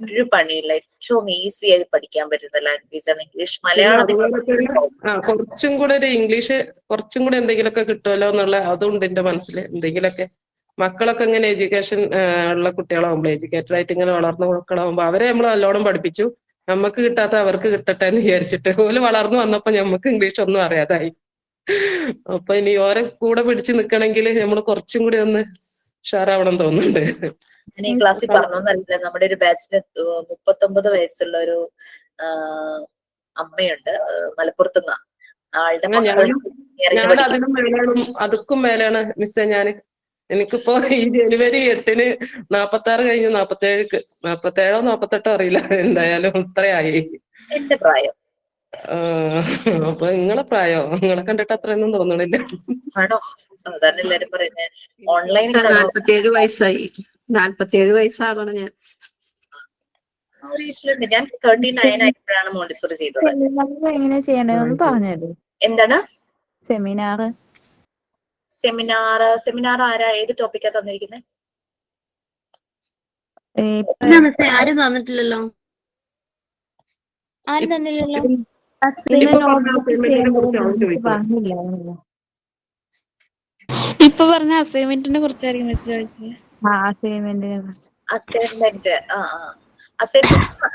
ഒരു പണിയില്ല, ഏറ്റവും ഈസി ആയി പഠിക്കാൻ പറ്റുന്ന ലാംഗ്വേജ് ആണ് ഇംഗ്ലീഷ്. മലയാളം കുറച്ചും കൂടെ ഒരു ഇംഗ്ലീഷ് കുറച്ചും കൂടെ എന്തെങ്കിലുമൊക്കെ കിട്ടുമല്ലോ എന്നുള്ള അതുണ്ട് എന്റെ മനസ്സിൽ. എന്തെങ്കിലുമൊക്കെ മക്കളൊക്കെ ഇങ്ങനെ എഡ്യൂക്കേഷൻ ഉള്ള കുട്ടികളാവുമ്പോ, എഡ്യൂക്കേറ്റഡ് ആയിട്ട് ഇങ്ങനെ വളർന്ന മക്കളാവുമ്പോ അവരെ നമ്മൾ നല്ലോണം പഠിപ്പിച്ചു. നമുക്ക് കിട്ടാത്ത അവർക്ക് കിട്ടട്ടെ എന്ന് വിചാരിച്ചിട്ട് ഓല് വളർന്നു വന്നപ്പോ നമുക്ക് ഇംഗ്ലീഷ് ഒന്നും അറിയാതായി. അപ്പൊ ഇനി ഓരെ കൂടെ പിടിച്ചു നിൽക്കണമെങ്കിൽ നമ്മൾ കുറച്ചും കൂടി ഒന്ന് ഉഷാറാവണം തോന്നുന്നുണ്ട്. ഞാൻ ഈ ക്ലാസ്സിൽ പറഞ്ഞോന്നല്ല, നമ്മുടെ ഒരു ബാച്ചില് 39 വയസ്സുള്ള ഒരു അമ്മയുണ്ട് മലപ്പുറത്തുനിന്ന്. ആളുടെ ഞാൻ അതിനും മേലാണ്, അതുക്കും മേലാണ് മിസ്സേ. എനിക്കിപ്പോ ഈ ജനുവരി 8-ന് 46 കഴിഞ്ഞ് 47 47 48 അറിയില്ല, എന്തായാലും ഇത്രയായി എന്റെ പ്രായം. അപ്പൊ നിങ്ങളെ പ്രായോ നിങ്ങളെ കണ്ടിട്ട് അത്രയൊന്നും തോന്നണില്ല. ആണോ? സാധാരണ എല്ലാരും പറയുന്നത് ഓൺലൈനിൽ 47 വയസ്സായി. 47 വയസ്സാകണം ഞാൻ. ഞാൻ 39 ആയപ്പോഴാണ് മോണ്ടിസോറി ചെയ്തത്. എങ്ങനെ ചെയ്യണ്ടെന്ന് പറഞ്ഞത്? എന്താണ് സെമിനാർ ആരാ ഏത് ടോപ്പിക്കാ തന്നിരിക്കുന്നത്? ആരും തന്നിട്ടില്ലല്ലോ. ആരും തന്നില്ലല്ലോ. ഇപ്പൊ പറഞ്ഞ അസൈൻമെന്റിനെ കുറിച്ചായിരിക്കും മിസ് ചോദിച്ചത്. അസൈൻമെന്റ്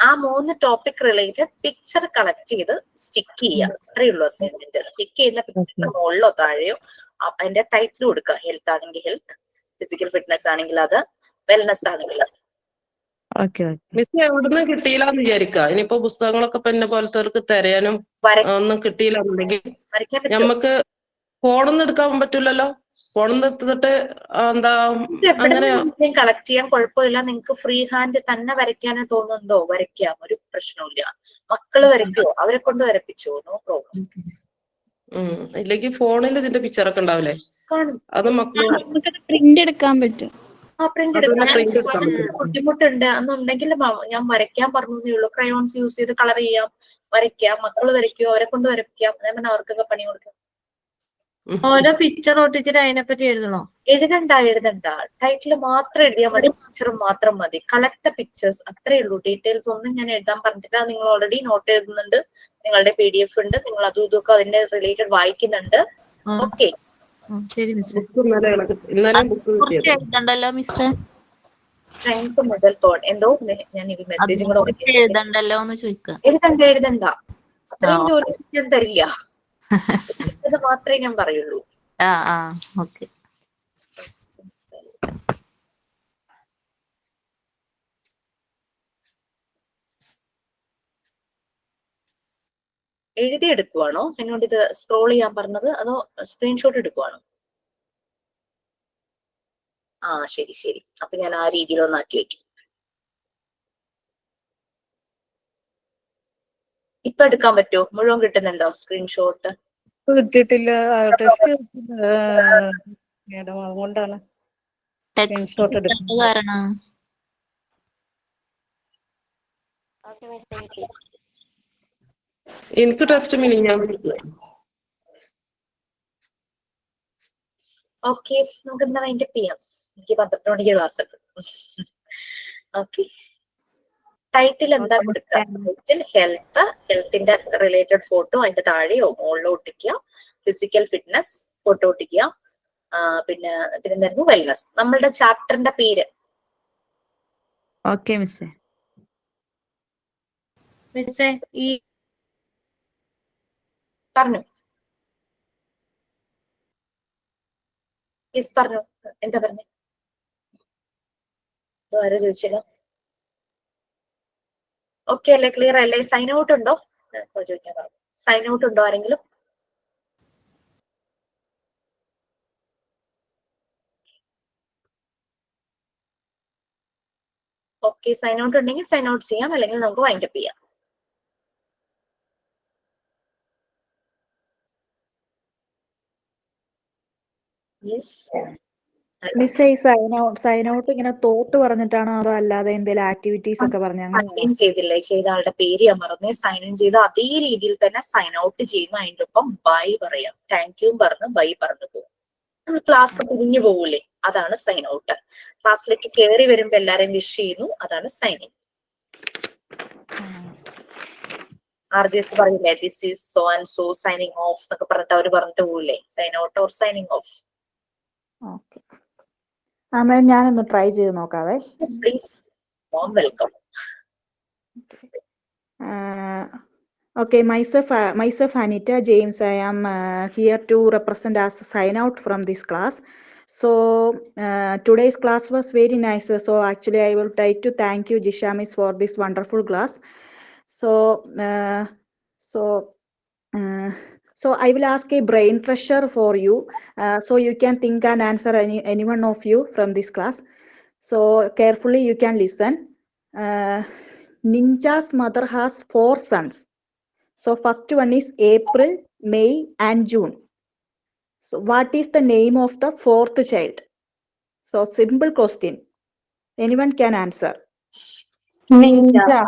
ആ 3 ടോപ്പിക് റിലേറ്റഡ് പിക്ചർ കളക്ട് ചെയ്ത് സ്റ്റിക്ക് ചെയ്യുക. അത്രയേ ഉള്ളൂ അസൈൻമെന്റ്. സ്റ്റിക്ക് ചെയ്യുന്ന പിക്ചറിന്റെ മുകളിലോ താഴെയോ അതിന്റെ ടൈറ്റിൽ കൊടുക്കുക. ഹെൽത്ത് ആണെങ്കിൽ ഹെൽത്ത്, ഫിസിക്കൽ ഫിറ്റ്നസ് ആണെങ്കിൽ അത്, വെൽനെസ് ആണെങ്കിൽ അത്. മിസ് എവിടുന്ന് കിട്ടിയില്ലാന്ന് വിചാരിക്കുക. ഇനിയിപ്പോ പുസ്തകങ്ങളൊക്കെ ഇപ്പൊ എന്നെ പോലത്തെ തിരയാനും ഒന്നും കിട്ടിയില്ല എന്നുണ്ടെങ്കിൽ നമുക്ക് ഫോണൊന്നും എടുക്കാൻ പറ്റൂലല്ലോ. ഫോണൊന്നും എടുത്തിട്ട് എന്താ അങ്ങനെ കളക്ട് ചെയ്യാൻ കുഴപ്പമില്ല. നിങ്ങൾക്ക് ഫ്രീ ഹാൻഡ് തന്നെ വരയ്ക്കാനേ തോന്നുന്നുണ്ടോ? വരയ്ക്കാം, ഒരു പ്രശ്നമില്ല. മക്കള് വരയ്ക്കുവോ? അവരെ കൊണ്ട് വരപ്പിച്ചോ, നോ പ്രോബ്ലം. ഇല്ലെങ്കിൽ ഫോണിൽ ഇതിന്റെ പിക്ചറൊക്കെ ഉണ്ടാവില്ലേ, അത് മക്കള് പ്രിന്റ് എടുക്കാൻ പറ്റും. പ്രിന്റ് എടുക്കാൻ ബുദ്ധിമുട്ടുണ്ട് എന്നുണ്ടെങ്കിൽ ഞാൻ വരയ്ക്കാൻ പറഞ്ഞതേ ഉള്ളൂ. ക്രയോൺസ് യൂസ് ചെയ്ത് കളർ ചെയ്യാം, വരയ്ക്കാം. മക്കള് വരയ്ക്കോ, അവരെ കൊണ്ട് വരയ്ക്കാം. അതേപോലെ അവർക്കൊക്കെ പണി കൊടുക്കാം. ഓരോ പിക്ചർ ഒട്ടിച്ചിട്ട് അതിനെപ്പറ്റി എഴുതണോ? എഴുതണ്ട. ടൈറ്റിൽ മാത്രം എഴുതിയാൽ മതി, പിക്ചർ മാത്രം മതി. കളക്ട് ദ പിക്ചേഴ്സ്, അത്രേ ഉള്ളൂ. ഡീറ്റെയിൽസ് ഒന്നും ഞാൻ എഴുതാൻ പറഞ്ഞിട്ടില്ല. നിങ്ങൾ ഓൾറെഡി നോട്ട് എഴുതുന്നുണ്ട്, നിങ്ങളുടെ PDF ഉണ്ട്, നിങ്ങൾ അതും ഇതൊക്കെ അതിന്റെ റിലേറ്റഡ് വായിക്കുന്നുണ്ട്. Okay, എഴുതണ്ടല്ലോ miss. സ്ട്രെങ്ത് മുതൽ എന്തോ ഞാൻ ഈ മെസ്സേജും കൂടെ എഴുതണ്ടല്ലോ എന്ന് ചോദിക്കുക. എഴുതണ്ട അത്രയും ജോലി ഞാൻ തരില്ല. ഇത് മാത്രമേ ഞാൻ പറയുള്ളൂ. ഓക്കെ. എഴുതിയെടുക്കുവാണോ എന്നോട് ഇത് സ്ക്രോൾ ചെയ്യാൻ പറഞ്ഞത്, അതോ സ്ക്രീൻഷോട്ട് എടുക്കുവാണോ? ശരി. അപ്പൊ ഞാൻ ആ രീതിയിൽ ഒന്ന് ആക്കി വെക്കും. ഇപ്പൊ എടുക്കാൻ പറ്റുമോ? മുഴുവൻ കിട്ടുന്നുണ്ടോ സ്ക്രീൻഷോട്ട്? കിട്ടിയിട്ടില്ല, ടെസ്റ്റ് അതുകൊണ്ടാണ് സ്ക്രീൻഷോട്ട് എടുക്കുന്നത്. എനിക്ക് ടെസ്റ്റ് മിനിഞ്ഞാന്ന് ഓക്കെ, നമുക്ക് എന്താ അതിന്റെ ചെയ്യാം. എനിക്ക് 12 മണിക്ക് ക്ലാസ് ഉണ്ട്. ഓക്കെ, ടൈറ്റിൽ എന്താ കൊടുക്കുക? ഹെൽത്ത്, ഹെൽത്തിന്റെ റിലേറ്റഡ് ഫോട്ടോ അതിന്റെ താഴെയോ മുകളിലോ ഒട്ടിക്കുക. ഫിസിക്കൽ ഫിറ്റ്നസ് ഫോട്ടോ ഒട്ടിക്കുക. പിന്നെ എന്തായിരുന്നു? വെൽനസ്. നമ്മളുടെ ചാപ്റ്ററിന്റെ പേര് ഓക്കെ മിസ്സേ. മിസ്സേ ഈ പറഞ്ഞു. യെസ് പറഞ്ഞു. എന്താ പറഞ്ഞു? ആരോ ചോദിച്ചില്ല. ഓക്കെ അല്ലേ? ക്ലിയർ അല്ലേ? സൈൻ ഔട്ട് ഉണ്ടോ? ചോദിക്കാൻ പറഞ്ഞു. സൈൻ ഔട്ട് ഉണ്ടോ ആരെങ്കിലും? ഓക്കെ, സൈൻ ഔട്ട് ഉണ്ടെങ്കിൽ സൈൻ ഔട്ട് ചെയ്യാം, അല്ലെങ്കിൽ നമുക്ക് വൈൻഡ് അപ്പ് ചെയ്യാം. മിസ്സേ, ഈ സൈൻ ഔട്ട് ഇങ്ങനെ തോട്ട് പറഞ്ഞിട്ടാണോ അതോ അല്ലാതെ എന്തെങ്കിലും ആക്ടിവിറ്റീസ് ഒക്കെ പറഞ്ഞ സൈൻ ഇൻ ചെയ്തില്ലേ? ചെയ്ത ആളുടെ പേര് ഞാൻ മറന്നു. സൈൻ ഇൻ ചെയ്ത് അതേ രീതിയിൽ തന്നെ സൈൻ ഔട്ട് ചെയ്യുന്നു. അതിന്റെ ഒപ്പം ബൈ പറയാം. താങ്ക് യു പറഞ്ഞ് ബൈ പറഞ്ഞു പോകും. ക്ലാസ് പിരിഞ്ഞു പോകൂലേ? അതാണ് സൈൻ ഔട്ട്. ക്ലാസ്സിലേക്ക് കയറി വരുമ്പോ എല്ലാരെയും വിഷ് ചെയ്യുന്നു. അതാണ് സൈൻ ഇൻ. RJs പറയില്ലേ, this is so and so signing off എന്നൊക്കെ പറഞ്ഞിട്ട് അവര് പറഞ്ഞിട്ട് പോകില്ലേ? Sign out or signing off. Okay ma'am, ഞാനൊന്ന് ട്രൈ ചെയ്ത് നോക്കാവേ. Please. Warm welcome. Okay, myself Anita James. I am here to represent as a sign out from this class. So today's class was very nice. So actually I will try to thank you Jisha Miss for this wonderful class. So I will ask a brain pressure for you. So you can think and answer any one of you from this class. So carefully you can listen. Ninja's mother has 4 sons. So first one is April, May and June. So what is the name of the 4th child? So simple question. Anyone can answer. Ninja.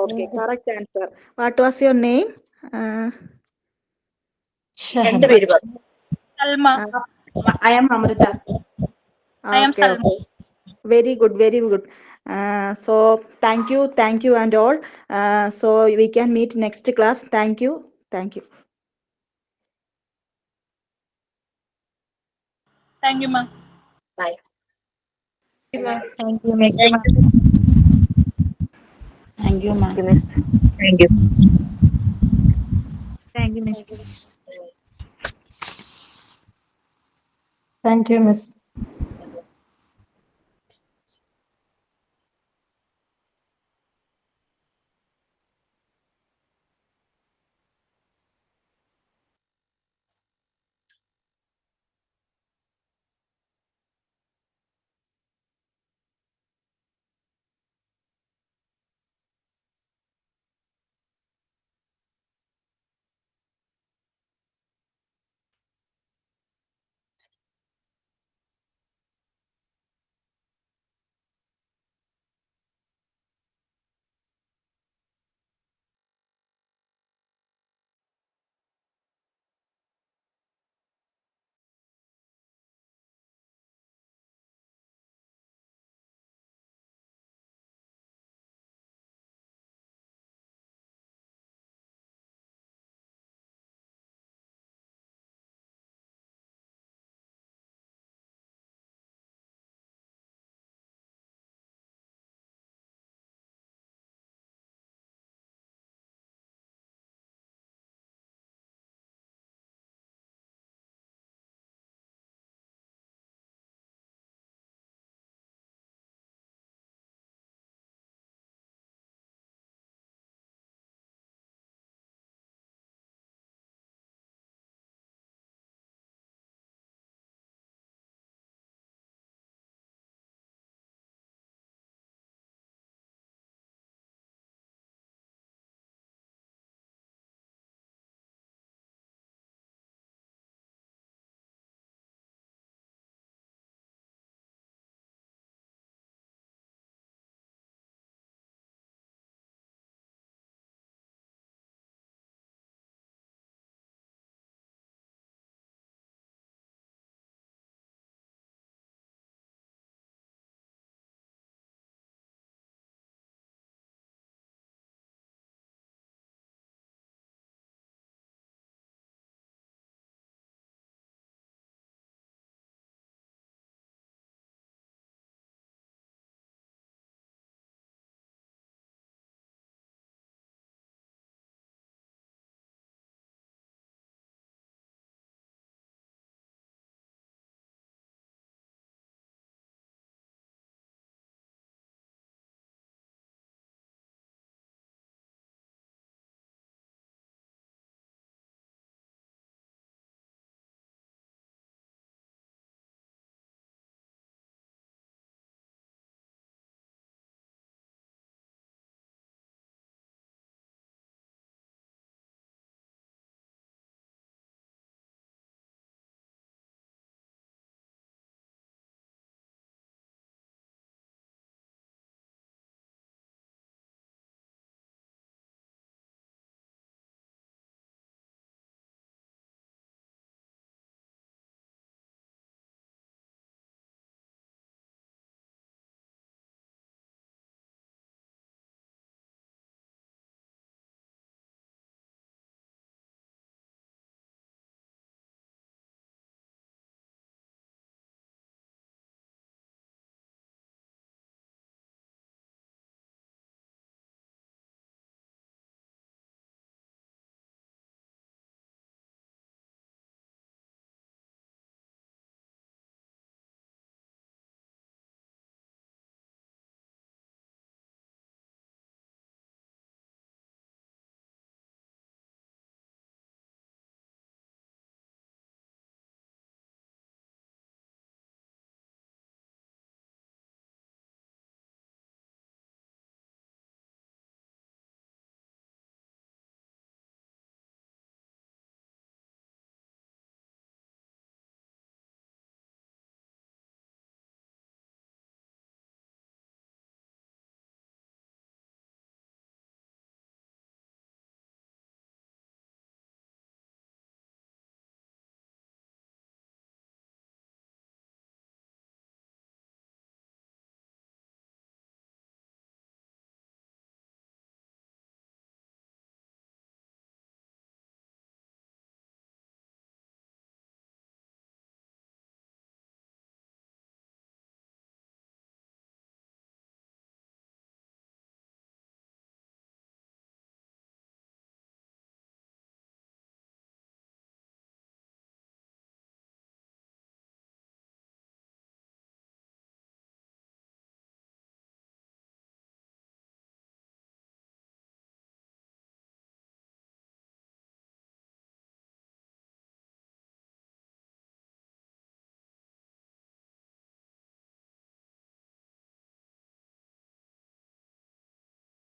Okay, correct answer. What was your name? രണ്ടുപേര് പറഞ്ഞു. Salma. I am Amrita. I am Okay, Salma. okay. Very good, very good. So thank you and all. So we can meet next class. Thank you. Thank you, ma'am. Bye. Thank you, Miss. Thank you, ma'am. Thank you. Thank you, Miss. Thank you, Miss.